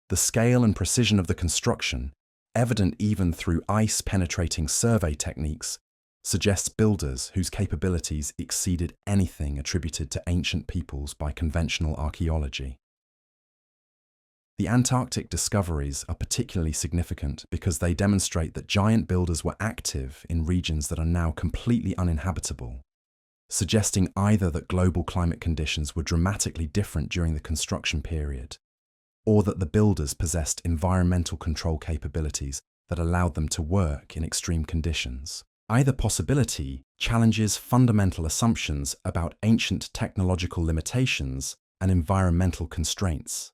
The scale and precision of the construction, evident even through ice-penetrating survey techniques, suggests builders whose capabilities exceeded anything attributed to ancient peoples by conventional archaeology. The Antarctic discoveries are particularly significant because they demonstrate that giant builders were active in regions that are now completely uninhabitable, suggesting either that global climate conditions were dramatically different during the construction period, or that the builders possessed environmental control capabilities that allowed them to work in extreme conditions. Either possibility challenges fundamental assumptions about ancient technological limitations and environmental constraints.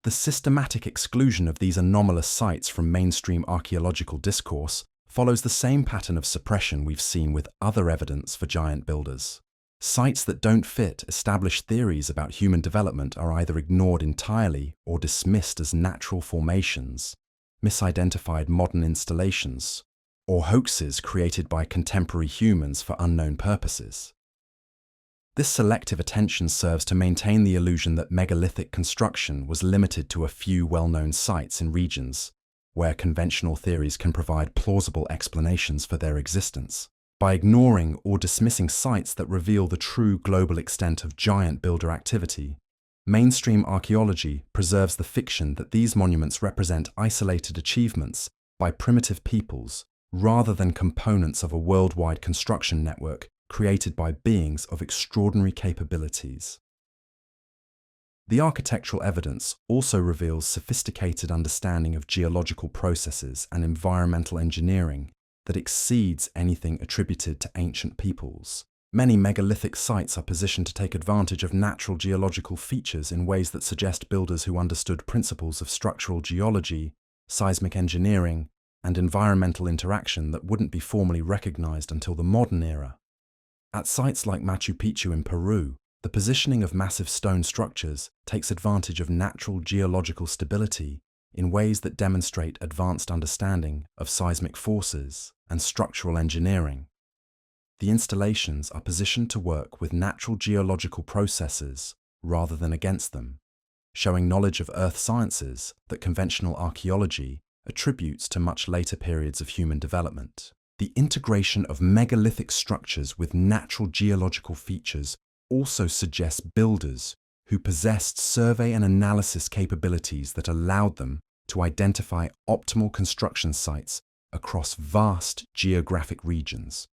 The systematic exclusion of these anomalous sites from mainstream archaeological discourse follows the same pattern of suppression we've seen with other evidence for giant builders. Sites that don't fit established theories about human development are either ignored entirely or dismissed as natural formations, misidentified modern installations, or hoaxes created by contemporary humans for unknown purposes. This selective attention serves to maintain the illusion that megalithic construction was limited to a few well-known sites in regions where conventional theories can provide plausible explanations for their existence. By ignoring or dismissing sites that reveal the true global extent of giant builder activity, mainstream archaeology preserves the fiction that these monuments represent isolated achievements by primitive peoples rather than components of a worldwide construction network created by beings of extraordinary capabilities. The architectural evidence also reveals sophisticated understanding of geological processes and environmental engineering that exceeds anything attributed to ancient peoples. Many megalithic sites are positioned to take advantage of natural geological features in ways that suggest builders who understood principles of structural geology, seismic engineering, and environmental interaction that wouldn't be formally recognized until the modern era. At sites like Machu Picchu in Peru, the positioning of massive stone structures takes advantage of natural geological stability in ways that demonstrate advanced understanding of seismic forces and structural engineering. The installations are positioned to work with natural geological processes rather than against them, showing knowledge of earth sciences that conventional archaeology attributes to much later periods of human development. The integration of megalithic structures with natural geological features also suggests builders who possessed survey and analysis capabilities that allowed them to identify optimal construction sites across vast geographic regions.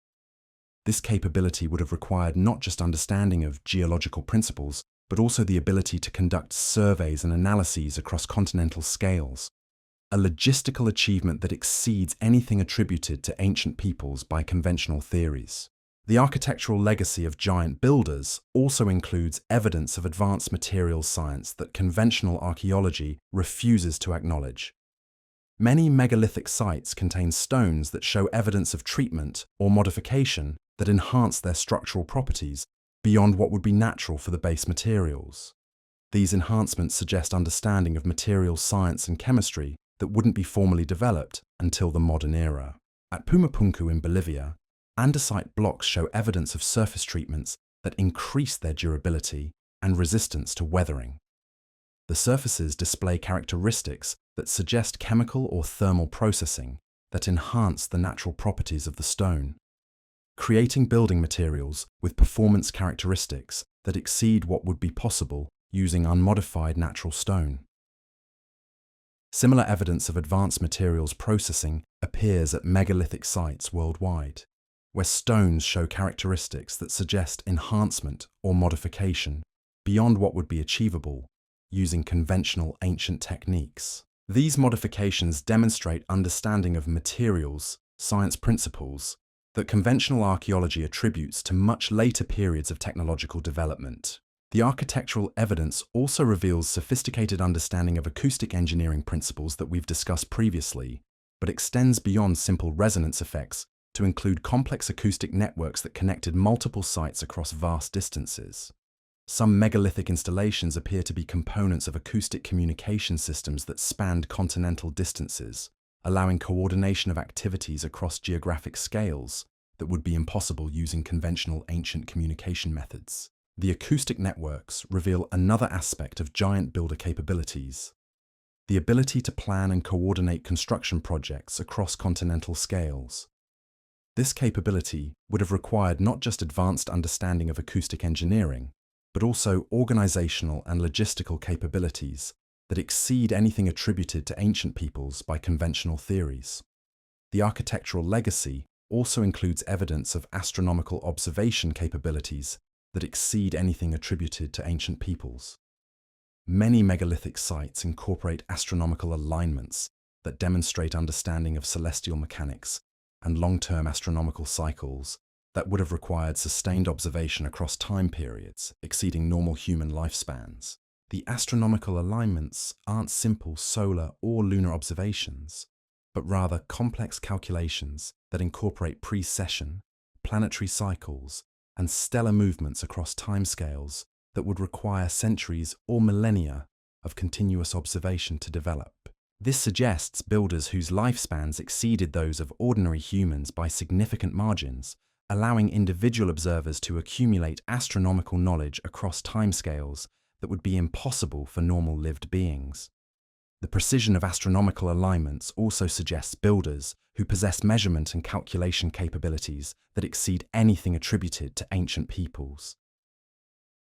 This capability would have required not just understanding of geological principles, but also the ability to conduct surveys and analyses across continental scales, a logistical achievement that exceeds anything attributed to ancient peoples by conventional theories. The architectural legacy of giant builders also includes evidence of advanced materials science that conventional archaeology refuses to acknowledge. Many megalithic sites contain stones that show evidence of treatment or modification that enhance their structural properties beyond what would be natural for the base materials. These enhancements suggest understanding of materials science and chemistry that wouldn't be formally developed until the modern era. At Pumapunku in Bolivia, andesite blocks show evidence of surface treatments that increase their durability and resistance to weathering. The surfaces display characteristics that suggest chemical or thermal processing that enhance the natural properties of the stone, creating building materials with performance characteristics that exceed what would be possible using unmodified natural stone. Similar evidence of advanced materials processing appears at megalithic sites worldwide, where stones show characteristics that suggest enhancement or modification beyond what would be achievable using conventional ancient techniques. These modifications demonstrate understanding of materials, science principles, that conventional archaeology attributes to much later periods of technological development. The architectural evidence also reveals sophisticated understanding of acoustic engineering principles that we've discussed previously, but extends beyond simple resonance effects to include complex acoustic networks that connected multiple sites across vast distances. Some megalithic installations appear to be components of acoustic communication systems that spanned continental distances, allowing coordination of activities across geographic scales that would be impossible using conventional ancient communication methods. The acoustic networks reveal another aspect of giant builder capabilities: the ability to plan and coordinate construction projects across continental scales. This capability would have required not just advanced understanding of acoustic engineering, but also organizational and logistical capabilities that exceed anything attributed to ancient peoples by conventional theories. The architectural legacy also includes evidence of astronomical observation capabilities that exceed anything attributed to ancient peoples. Many megalithic sites incorporate astronomical alignments that demonstrate understanding of celestial mechanics and long-term astronomical cycles that would have required sustained observation across time periods exceeding normal human lifespans. The astronomical alignments aren't simple solar or lunar observations, but rather complex calculations that incorporate precession, planetary cycles, and stellar movements across timescales that would require centuries or millennia of continuous observation to develop. This suggests builders whose lifespans exceeded those of ordinary humans by significant margins, allowing individual observers to accumulate astronomical knowledge across timescales that would be impossible for normal lived beings. The precision of astronomical alignments also suggests builders who possess measurement and calculation capabilities that exceed anything attributed to ancient peoples.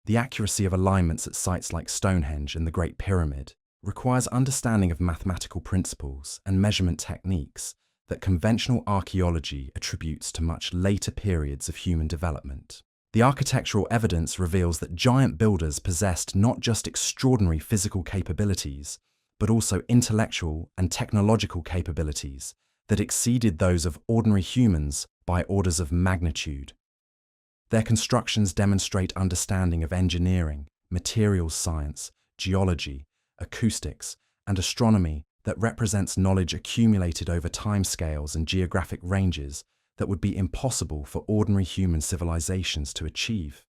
The accuracy of alignments at sites like Stonehenge and the Great Pyramid requires understanding of mathematical principles and measurement techniques that conventional archaeology attributes to much later periods of human development. The architectural evidence reveals that giant builders possessed not just extraordinary physical capabilities, but also intellectual and technological capabilities that exceeded those of ordinary humans by orders of magnitude. Their constructions demonstrate understanding of engineering, materials science, geology, acoustics, and astronomy that represents knowledge accumulated over timescales and geographic ranges that would be impossible for ordinary human civilizations to achieve.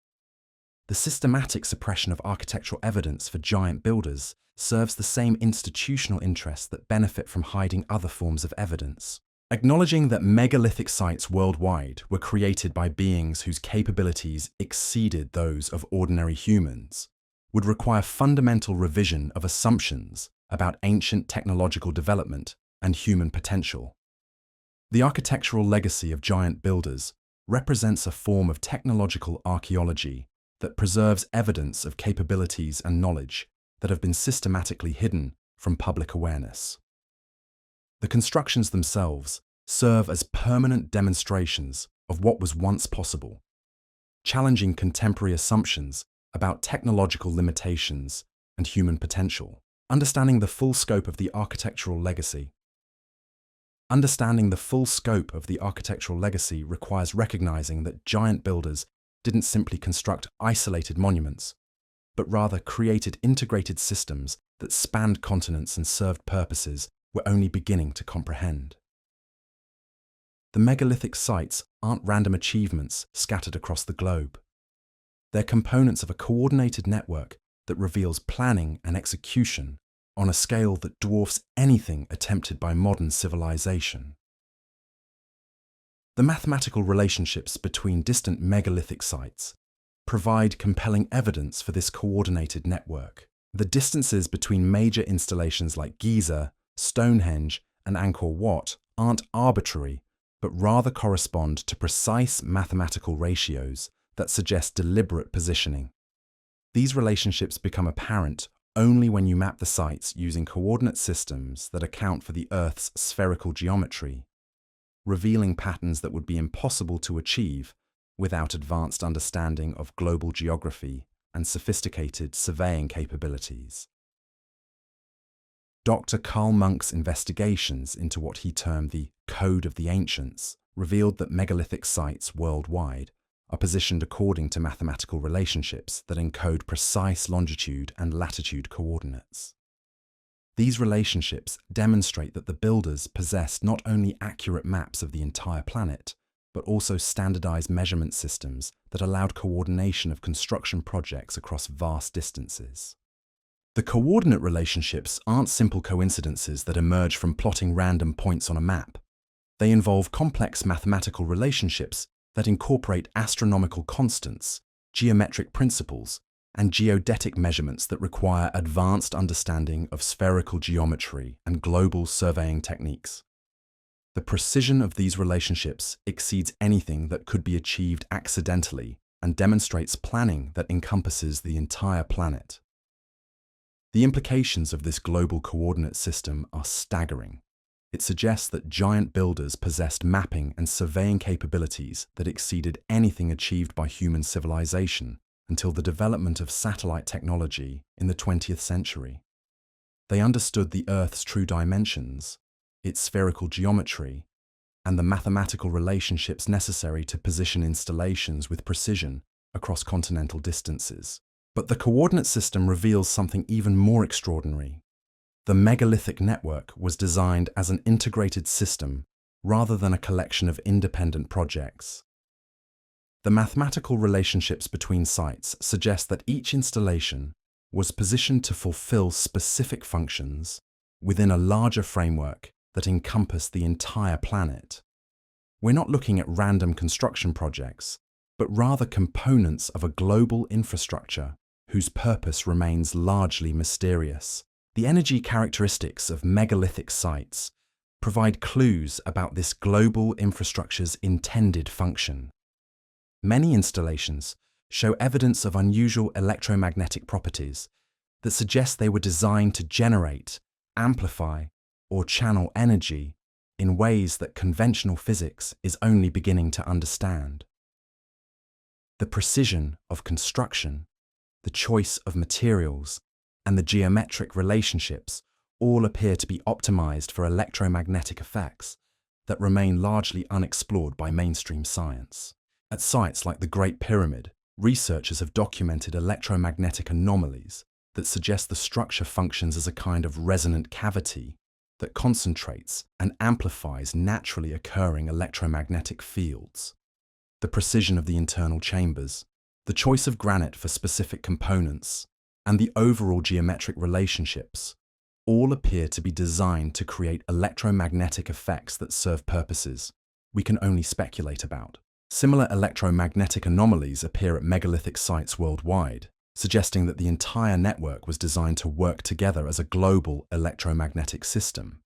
The systematic suppression of architectural evidence for giant builders serves the same institutional interests that benefit from hiding other forms of evidence. Acknowledging that megalithic sites worldwide were created by beings whose capabilities exceeded those of ordinary humans would require fundamental revision of assumptions about ancient technological development and human potential. The architectural legacy of giant builders represents a form of technological archaeology that preserves evidence of capabilities and knowledge that have been systematically hidden from public awareness. The constructions themselves serve as permanent demonstrations of what was once possible, challenging contemporary assumptions about technological limitations and human potential. Understanding the full scope of the architectural legacy. Understanding the full scope of the architectural legacy requires recognizing that giant builders didn't simply construct isolated monuments, but rather created integrated systems that spanned continents and served purposes we're only beginning to comprehend. The megalithic sites aren't random achievements scattered across the globe. They're components of a coordinated network that reveals planning and execution on a scale that dwarfs anything attempted by modern civilization. The mathematical relationships between distant megalithic sites provide compelling evidence for this coordinated network. The distances between major installations like Giza, Stonehenge, and Angkor Wat aren't arbitrary, but rather correspond to precise mathematical ratios that suggest deliberate positioning. These relationships become apparent only when you map the sites using coordinate systems that account for the Earth's spherical geometry, revealing patterns that would be impossible to achieve without advanced understanding of global geography and sophisticated surveying capabilities. Dr. Karl Munk's investigations into what he termed the Code of the Ancients revealed that megalithic sites worldwide are positioned according to mathematical relationships that encode precise longitude and latitude coordinates. These relationships demonstrate that the builders possessed not only accurate maps of the entire planet, but also standardized measurement systems that allowed coordination of construction projects across vast distances. The coordinate relationships aren't simple coincidences that emerge from plotting random points on a map. They involve complex mathematical relationships that incorporate astronomical constants, geometric principles, and geodetic measurements that require advanced understanding of spherical geometry and global surveying techniques. The precision of these relationships exceeds anything that could be achieved accidentally and demonstrates planning that encompasses the entire planet. The implications of this global coordinate system are staggering. It suggests that giant builders possessed mapping and surveying capabilities that exceeded anything achieved by human civilization until the development of satellite technology in the 20th century. They understood the Earth's true dimensions, its spherical geometry, and the mathematical relationships necessary to position installations with precision across continental distances. But the coordinate system reveals something even more extraordinary. The megalithic network was designed as an integrated system rather than a collection of independent projects. The mathematical relationships between sites suggest that each installation was positioned to fulfill specific functions within a larger framework that encompassed the entire planet. We're not looking at random construction projects, but rather components of a global infrastructure whose purpose remains largely mysterious. The energy characteristics of megalithic sites provide clues about this global infrastructure's intended function. Many installations show evidence of unusual electromagnetic properties that suggest they were designed to generate, amplify, or channel energy in ways that conventional physics is only beginning to understand. The precision of construction, the choice of materials, and the geometric relationships all appear to be optimized for electromagnetic effects that remain largely unexplored by mainstream science. At sites like the Great Pyramid, researchers have documented electromagnetic anomalies that suggest the structure functions as a kind of resonant cavity that concentrates and amplifies naturally occurring electromagnetic fields. The precision of the internal chambers, the choice of granite for specific components, and the overall geometric relationships all appear to be designed to create electromagnetic effects that serve purposes we can only speculate about. Similar electromagnetic anomalies appear at megalithic sites worldwide, suggesting that the entire network was designed to work together as a global electromagnetic system.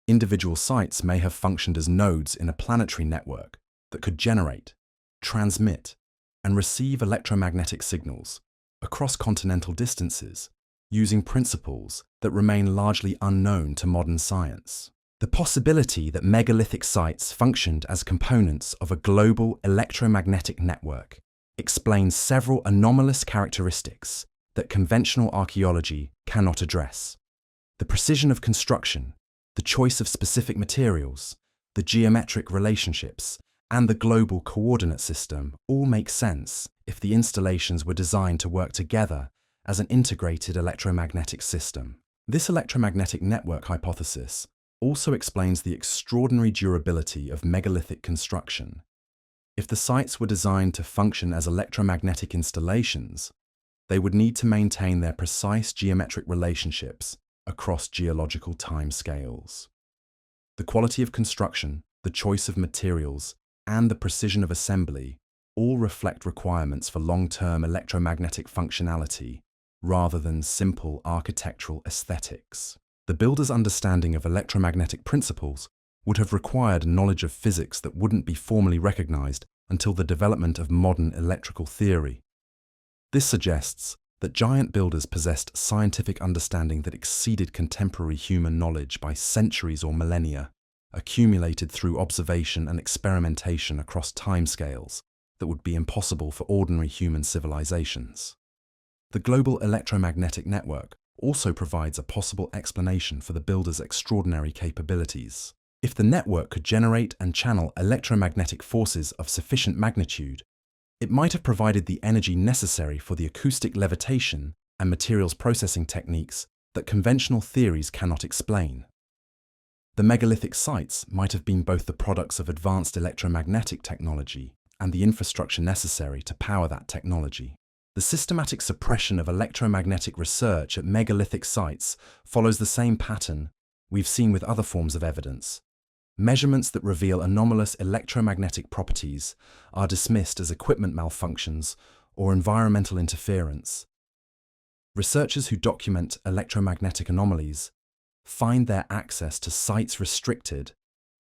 Individual sites may have functioned as nodes in a planetary network that could generate, transmit, and receive electromagnetic signals across continental distances using principles that remain largely unknown to modern science. The possibility that megalithic sites functioned as components of a global electromagnetic network explains several anomalous characteristics that conventional archaeology cannot address. The precision of construction, the choice of specific materials, the geometric relationships, and the global coordinate system all make sense if the installations were designed to work together as an integrated electromagnetic system. This electromagnetic network hypothesis also explains the extraordinary durability of megalithic construction. If the sites were designed to function as electromagnetic installations, they would need to maintain their precise geometric relationships across geological timescales. The quality of construction, the choice of materials, and the precision of assembly all reflect requirements for long-term electromagnetic functionality rather than simple architectural aesthetics. The builder's understanding of electromagnetic principles would have required knowledge of physics that wouldn't be formally recognized until the development of modern electrical theory. This suggests that giant builders possessed scientific understanding that exceeded contemporary human knowledge by centuries or millennia, accumulated through observation and experimentation across timescales that would be impossible for ordinary human civilizations. The global electromagnetic network also provides a possible explanation for the builder's extraordinary capabilities. If the network could generate and channel electromagnetic forces of sufficient magnitude, it might have provided the energy necessary for the acoustic levitation and materials processing techniques that conventional theories cannot explain. The megalithic sites might have been both the products of advanced electromagnetic technology and the infrastructure necessary to power that technology. The systematic suppression of electromagnetic research at megalithic sites follows the same pattern we've seen with other forms of evidence. Measurements that reveal anomalous electromagnetic properties are dismissed as equipment malfunctions or environmental interference. Researchers who document electromagnetic anomalies find their access to sites restricted,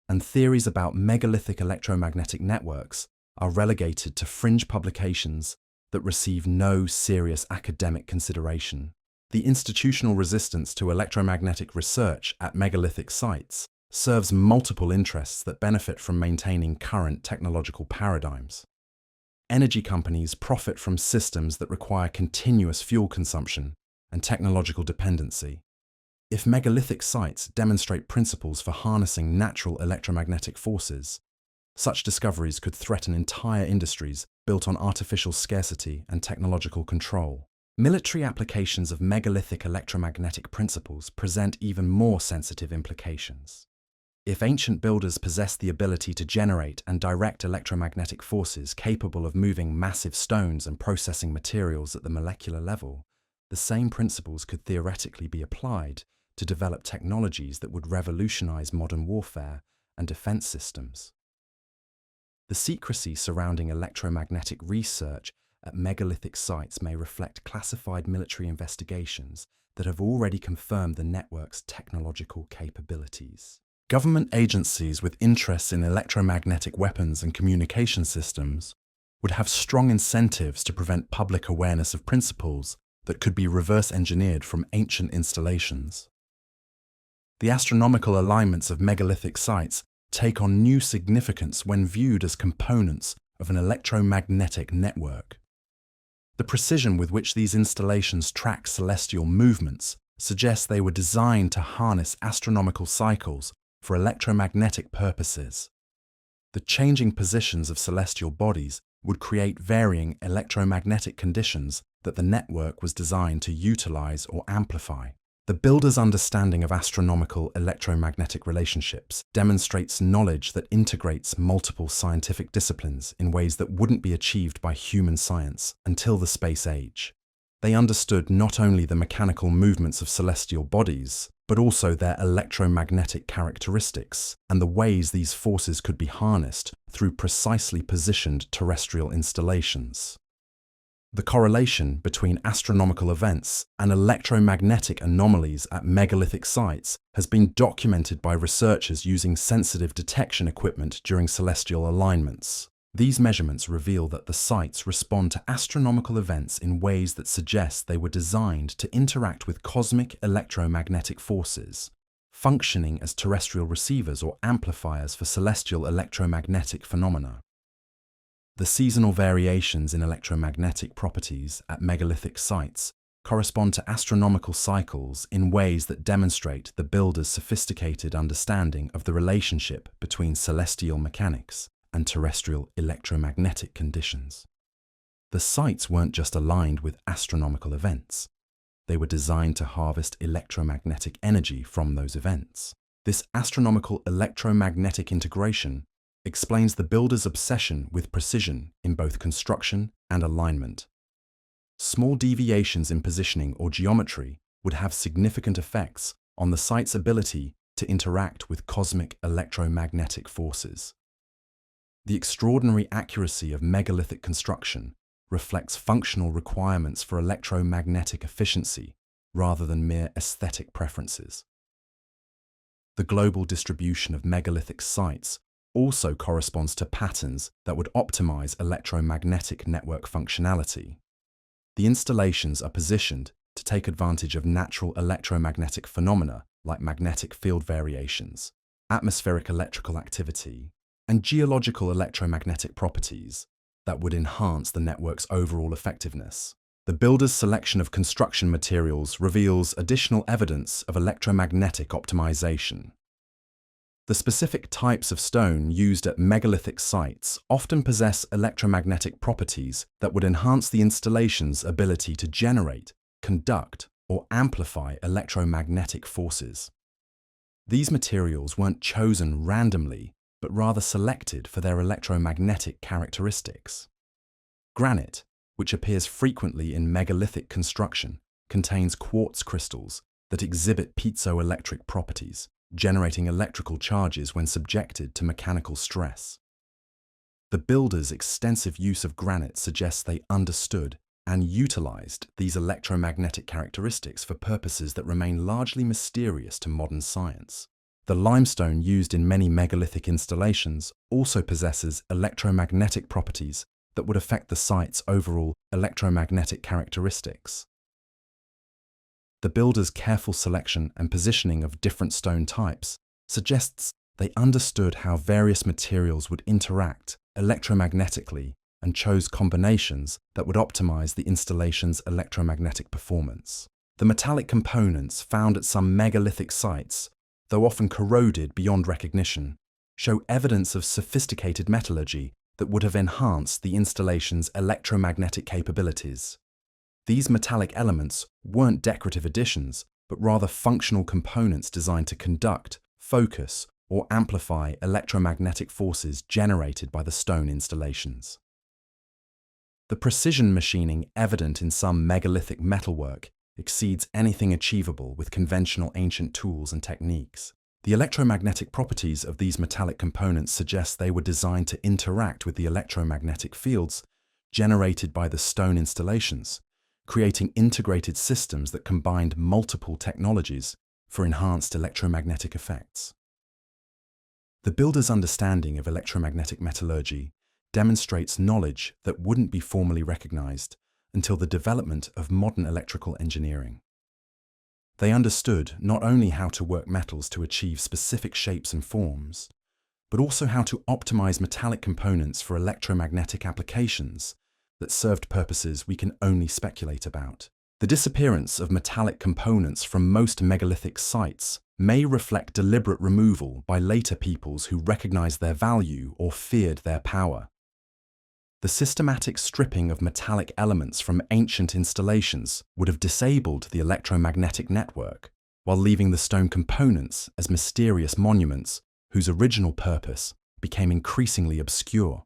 and theories about megalithic electromagnetic networks are relegated to fringe publications that receive no serious academic consideration. The institutional resistance to electromagnetic research at megalithic sites serves multiple interests that benefit from maintaining current technological paradigms. Energy companies profit from systems that require continuous fuel consumption and technological dependency. If megalithic sites demonstrate principles for harnessing natural electromagnetic forces, such discoveries could threaten entire industries built on artificial scarcity and technological control. Military applications of megalithic electromagnetic principles present even more sensitive implications. If ancient builders possessed the ability to generate and direct electromagnetic forces capable of moving massive stones and processing materials at the molecular level, the same principles could theoretically be applied to develop technologies that would revolutionize modern warfare and defense systems. The secrecy surrounding electromagnetic research at megalithic sites may reflect classified military investigations that have already confirmed the network's technological capabilities. Government agencies with interests in electromagnetic weapons and communication systems would have strong incentives to prevent public awareness of principles that could be reverse engineered from ancient installations. The astronomical alignments of megalithic sites take on new significance when viewed as components of an electromagnetic network. The precision with which these installations track celestial movements suggests they were designed to harness astronomical cycles for electromagnetic purposes. The changing positions of celestial bodies would create varying electromagnetic conditions that the network was designed to utilize or amplify. The builder's understanding of astronomical electromagnetic relationships demonstrates knowledge that integrates multiple scientific disciplines in ways that wouldn't be achieved by human science until the space age. They understood not only the mechanical movements of celestial bodies, but also their electromagnetic characteristics and the ways these forces could be harnessed through precisely positioned terrestrial installations. The correlation between astronomical events and electromagnetic anomalies at megalithic sites has been documented by researchers using sensitive detection equipment during celestial alignments. These measurements reveal that the sites respond to astronomical events in ways that suggest they were designed to interact with cosmic electromagnetic forces, functioning as terrestrial receivers or amplifiers for celestial electromagnetic phenomena. The seasonal variations in electromagnetic properties at megalithic sites correspond to astronomical cycles in ways that demonstrate the builders' sophisticated understanding of the relationship between celestial mechanics and terrestrial electromagnetic conditions. The sites weren't just aligned with astronomical events. They were designed to harvest electromagnetic energy from those events. This astronomical electromagnetic integration explains the builders' obsession with precision in both construction and alignment. Small deviations in positioning or geometry would have significant effects on the site's ability to interact with cosmic electromagnetic forces. The extraordinary accuracy of megalithic construction reflects functional requirements for electromagnetic efficiency rather than mere aesthetic preferences. The global distribution of megalithic sites also corresponds to patterns that would optimize electromagnetic network functionality. The installations are positioned to take advantage of natural electromagnetic phenomena like magnetic field variations, atmospheric electrical activity, and geological electromagnetic properties that would enhance the network's overall effectiveness. The builder's selection of construction materials reveals additional evidence of electromagnetic optimization. The specific types of stone used at megalithic sites often possess electromagnetic properties that would enhance the installation's ability to generate, conduct, or amplify electromagnetic forces. These materials weren't chosen randomly, but rather selected for their electromagnetic characteristics. Granite, which appears frequently in megalithic construction, contains quartz crystals that exhibit piezoelectric properties, generating electrical charges when subjected to mechanical stress. The builders' extensive use of granite suggests they understood and utilized these electromagnetic characteristics for purposes that remain largely mysterious to modern science. The limestone used in many megalithic installations also possesses electromagnetic properties that would affect the site's overall electromagnetic characteristics. The builders' careful selection and positioning of different stone types suggests they understood how various materials would interact electromagnetically and chose combinations that would optimize the installation's electromagnetic performance. The metallic components found at some megalithic sites, though often corroded beyond recognition, show evidence of sophisticated metallurgy that would have enhanced the installation's electromagnetic capabilities. These metallic elements weren't decorative additions, but rather functional components designed to conduct, focus, or amplify electromagnetic forces generated by the stone installations. The precision machining evident in some megalithic metalwork exceeds anything achievable with conventional ancient tools and techniques. The electromagnetic properties of these metallic components suggest they were designed to interact with the electromagnetic fields generated by the stone installations, creating integrated systems that combined multiple technologies for enhanced electromagnetic effects. The builder's understanding of electromagnetic metallurgy demonstrates knowledge that wouldn't be formally recognized until the development of modern electrical engineering. They understood not only how to work metals to achieve specific shapes and forms, but also how to optimize metallic components for electromagnetic applications that served purposes we can only speculate about. The disappearance of metallic components from most megalithic sites may reflect deliberate removal by later peoples who recognized their value or feared their power. The systematic stripping of metallic elements from ancient installations would have disabled the electromagnetic network, while leaving the stone components as mysterious monuments whose original purpose became increasingly obscure.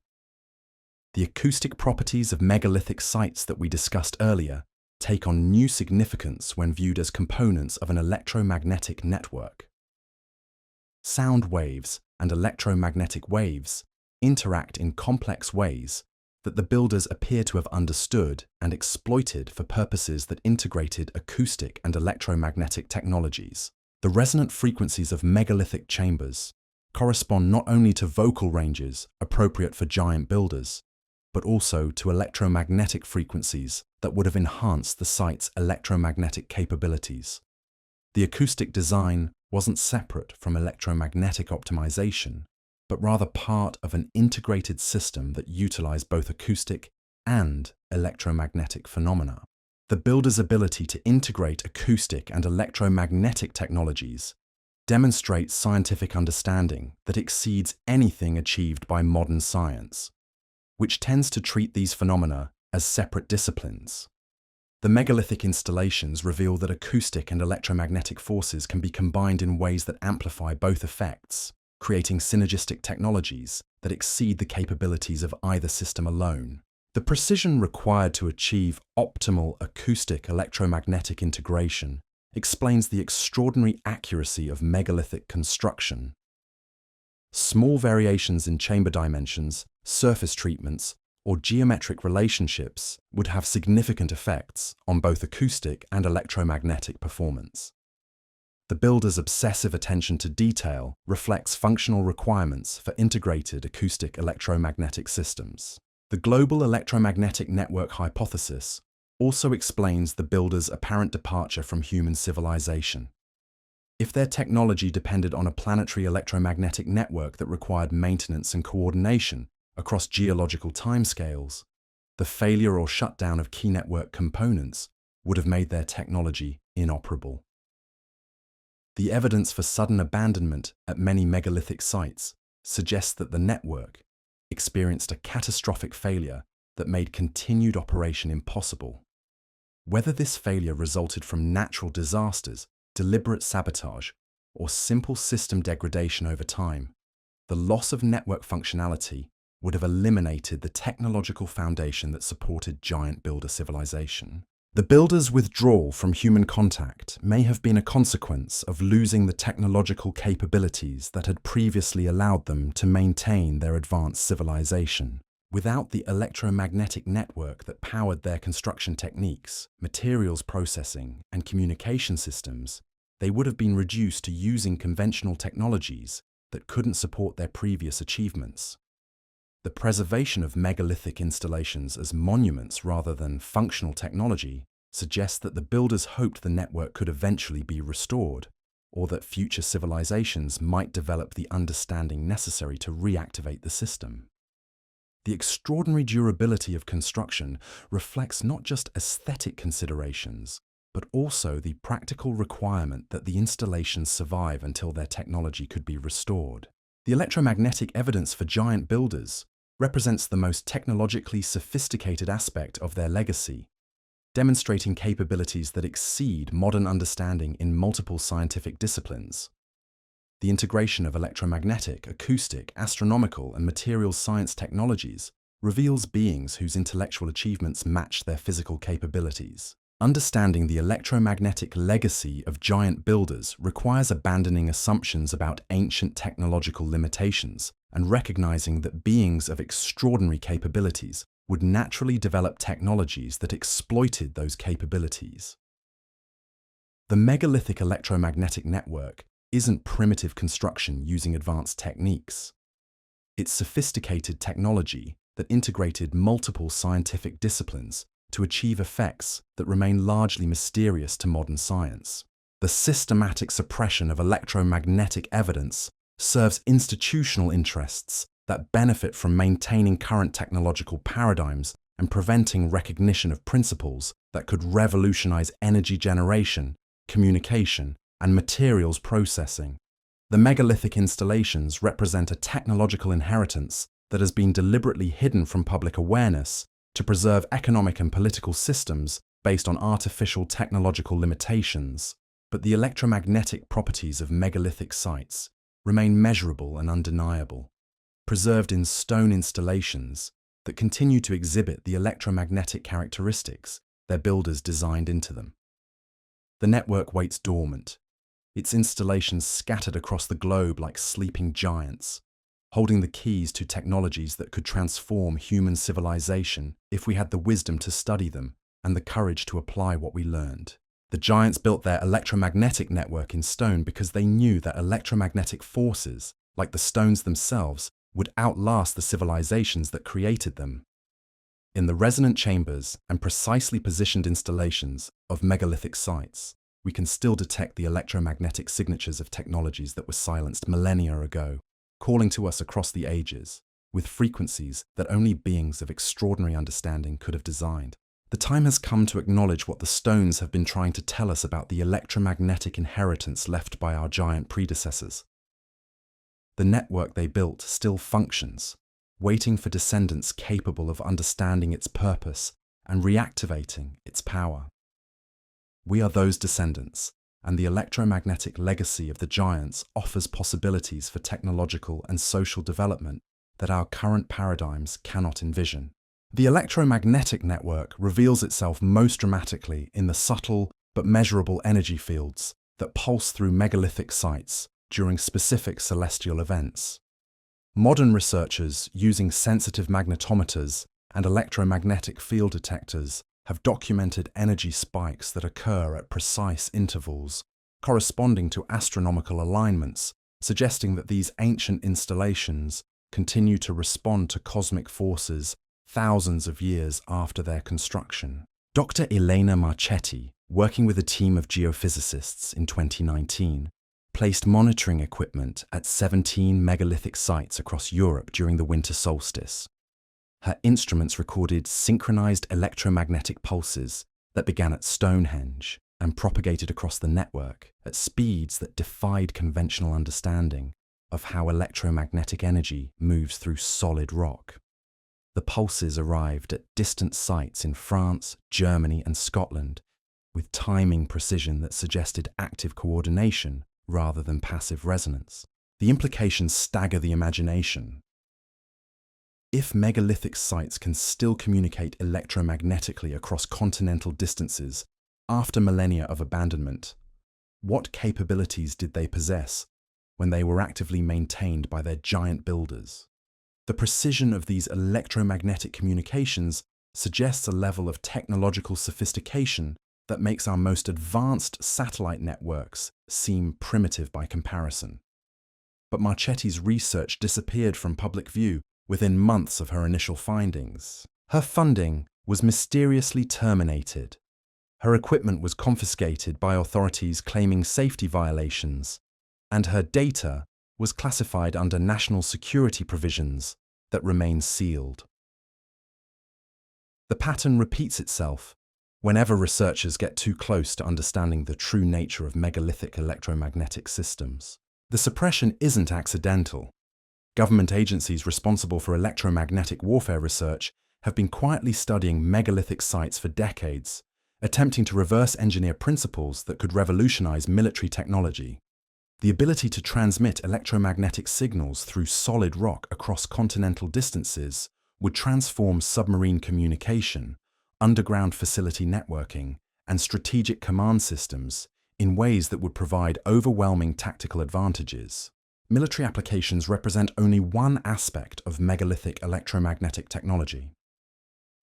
The acoustic properties of megalithic sites that we discussed earlier take on new significance when viewed as components of an electromagnetic network. Sound waves and electromagnetic waves interact in complex ways that the builders appear to have understood and exploited for purposes that integrated acoustic and electromagnetic technologies. The resonant frequencies of megalithic chambers correspond not only to vocal ranges appropriate for giant builders, but also to electromagnetic frequencies that would have enhanced the site's electromagnetic capabilities. The acoustic design wasn't separate from electromagnetic optimization, but rather part of an integrated system that utilized both acoustic and electromagnetic phenomena. The builder's ability to integrate acoustic and electromagnetic technologies demonstrates scientific understanding that exceeds anything achieved by modern science, which tends to treat these phenomena as separate disciplines. The megalithic installations reveal that acoustic and electromagnetic forces can be combined in ways that amplify both effects, creating synergistic technologies that exceed the capabilities of either system alone. The precision required to achieve optimal acoustic electromagnetic integration explains the extraordinary accuracy of megalithic construction. Small variations in chamber dimensions, surface treatments, or geometric relationships would have significant effects on both acoustic and electromagnetic performance. The builder's obsessive attention to detail reflects functional requirements for integrated acoustic electromagnetic systems. The global electromagnetic network hypothesis also explains the builder's apparent departure from human civilization. If their technology depended on a planetary electromagnetic network that required maintenance and coordination across geological timescales, the failure or shutdown of key network components would have made their technology inoperable. The evidence for sudden abandonment at many megalithic sites suggests that the network experienced a catastrophic failure that made continued operation impossible. Whether this failure resulted from natural disasters, deliberate sabotage, or simple system degradation over time, the loss of network functionality would have eliminated the technological foundation that supported giant builder civilization. The builders' withdrawal from human contact may have been a consequence of losing the technological capabilities that had previously allowed them to maintain their advanced civilization. Without the electromagnetic network that powered their construction techniques, materials processing, and communication systems, they would have been reduced to using conventional technologies that couldn't support their previous achievements. The preservation of megalithic installations as monuments rather than functional technology suggests that the builders hoped the network could eventually be restored, or that future civilizations might develop the understanding necessary to reactivate the system. The extraordinary durability of construction reflects not just aesthetic considerations, but also the practical requirement that the installations survive until their technology could be restored. The electromagnetic evidence for giant builders represents the most technologically sophisticated aspect of their legacy, demonstrating capabilities that exceed modern understanding in multiple scientific disciplines. The integration of electromagnetic, acoustic, astronomical, and materials science technologies reveals beings whose intellectual achievements match their physical capabilities. Understanding the electromagnetic legacy of giant builders requires abandoning assumptions about ancient technological limitations and recognizing that beings of extraordinary capabilities would naturally develop technologies that exploited those capabilities. The megalithic electromagnetic network isn't primitive construction using advanced techniques. It's sophisticated technology that integrated multiple scientific disciplines to achieve effects that remain largely mysterious to modern science. The systematic suppression of electromagnetic evidence serves institutional interests that benefit from maintaining current technological paradigms and preventing recognition of principles that could revolutionize energy generation, communication, and materials processing. The megalithic installations represent a technological inheritance that has been deliberately hidden from public awareness to preserve economic and political systems based on artificial technological limitations. But the electromagnetic properties of megalithic sites remain measurable and undeniable, preserved in stone installations that continue to exhibit the electromagnetic characteristics their builders designed into them. The network waits dormant, its installations scattered across the globe like sleeping giants, holding the keys to technologies that could transform human civilization if we had the wisdom to study them and the courage to apply what we learned. The giants built their electromagnetic network in stone because they knew that electromagnetic forces, like the stones themselves, would outlast the civilizations that created them. In the resonant chambers and precisely positioned installations of megalithic sites, we can still detect the electromagnetic signatures of technologies that were silenced millennia ago, calling to us across the ages, with frequencies that only beings of extraordinary understanding could have designed. The time has come to acknowledge what the stones have been trying to tell us about the electromagnetic inheritance left by our giant predecessors. The network they built still functions, waiting for descendants capable of understanding its purpose and reactivating its power. We are those descendants, and the electromagnetic legacy of the giants offers possibilities for technological and social development that our current paradigms cannot envision. The electromagnetic network reveals itself most dramatically in the subtle but measurable energy fields that pulse through megalithic sites during specific celestial events. Modern researchers using sensitive magnetometers and electromagnetic field detectors have documented energy spikes that occur at precise intervals, corresponding to astronomical alignments, suggesting that these ancient installations continue to respond to cosmic forces thousands of years after their construction. Dr. Elena Marchetti, working with a team of geophysicists in 2019, placed monitoring equipment at 17 megalithic sites across Europe during the winter solstice. Her instruments recorded synchronized electromagnetic pulses that began at Stonehenge and propagated across the network at speeds that defied conventional understanding of how electromagnetic energy moves through solid rock. The pulses arrived at distant sites in France, Germany, and Scotland with timing precision that suggested active coordination rather than passive resonance. The implications stagger the imagination. If megalithic sites can still communicate electromagnetically across continental distances after millennia of abandonment, what capabilities did they possess when they were actively maintained by their giant builders? The precision of these electromagnetic communications suggests a level of technological sophistication that makes our most advanced satellite networks seem primitive by comparison. But Marchetti's research disappeared from public view within months of her initial findings. Her funding was mysteriously terminated. Her equipment was confiscated by authorities claiming safety violations, and her data was classified under national security provisions that remain sealed. The pattern repeats itself whenever researchers get too close to understanding the true nature of megalithic electromagnetic systems. The suppression isn't accidental. Government agencies responsible for electromagnetic warfare research have been quietly studying megalithic sites for decades, attempting to reverse engineer principles that could revolutionize military technology. The ability to transmit electromagnetic signals through solid rock across continental distances would transform submarine communication, underground facility networking, and strategic command systems in ways that would provide overwhelming tactical advantages. Military applications represent only one aspect of megalithic electromagnetic technology.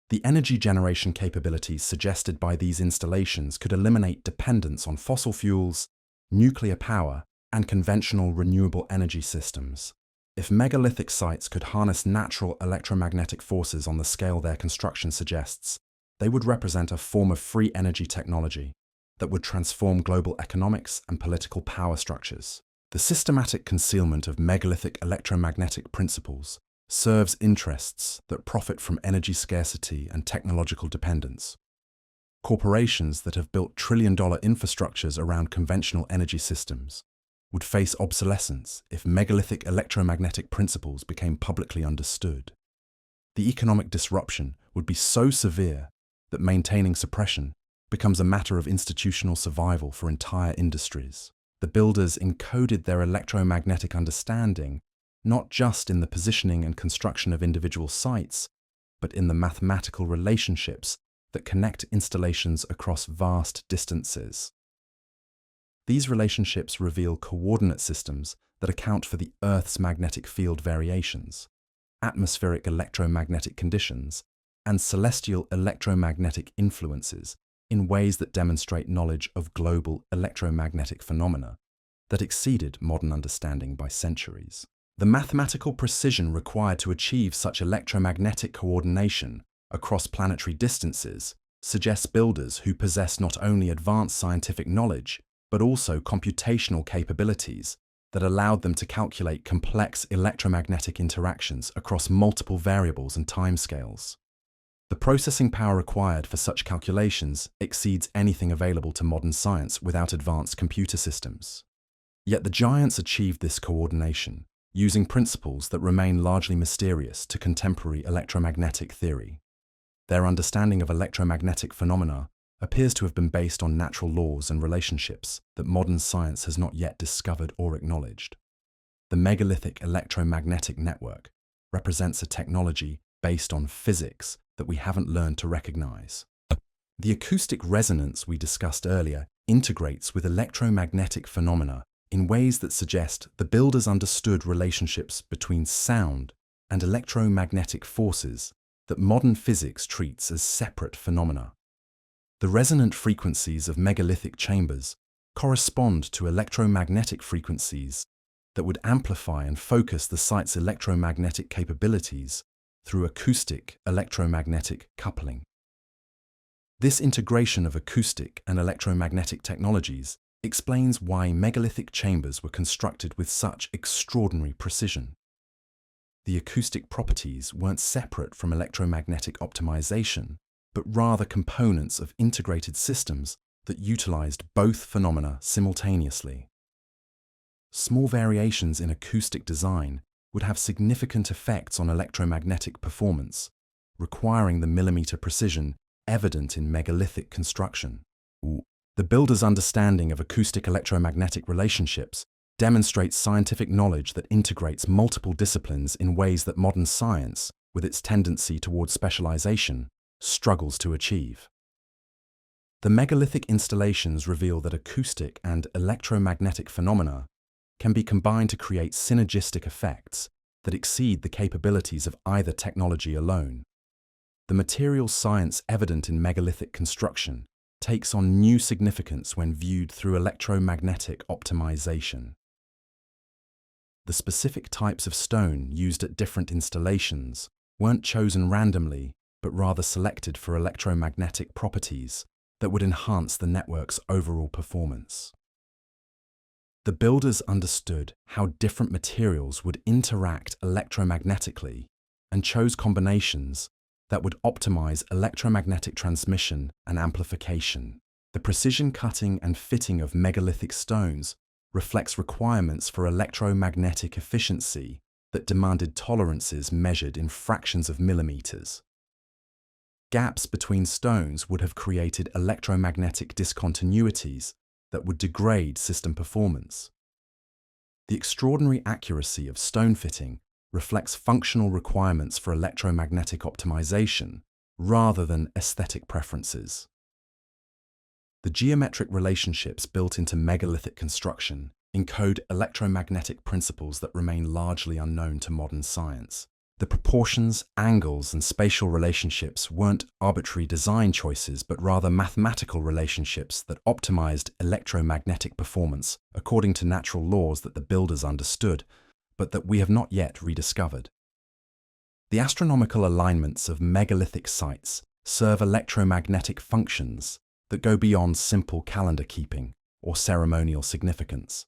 The energy generation capabilities suggested by these installations could eliminate dependence on fossil fuels, nuclear power, and conventional renewable energy systems. If megalithic sites could harness natural electromagnetic forces on the scale their construction suggests, they would represent a form of free energy technology that would transform global economics and political power structures. The systematic concealment of megalithic electromagnetic principles serves interests that profit from energy scarcity and technological dependence. Corporations that have built trillion-dollar infrastructures around conventional energy systems would face obsolescence if megalithic electromagnetic principles became publicly understood. The economic disruption would be so severe that maintaining suppression becomes a matter of institutional survival for entire industries. The builders encoded their electromagnetic understanding not just in the positioning and construction of individual sites, but in the mathematical relationships that connect installations across vast distances. These relationships reveal coordinate systems that account for the Earth's magnetic field variations, atmospheric electromagnetic conditions, and celestial electromagnetic influences in ways that demonstrate knowledge of global electromagnetic phenomena that exceeded modern understanding by centuries. The mathematical precision required to achieve such electromagnetic coordination across planetary distances suggests builders who possess not only advanced scientific knowledge, but also computational capabilities that allowed them to calculate complex electromagnetic interactions across multiple variables and timescales. The processing power required for such calculations exceeds anything available to modern science without advanced computer systems. Yet the giants achieved this coordination using principles that remain largely mysterious to contemporary electromagnetic theory. Their understanding of electromagnetic phenomena appears to have been based on natural laws and relationships that modern science has not yet discovered or acknowledged. The megalithic electromagnetic network represents a technology based on physics that we haven't learned to recognize. The acoustic resonance we discussed earlier integrates with electromagnetic phenomena in ways that suggest the builders understood relationships between sound and electromagnetic forces that modern physics treats as separate phenomena. The resonant frequencies of megalithic chambers correspond to electromagnetic frequencies that would amplify and focus the site's electromagnetic capabilities through acoustic electromagnetic coupling. This integration of acoustic and electromagnetic technologies explains why megalithic chambers were constructed with such extraordinary precision. The acoustic properties weren't separate from electromagnetic optimization, but rather components of integrated systems that utilized both phenomena simultaneously. Small variations in acoustic design would have significant effects on electromagnetic performance, requiring the millimeter precision evident in megalithic construction. The builder's understanding of acoustic electromagnetic relationships demonstrates scientific knowledge that integrates multiple disciplines in ways that modern science, with its tendency towards specialization, struggles to achieve. The megalithic installations reveal that acoustic and electromagnetic phenomena can be combined to create synergistic effects that exceed the capabilities of either technology alone. The material science evident in megalithic construction takes on new significance when viewed through electromagnetic optimization. The specific types of stone used at different installations weren't chosen randomly, but rather selected for electromagnetic properties that would enhance the network's overall performance. The builders understood how different materials would interact electromagnetically and chose combinations that would optimize electromagnetic transmission and amplification. The precision cutting and fitting of megalithic stones reflects requirements for electromagnetic efficiency that demanded tolerances measured in fractions of millimeters. Gaps between stones would have created electromagnetic discontinuities that would degrade system performance. The extraordinary accuracy of stone fitting reflects functional requirements for electromagnetic optimization rather than aesthetic preferences. The geometric relationships built into megalithic construction encode electromagnetic principles that remain largely unknown to modern science. The proportions, angles, and spatial relationships weren't arbitrary design choices, but rather mathematical relationships that optimized electromagnetic performance according to natural laws that the builders understood, but that we have not yet rediscovered. The astronomical alignments of megalithic sites serve electromagnetic functions that go beyond simple calendar keeping or ceremonial significance.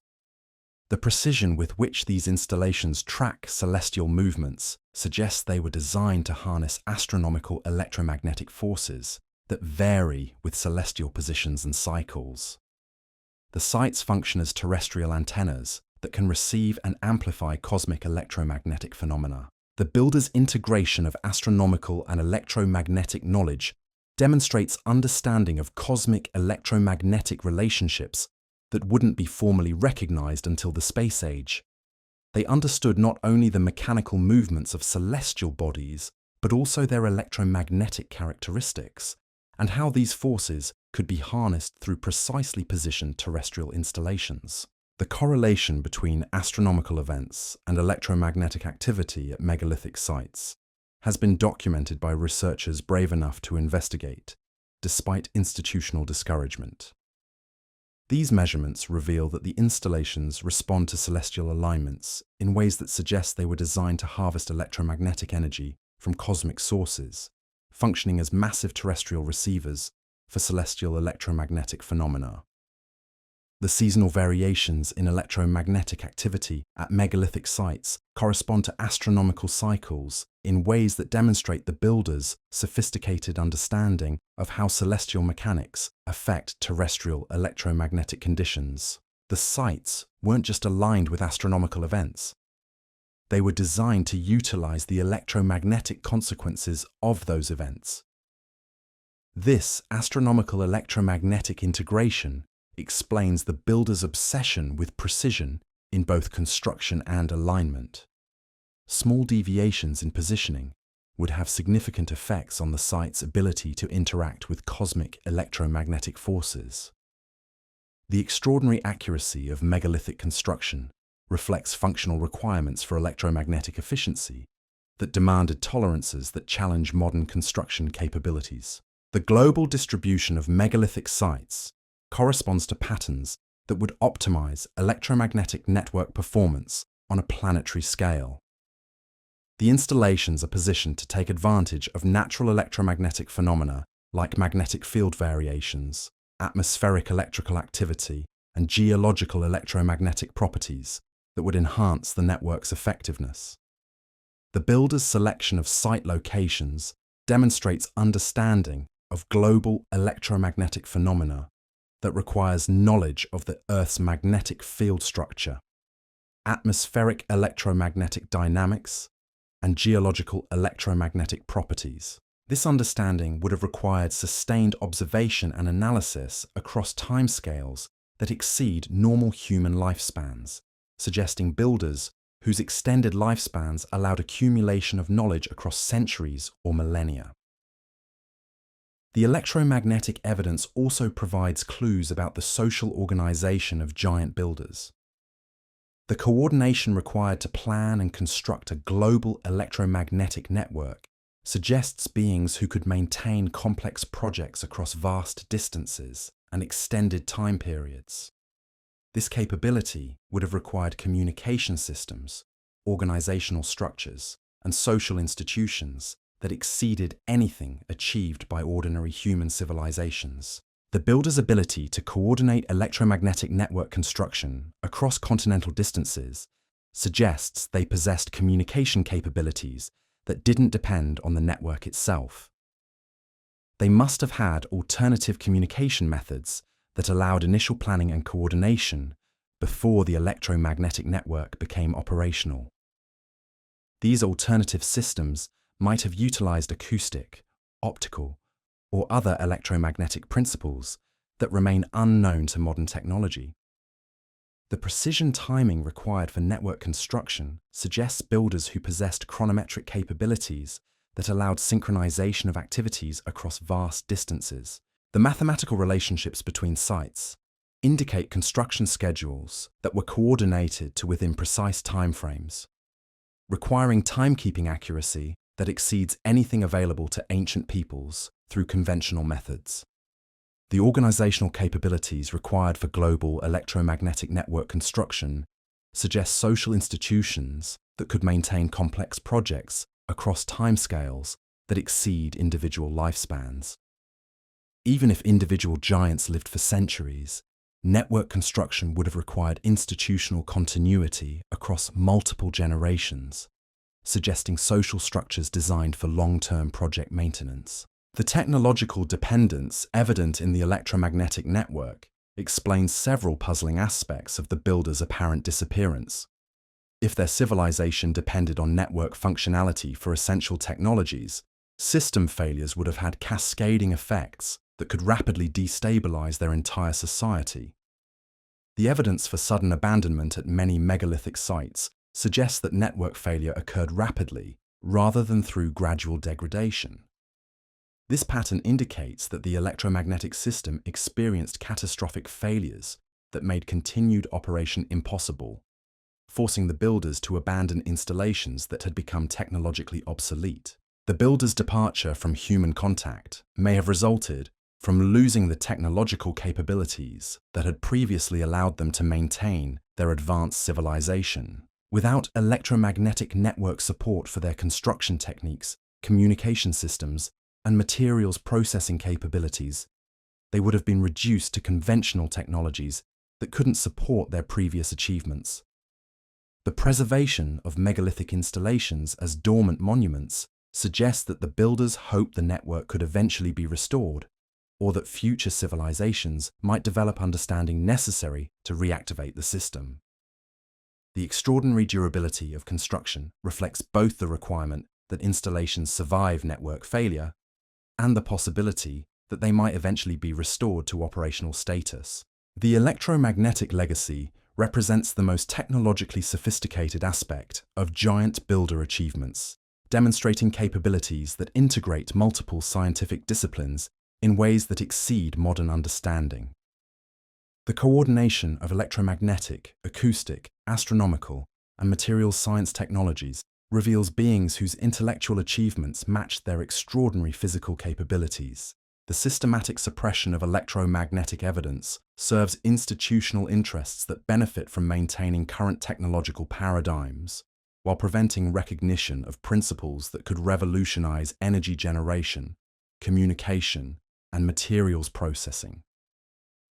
The precision with which these installations track celestial movements suggests they were designed to harness astronomical electromagnetic forces that vary with celestial positions and cycles. The sites function as terrestrial antennas that can receive and amplify cosmic electromagnetic phenomena. The builder's integration of astronomical and electromagnetic knowledge demonstrates understanding of cosmic electromagnetic relationships that wouldn't be formally recognized until the space age. They understood not only the mechanical movements of celestial bodies, but also their electromagnetic characteristics, and how these forces could be harnessed through precisely positioned terrestrial installations. The correlation between astronomical events and electromagnetic activity at megalithic sites has been documented by researchers brave enough to investigate, despite institutional discouragement. These measurements reveal that the installations respond to celestial alignments in ways that suggest they were designed to harvest electromagnetic energy from cosmic sources, functioning as massive terrestrial receivers for celestial electromagnetic phenomena. The seasonal variations in electromagnetic activity at megalithic sites correspond to astronomical cycles in ways that demonstrate the builders' sophisticated understanding of how celestial mechanics affect terrestrial electromagnetic conditions. The sites weren't just aligned with astronomical events. They were designed to utilize the electromagnetic consequences of those events. This astronomical electromagnetic integration explains the builder's obsession with precision in both construction and alignment. Small deviations in positioning would have significant effects on the site's ability to interact with cosmic electromagnetic forces. The extraordinary accuracy of megalithic construction reflects functional requirements for electromagnetic efficiency that demanded tolerances that challenge modern construction capabilities. The global distribution of megalithic sites corresponds to patterns that would optimize electromagnetic network performance on a planetary scale. The installations are positioned to take advantage of natural electromagnetic phenomena like magnetic field variations, atmospheric electrical activity, and geological electromagnetic properties that would enhance the network's effectiveness. The builder's selection of site locations demonstrates understanding of global electromagnetic phenomena that requires knowledge of the Earth's magnetic field structure, atmospheric electromagnetic dynamics, and geological electromagnetic properties. This understanding would have required sustained observation and analysis across timescales that exceed normal human lifespans, suggesting builders whose extended lifespans allowed accumulation of knowledge across centuries or millennia. The electromagnetic evidence also provides clues about the social organization of giant builders. The coordination required to plan and construct a global electromagnetic network suggests beings who could maintain complex projects across vast distances and extended time periods. This capability would have required communication systems, organizational structures, and social institutions that exceeded anything achieved by ordinary human civilizations. The builder's ability to coordinate electromagnetic network construction across continental distances suggests they possessed communication capabilities that didn't depend on the network itself. They must have had alternative communication methods that allowed initial planning and coordination before the electromagnetic network became operational. These alternative systems might have utilized acoustic, optical, or other electromagnetic principles that remain unknown to modern technology. The precision timing required for network construction suggests builders who possessed chronometric capabilities that allowed synchronization of activities across vast distances. The mathematical relationships between sites indicate construction schedules that were coordinated to within precise timeframes, requiring timekeeping accuracy that exceeds anything available to ancient peoples through conventional methods. The organizational capabilities required for global electromagnetic network construction suggest social institutions that could maintain complex projects across timescales that exceed individual lifespans. Even if individual giants lived for centuries, network construction would have required institutional continuity across multiple generations, suggesting social structures designed for long-term project maintenance. The technological dependence evident in the electromagnetic network explains several puzzling aspects of the builder's apparent disappearance. If their civilization depended on network functionality for essential technologies, system failures would have had cascading effects that could rapidly destabilize their entire society. The evidence for sudden abandonment at many megalithic sites suggests that network failure occurred rapidly rather than through gradual degradation. This pattern indicates that the electromagnetic system experienced catastrophic failures that made continued operation impossible, forcing the builders to abandon installations that had become technologically obsolete. The builders' departure from human contact may have resulted from losing the technological capabilities that had previously allowed them to maintain their advanced civilization. Without electromagnetic network support for their construction techniques, communication systems, and materials processing capabilities, they would have been reduced to conventional technologies that couldn't support their previous achievements. The preservation of megalithic installations as dormant monuments suggests that the builders hoped the network could eventually be restored, or that future civilizations might develop understanding necessary to reactivate the system. The extraordinary durability of construction reflects both the requirement that installations survive network failure and the possibility that they might eventually be restored to operational status. The electromagnetic legacy represents the most technologically sophisticated aspect of giant builder achievements, demonstrating capabilities that integrate multiple scientific disciplines in ways that exceed modern understanding. The coordination of electromagnetic, acoustic, astronomical, and materials science technologies reveals beings whose intellectual achievements match their extraordinary physical capabilities. The systematic suppression of electromagnetic evidence serves institutional interests that benefit from maintaining current technological paradigms, while preventing recognition of principles that could revolutionize energy generation, communication, and materials processing.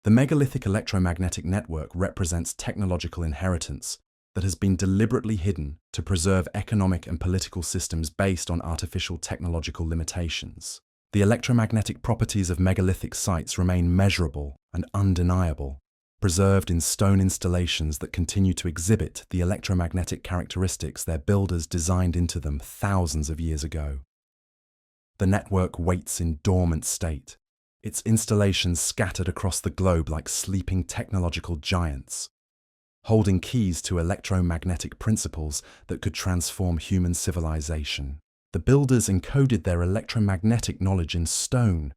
The megalithic electromagnetic network represents technological inheritance that has been deliberately hidden to preserve economic and political systems based on artificial technological limitations. The electromagnetic properties of megalithic sites remain measurable and undeniable, preserved in stone installations that continue to exhibit the electromagnetic characteristics their builders designed into them thousands of years ago. The network waits in dormant state, its installations scattered across the globe like sleeping technological giants, holding keys to electromagnetic principles that could transform human civilization. The builders encoded their electromagnetic knowledge in stone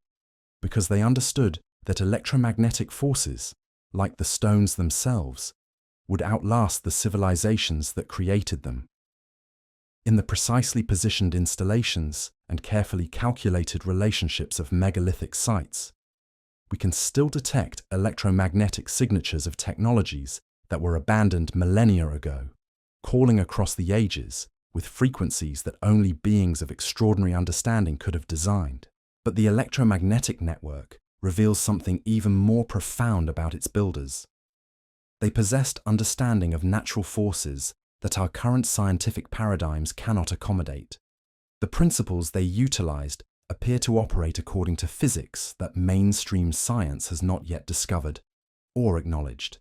because they understood that electromagnetic forces, like the stones themselves, would outlast the civilizations that created them. In the precisely positioned installations and carefully calculated relationships of megalithic sites, we can still detect electromagnetic signatures of technologies that were abandoned millennia ago, calling across the ages with frequencies that only beings of extraordinary understanding could have designed. But the electromagnetic network reveals something even more profound about its builders. They possessed understanding of natural forces that our current scientific paradigms cannot accommodate. The principles they utilized appear to operate according to physics that mainstream science has not yet discovered or acknowledged.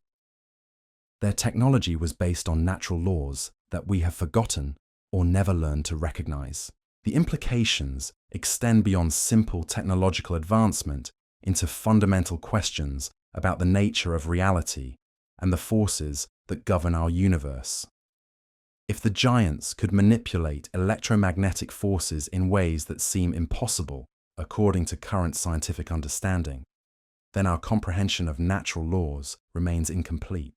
Their technology was based on natural laws that we have forgotten or never learned to recognize. The implications extend beyond simple technological advancement into fundamental questions about the nature of reality and the forces that govern our universe. If the giants could manipulate electromagnetic forces in ways that seem impossible according to current scientific understanding, then our comprehension of natural laws remains incomplete.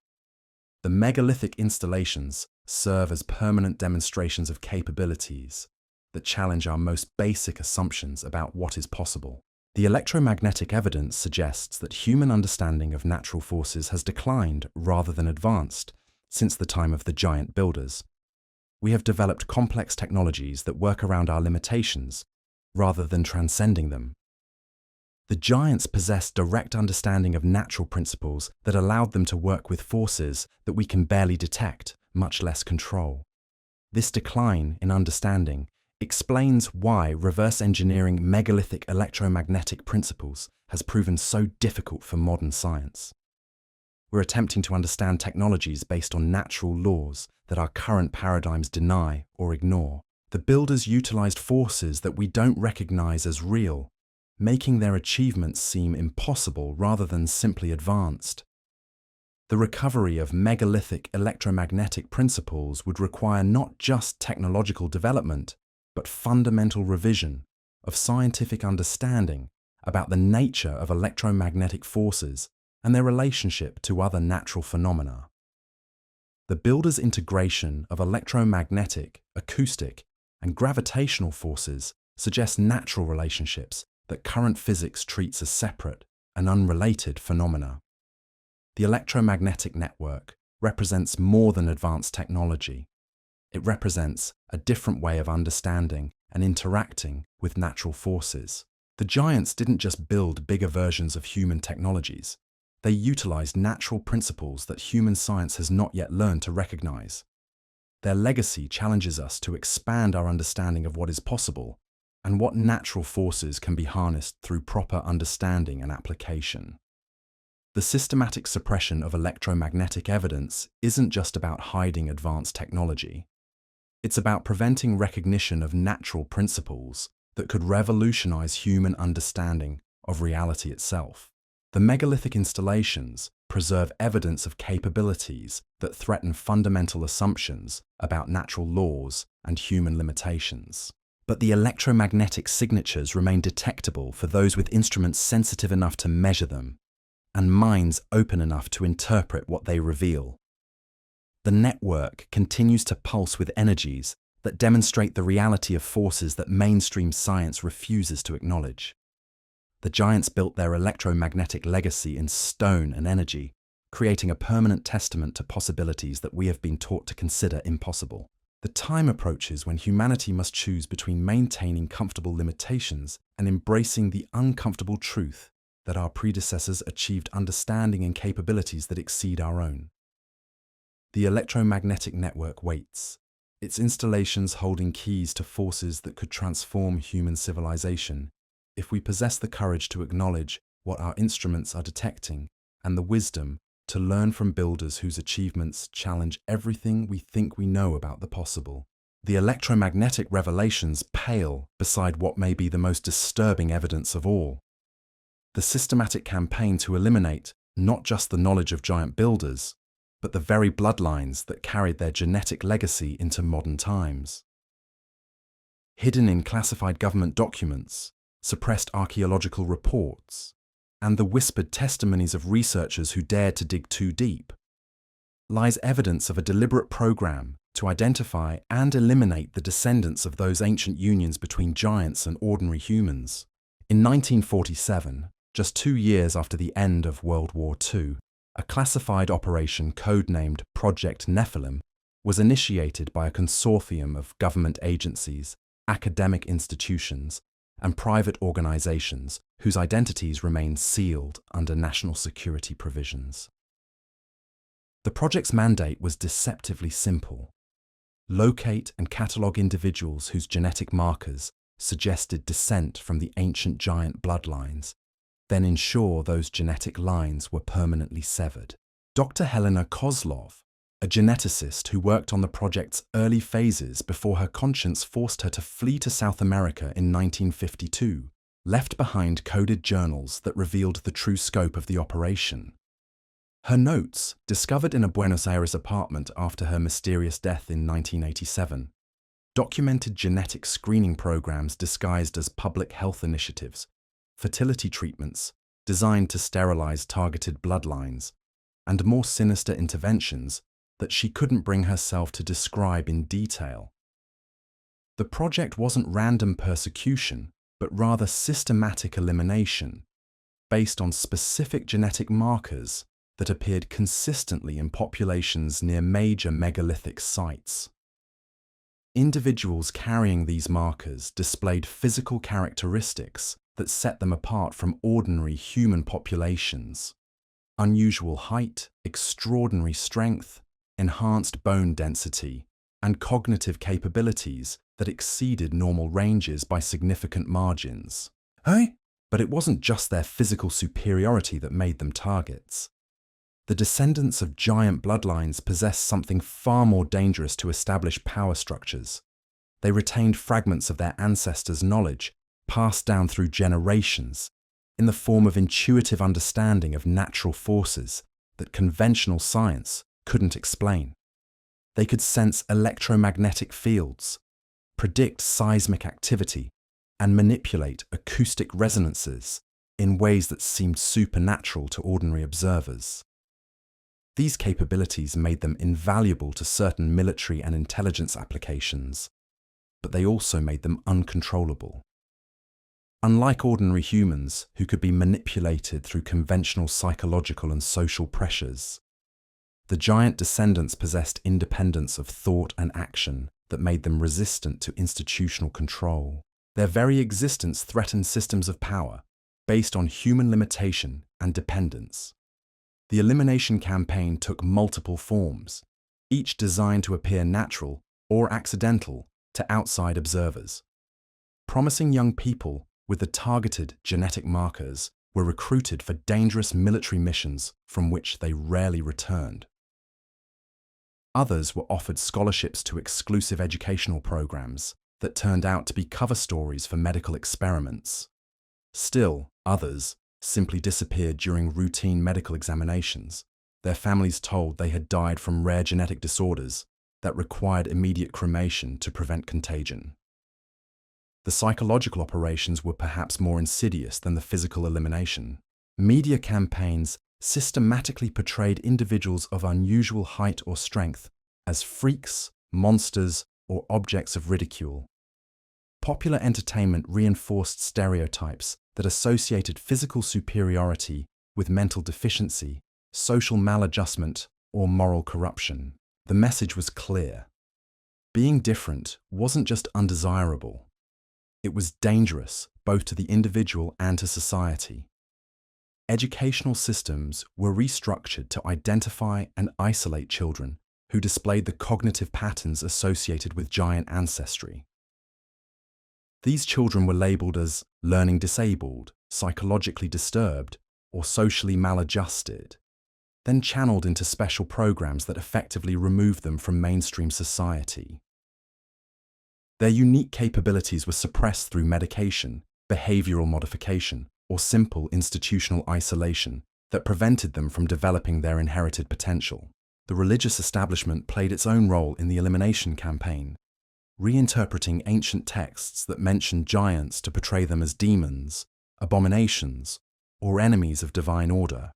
The megalithic installations serve as permanent demonstrations of capabilities that challenge our most basic assumptions about what is possible. The electromagnetic evidence suggests that human understanding of natural forces has declined rather than advanced since the time of the giant builders. We have developed complex technologies that work around our limitations rather than transcending them. The giants possessed direct understanding of natural principles that allowed them to work with forces that we can barely detect, much less control. This decline in understanding explains why reverse engineering megalithic electromagnetic principles has proven so difficult for modern science. We're attempting to understand technologies based on natural laws that our current paradigms deny or ignore. The builders utilized forces that we don't recognize as real, making their achievements seem impossible rather than simply advanced. The recovery of megalithic electromagnetic principles would require not just technological development, but fundamental revision of scientific understanding about the nature of electromagnetic forces and their relationship to other natural phenomena. The builders' integration of electromagnetic, acoustic, and gravitational forces suggests natural relationships that current physics treats as separate and unrelated phenomena. The electromagnetic network represents more than advanced technology. It represents a different way of understanding and interacting with natural forces. The giants didn't just build bigger versions of human technologies. They utilized natural principles that human science has not yet learned to recognize. Their legacy challenges us to expand our understanding of what is possible and what natural forces can be harnessed through proper understanding and application. The systematic suppression of electromagnetic evidence isn't just about hiding advanced technology. It's about preventing recognition of natural principles that could revolutionize human understanding of reality itself. The megalithic installations preserve evidence of capabilities that threaten fundamental assumptions about natural laws and human limitations. But the electromagnetic signatures remain detectable for those with instruments sensitive enough to measure them and minds open enough to interpret what they reveal. The network continues to pulse with energies that demonstrate the reality of forces that mainstream science refuses to acknowledge. The giants built their electromagnetic legacy in stone and energy, creating a permanent testament to possibilities that we have been taught to consider impossible. The time approaches when humanity must choose between maintaining comfortable limitations and embracing the uncomfortable truth that our predecessors achieved understanding and capabilities that exceed our own. The electromagnetic network waits, its installations holding keys to forces that could transform human civilization if we possess the courage to acknowledge what our instruments are detecting and the wisdom to learn from builders whose achievements challenge everything we think we know about the possible. The electromagnetic revelations pale beside what may be the most disturbing evidence of all. The systematic campaign to eliminate not just the knowledge of giant builders, but the very bloodlines that carried their genetic legacy into modern times. Hidden in classified government documents, suppressed archaeological reports, and the whispered testimonies of researchers who dared to dig too deep, lies evidence of a deliberate program to identify and eliminate the descendants of those ancient unions between giants and ordinary humans. In 1947, just 2 years after the end of World War II, a classified operation codenamed Project Nephilim was initiated by a consortium of government agencies, academic institutions, and private organizations whose identities remain sealed under national security provisions. The project's mandate was deceptively simple: locate and catalog individuals whose genetic markers suggested descent from the ancient giant bloodlines, then ensure those genetic lines were permanently severed. Dr. Helena Kozlov, a geneticist who worked on the project's early phases before her conscience forced her to flee to South America in 1952, left behind coded journals that revealed the true scope of the operation. Her notes, discovered in a Buenos Aires apartment after her mysterious death in 1987, documented genetic screening programs disguised as public health initiatives, fertility treatments designed to sterilize targeted bloodlines, and more sinister interventions that she couldn't bring herself to describe in detail. The project wasn't random persecution, but rather systematic elimination, based on specific genetic markers that appeared consistently in populations near major megalithic sites. Individuals carrying these markers displayed physical characteristics that set them apart from ordinary human populations: unusual height, extraordinary strength, enhanced bone density, and cognitive capabilities that exceeded normal ranges by significant margins. But it wasn't just their physical superiority that made them targets. The descendants of giant bloodlines possessed something far more dangerous to establish power structures. They retained fragments of their ancestors' knowledge, passed down through generations, in the form of intuitive understanding of natural forces that conventional science couldn't explain. They could sense electromagnetic fields, predict seismic activity, and manipulate acoustic resonances in ways that seemed supernatural to ordinary observers. These capabilities made them invaluable to certain military and intelligence applications, but they also made them uncontrollable. Unlike ordinary humans who could be manipulated through conventional psychological and social pressures, The giant descendants possessed independence of thought and action that made them resistant to institutional control. Their very existence threatened systems of power based on human limitation and dependence. The elimination campaign took multiple forms, each designed to appear natural or accidental to outside observers. Promising young people with the targeted genetic markers were recruited for dangerous military missions from which they rarely returned. Others were offered scholarships to exclusive educational programs that turned out to be cover stories for medical experiments. Still, others simply disappeared during routine medical examinations, their families told they had died from rare genetic disorders that required immediate cremation to prevent contagion. The psychological operations were perhaps more insidious than the physical elimination. Media campaigns systematically portrayed individuals of unusual height or strength as freaks, monsters, or objects of ridicule. Popular entertainment reinforced stereotypes that associated physical superiority with mental deficiency, social maladjustment, or moral corruption. The message was clear. Being different wasn't just undesirable. It was dangerous both to the individual and to society. Educational systems were restructured to identify and isolate children who displayed the cognitive patterns associated with giant ancestry. These children were labeled as learning disabled, psychologically disturbed, or socially maladjusted, then channeled into special programs that effectively removed them from mainstream society. Their unique capabilities were suppressed through medication, behavioral modification, or simple institutional isolation that prevented them from developing their inherited potential. The religious establishment played its own role in the elimination campaign, reinterpreting ancient texts that mentioned giants to portray them as demons, abominations, or enemies of divine order.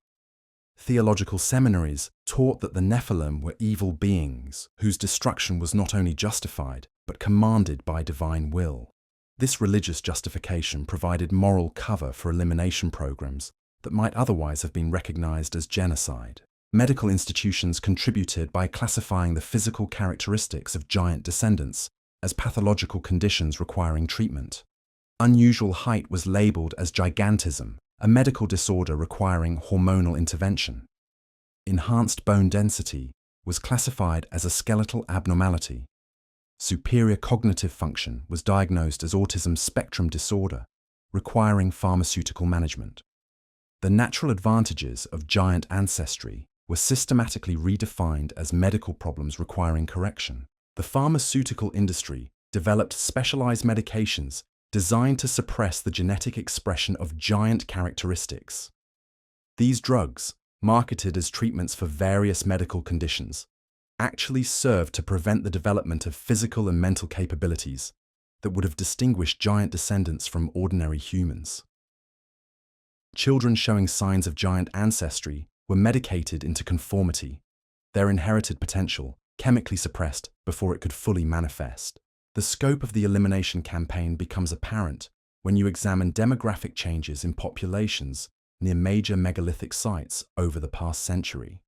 Theological seminaries taught that the Nephilim were evil beings whose destruction was not only justified, but commanded by divine will. This religious justification provided moral cover for elimination programs that might otherwise have been recognized as genocide. Medical institutions contributed by classifying the physical characteristics of giant descendants as pathological conditions requiring treatment. Unusual height was labeled as gigantism, a medical disorder requiring hormonal intervention. Enhanced bone density was classified as a skeletal abnormality. Superior cognitive function was diagnosed as autism spectrum disorder, requiring pharmaceutical management. The natural advantages of giant ancestry were systematically redefined as medical problems requiring correction. The pharmaceutical industry developed specialized medications designed to suppress the genetic expression of giant characteristics. These drugs, marketed as treatments for various medical conditions, actually served to prevent the development of physical and mental capabilities that would have distinguished giant descendants from ordinary humans. Children showing signs of giant ancestry were medicated into conformity, their inherited potential chemically suppressed before it could fully manifest. The scope of the elimination campaign becomes apparent when you examine demographic changes in populations near major megalithic sites over the past century.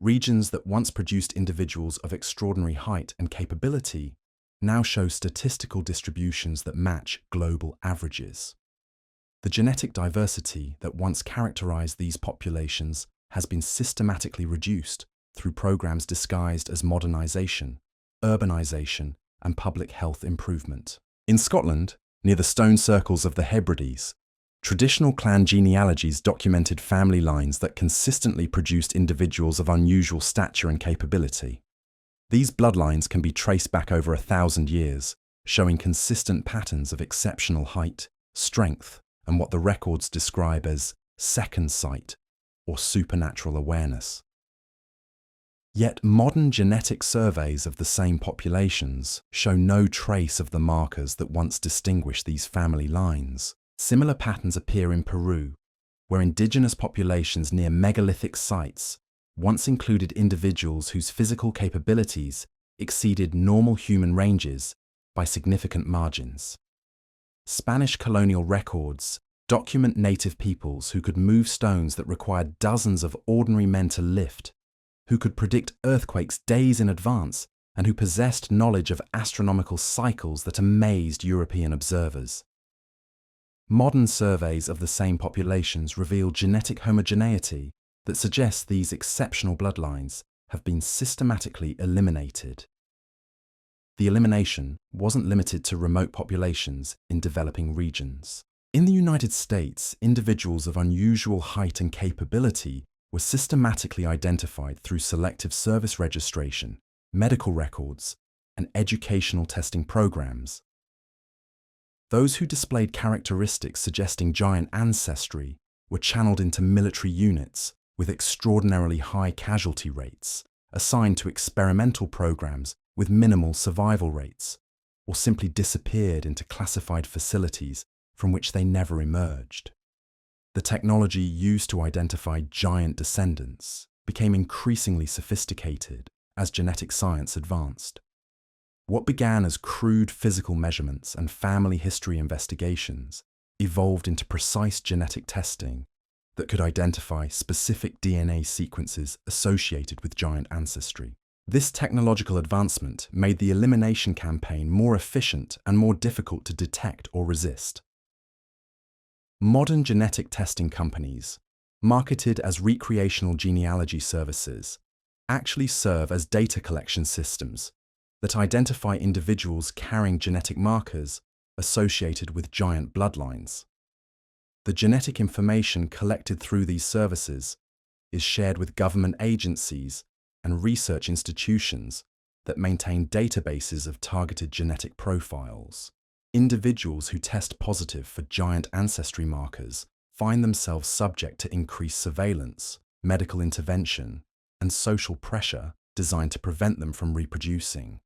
Regions that once produced individuals of extraordinary height and capability now show statistical distributions that match global averages. The genetic diversity that once characterized these populations has been systematically reduced through programs disguised as modernization, urbanization, and public health improvement. In Scotland, near the stone circles of the Hebrides, traditional clan genealogies documented family lines that consistently produced individuals of unusual stature and capability. These bloodlines can be traced back over 1,000 years, showing consistent patterns of exceptional height, strength, and what the records describe as second sight or supernatural awareness. Yet modern genetic surveys of the same populations show no trace of the markers that once distinguished these family lines. Similar patterns appear in Peru, where indigenous populations near megalithic sites once included individuals whose physical capabilities exceeded normal human ranges by significant margins. Spanish colonial records document native peoples who could move stones that required dozens of ordinary men to lift, who could predict earthquakes days in advance and who possessed knowledge of astronomical cycles that amazed European observers. Modern surveys of the same populations reveal genetic homogeneity that suggests these exceptional bloodlines have been systematically eliminated. The elimination wasn't limited to remote populations in developing regions. In the United States, individuals of unusual height and capability were systematically identified through selective service registration, medical records, and educational testing programs. Those who displayed characteristics suggesting giant ancestry were channeled into military units with extraordinarily high casualty rates, assigned to experimental programs with minimal survival rates, or simply disappeared into classified facilities from which they never emerged. The technology used to identify giant descendants became increasingly sophisticated as genetic science advanced. What began as crude physical measurements and family history investigations evolved into precise genetic testing that could identify specific DNA sequences associated with giant ancestry. This technological advancement made the elimination campaign more efficient and more difficult to detect or resist. Modern genetic testing companies, marketed as recreational genealogy services, actually serve as data collection systems that identify individuals carrying genetic markers associated with giant bloodlines. The genetic information collected through these services is shared with government agencies and research institutions that maintain databases of targeted genetic profiles. Individuals who test positive for giant ancestry markers find themselves subject to increased surveillance, medical intervention, and social pressure designed to prevent them from reproducing.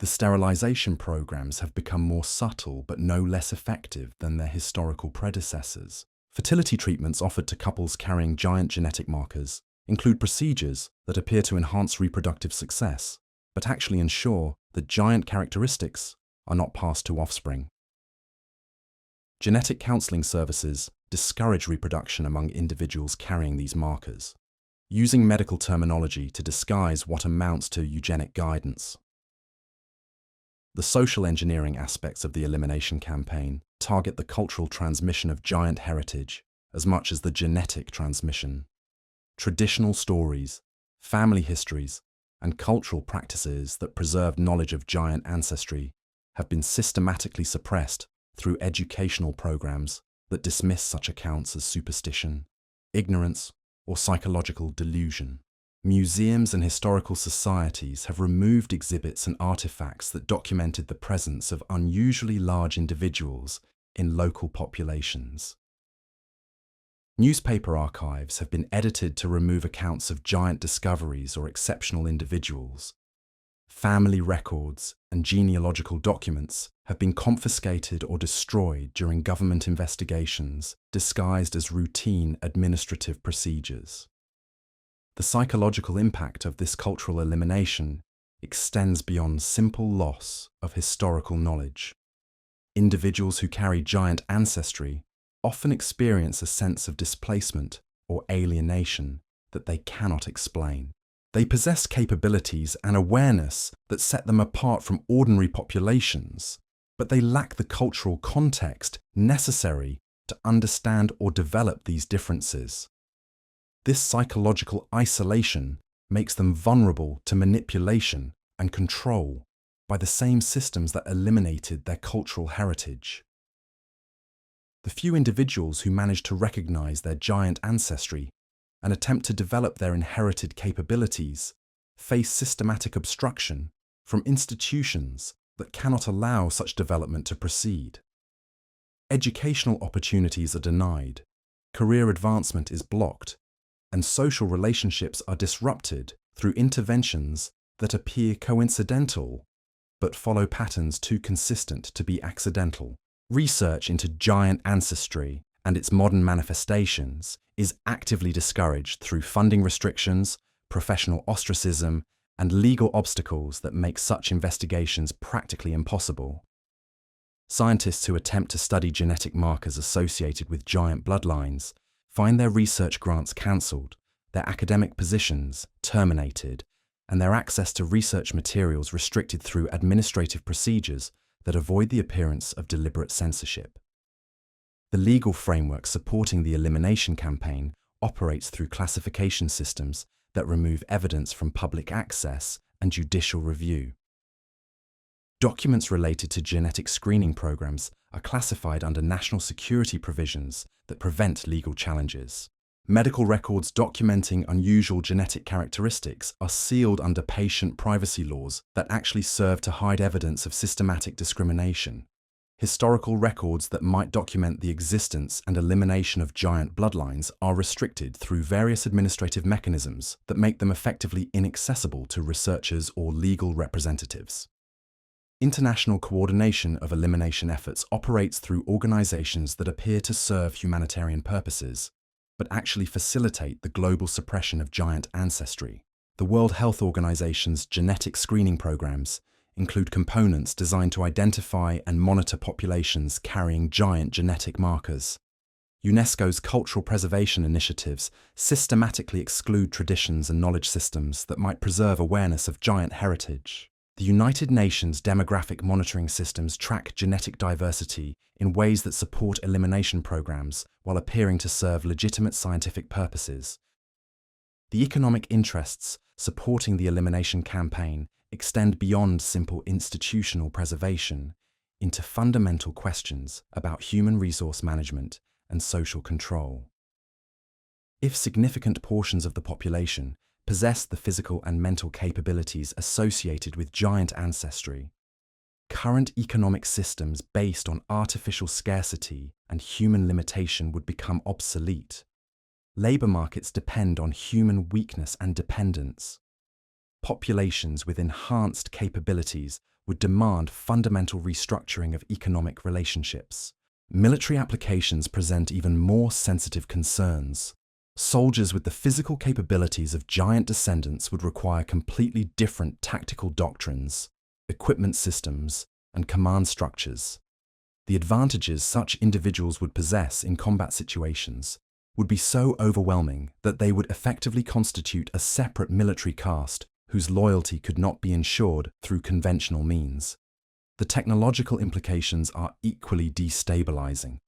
The sterilization programs have become more subtle but no less effective than their historical predecessors. Fertility treatments offered to couples carrying giant genetic markers include procedures that appear to enhance reproductive success, but actually ensure that giant characteristics are not passed to offspring. Genetic counseling services discourage reproduction among individuals carrying these markers, using medical terminology to disguise what amounts to eugenic guidance. The social engineering aspects of the elimination campaign target the cultural transmission of giant heritage as much as the genetic transmission. Traditional stories, family histories, and cultural practices that preserve knowledge of giant ancestry have been systematically suppressed through educational programs that dismiss such accounts as superstition, ignorance, or psychological delusion. Museums and historical societies have removed exhibits and artifacts that documented the presence of unusually large individuals in local populations. Newspaper archives have been edited to remove accounts of giant discoveries or exceptional individuals. Family records and genealogical documents have been confiscated or destroyed during government investigations, disguised as routine administrative procedures. The psychological impact of this cultural elimination extends beyond simple loss of historical knowledge. Individuals who carry giant ancestry often experience a sense of displacement or alienation that they cannot explain. They possess capabilities and awareness that set them apart from ordinary populations, but they lack the cultural context necessary to understand or develop these differences. This psychological isolation makes them vulnerable to manipulation and control by the same systems that eliminated their cultural heritage. The few individuals who manage to recognize their giant ancestry and attempt to develop their inherited capabilities face systematic obstruction from institutions that cannot allow such development to proceed. Educational opportunities are denied, career advancement is blocked, and social relationships are disrupted through interventions that appear coincidental but follow patterns too consistent to be accidental. Research into giant ancestry and its modern manifestations is actively discouraged through funding restrictions, professional ostracism, and legal obstacles that make such investigations practically impossible. Scientists who attempt to study genetic markers associated with giant bloodlines find their research grants cancelled their academic positions terminated, and their access to research materials restricted through administrative procedures that avoid the appearance of deliberate censorship. The legal framework supporting the elimination campaign operates through classification systems that remove evidence from public access and judicial review. Documents related to genetic screening programs are classified under national security provisions that prevent legal challenges. Medical records documenting unusual genetic characteristics are sealed under patient privacy laws that actually serve to hide evidence of systematic discrimination. Historical records that might document the existence and elimination of giant bloodlines are restricted through various administrative mechanisms that make them effectively inaccessible to researchers or legal representatives. International coordination of elimination efforts operates through organizations that appear to serve humanitarian purposes, but actually facilitate the global suppression of giant ancestry. The World Health Organization's genetic screening programs include components designed to identify and monitor populations carrying giant genetic markers. UNESCO's cultural preservation initiatives systematically exclude traditions and knowledge systems that might preserve awareness of giant heritage. The United Nations demographic monitoring systems track genetic diversity in ways that support elimination programs while appearing to serve legitimate scientific purposes. The economic interests supporting the elimination campaign extend beyond simple institutional preservation into fundamental questions about human resource management and social control. If significant portions of the population possess the physical and mental capabilities associated with giant ancestry, current economic systems based on artificial scarcity and human limitation would become obsolete. Labor markets depend on human weakness and dependence. Populations with enhanced capabilities would demand fundamental restructuring of economic relationships. Military applications present even more sensitive concerns. Soldiers with the physical capabilities of giant descendants would require completely different tactical doctrines, equipment systems, and command structures. The advantages such individuals would possess in combat situations would be so overwhelming that they would effectively constitute a separate military caste whose loyalty could not be ensured through conventional means. The technological implications are equally destabilizing.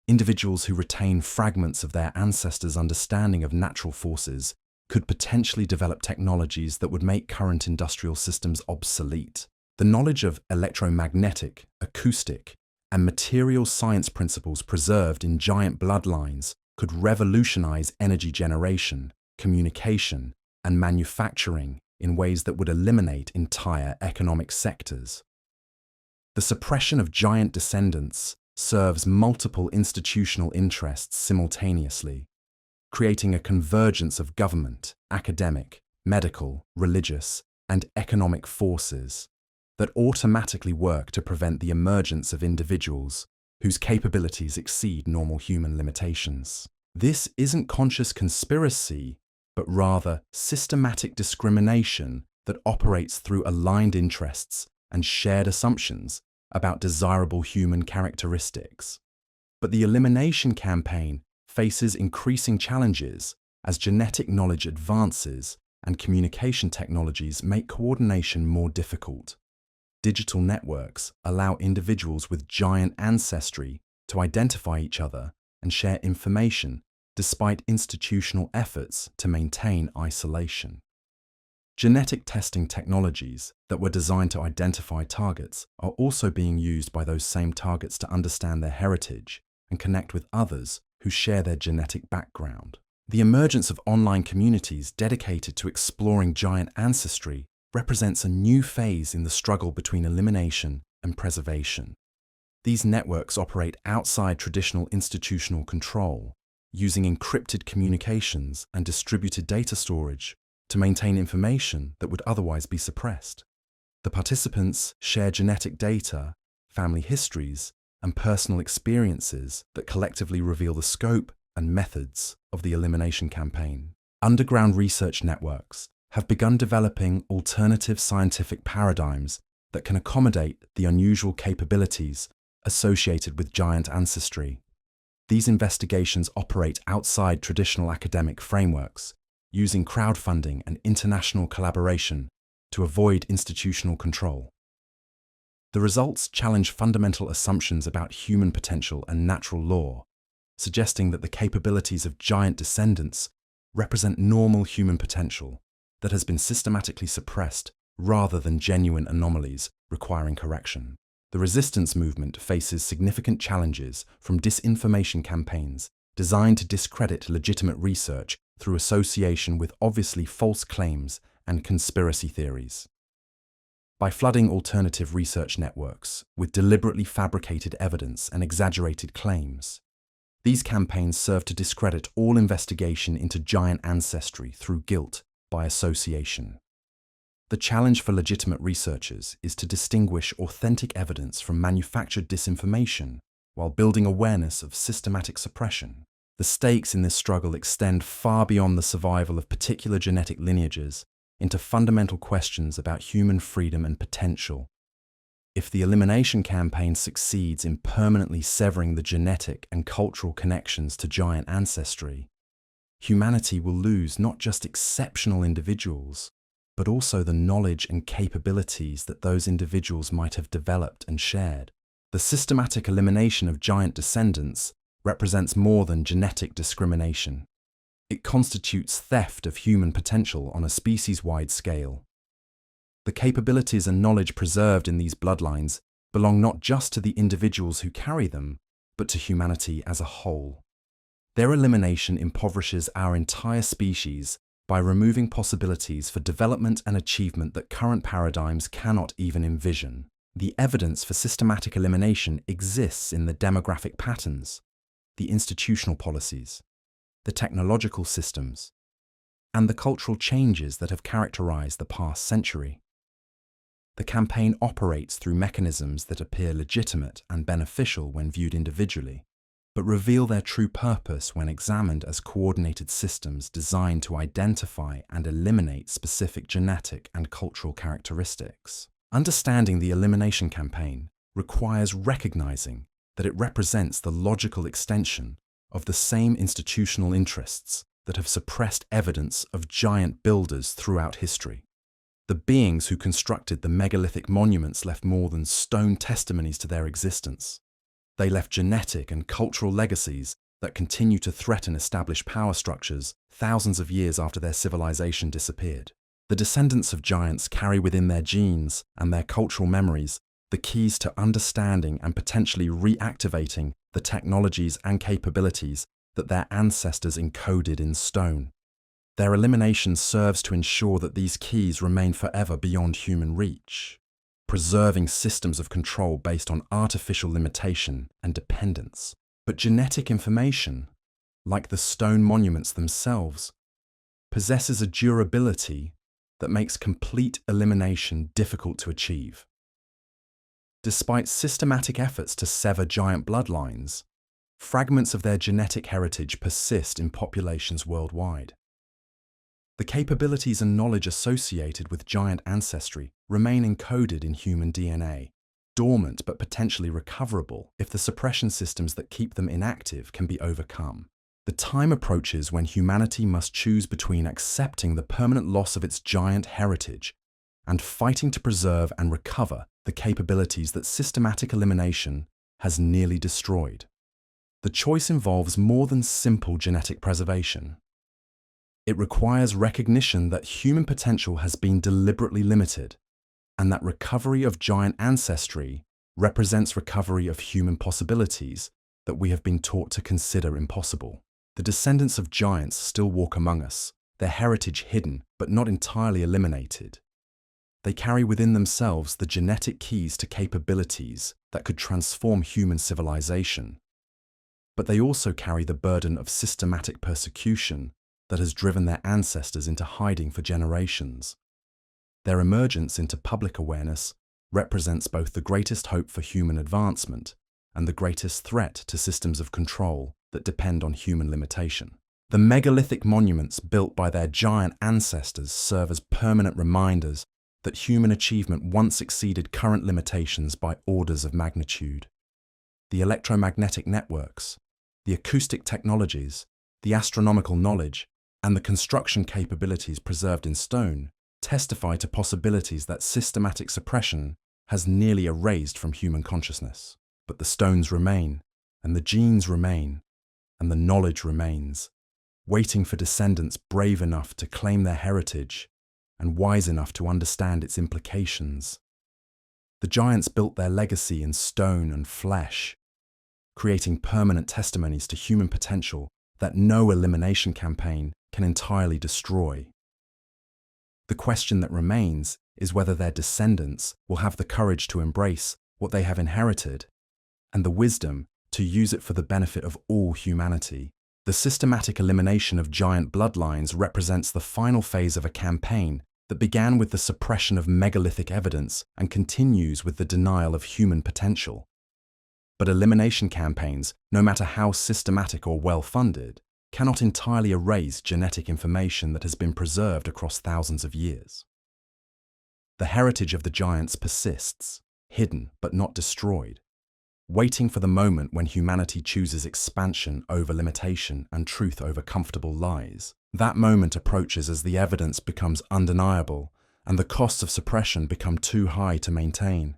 Individuals who retain fragments of their ancestors' understanding of natural forces could potentially develop technologies that would make current industrial systems obsolete. The knowledge of electromagnetic, acoustic, and material science principles preserved in giant bloodlines could revolutionize energy generation, communication, and manufacturing in ways that would eliminate entire economic sectors. The suppression of giant descendants serves multiple institutional interests simultaneously, creating a convergence of government, academic, medical, religious, and economic forces that automatically work to prevent the emergence of individuals whose capabilities exceed normal human limitations. This isn't conscious conspiracy, but rather systematic discrimination that operates through aligned interests and shared assumptions about desirable human characteristics. But the elimination campaign faces increasing challenges as genetic knowledge advances and communication technologies make coordination more difficult. Digital networks allow individuals with giant ancestry to identify each other and share information despite institutional efforts to maintain isolation. Genetic testing technologies that were designed to identify targets are also being used by those same targets to understand their heritage and connect with others who share their genetic background. The emergence of online communities dedicated to exploring giant ancestry represents a new phase in the struggle between elimination and preservation. These networks operate outside traditional institutional control, using encrypted communications and distributed data storage to maintain information that would otherwise be suppressed. The participants share genetic data, family histories, and personal experiences that collectively reveal the scope and methods of the elimination campaign. Underground research networks have begun developing alternative scientific paradigms that can accommodate the unusual capabilities associated with giant ancestry. These investigations operate outside traditional academic frameworks, using crowdfunding and international collaboration to avoid institutional control. The results challenge fundamental assumptions about human potential and natural law, suggesting that the capabilities of giant descendants represent normal human potential that has been systematically suppressed rather than genuine anomalies requiring correction. The resistance movement faces significant challenges from disinformation campaigns designed to discredit legitimate research through association with obviously false claims and conspiracy theories. By flooding alternative research networks with deliberately fabricated evidence and exaggerated claims, these campaigns serve to discredit all investigation into giant ancestry through guilt by association. The challenge for legitimate researchers is to distinguish authentic evidence from manufactured disinformation while building awareness of systematic suppression. The stakes in this struggle extend far beyond the survival of particular genetic lineages into fundamental questions about human freedom and potential. If the elimination campaign succeeds in permanently severing the genetic and cultural connections to giant ancestry, humanity will lose not just exceptional individuals, but also the knowledge and capabilities that those individuals might have developed and shared. The systematic elimination of giant descendants represents more than genetic discrimination. It constitutes theft of human potential on a species-wide scale. The capabilities and knowledge preserved in these bloodlines belong not just to the individuals who carry them, but to humanity as a whole. Their elimination impoverishes our entire species by removing possibilities for development and achievement that current paradigms cannot even envision. The evidence for systematic elimination exists in the demographic patterns, the institutional policies, the technological systems, and the cultural changes that have characterized the past century. The campaign operates through mechanisms that appear legitimate and beneficial when viewed individually, but reveal their true purpose when examined as coordinated systems designed to identify and eliminate specific genetic and cultural characteristics. Understanding the elimination campaign requires recognizing that it represents the logical extension of the same institutional interests that have suppressed evidence of giant builders throughout history. The beings who constructed the megalithic monuments left more than stone testimonies to their existence. They left genetic and cultural legacies that continue to threaten established power structures thousands of years after their civilization disappeared. The descendants of giants carry within their genes and their cultural memories the keys to understanding and potentially reactivating the technologies and capabilities that their ancestors encoded in stone. Their elimination serves to ensure that these keys remain forever beyond human reach, preserving systems of control based on artificial limitation and dependence. But genetic information, like the stone monuments themselves, possesses a durability that makes complete elimination difficult to achieve. Despite systematic efforts to sever giant bloodlines, fragments of their genetic heritage persist in populations worldwide. The capabilities and knowledge associated with giant ancestry remain encoded in human DNA, dormant but potentially recoverable if the suppression systems that keep them inactive can be overcome. The time approaches when humanity must choose between accepting the permanent loss of its giant heritage and fighting to preserve and recover the capabilities that systematic elimination has nearly destroyed. The choice involves more than simple genetic preservation. It requires recognition that human potential has been deliberately limited, and that recovery of giant ancestry represents recovery of human possibilities that we have been taught to consider impossible. The descendants of giants still walk among us, their heritage hidden but not entirely eliminated. They carry within themselves the genetic keys to capabilities that could transform human civilization. But they also carry the burden of systematic persecution that has driven their ancestors into hiding for generations. Their emergence into public awareness represents both the greatest hope for human advancement and the greatest threat to systems of control that depend on human limitation. The megalithic monuments built by their giant ancestors serve as permanent reminders that human achievement once exceeded current limitations by orders of magnitude. The electromagnetic networks, the acoustic technologies, the astronomical knowledge, and the construction capabilities preserved in stone testify to possibilities that systematic suppression has nearly erased from human consciousness. But the stones remain, and the genes remain, and the knowledge remains, waiting for descendants brave enough to claim their heritage and wise enough to understand its implications. The giants built their legacy in stone and flesh, creating permanent testimonies to human potential that no elimination campaign can entirely destroy. The question that remains is whether their descendants will have the courage to embrace what they have inherited and the wisdom to use it for the benefit of all humanity. The systematic elimination of giant bloodlines represents the final phase of a campaign that began with the suppression of megalithic evidence and continues with the denial of human potential. But elimination campaigns, no matter how systematic or well-funded, cannot entirely erase genetic information that has been preserved across thousands of years. The heritage of the giants persists, hidden but not destroyed, waiting for the moment when humanity chooses expansion over limitation and truth over comfortable lies. That moment approaches as the evidence becomes undeniable and the costs of suppression become too high to maintain.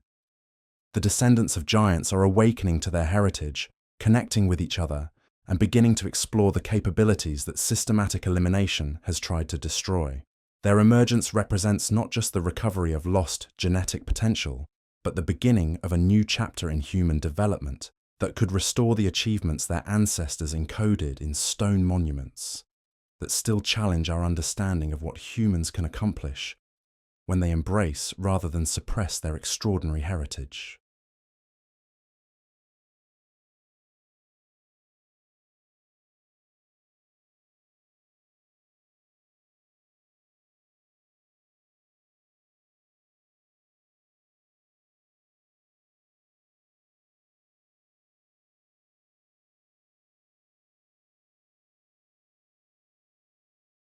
The descendants of giants are awakening to their heritage, connecting with each other, and beginning to explore the capabilities that systematic elimination has tried to destroy. Their emergence represents not just the recovery of lost genetic potential, but the beginning of a new chapter in human development that could restore the achievements their ancestors encoded in stone monuments that still challenge our understanding of what humans can accomplish when they embrace rather than suppress their extraordinary heritage.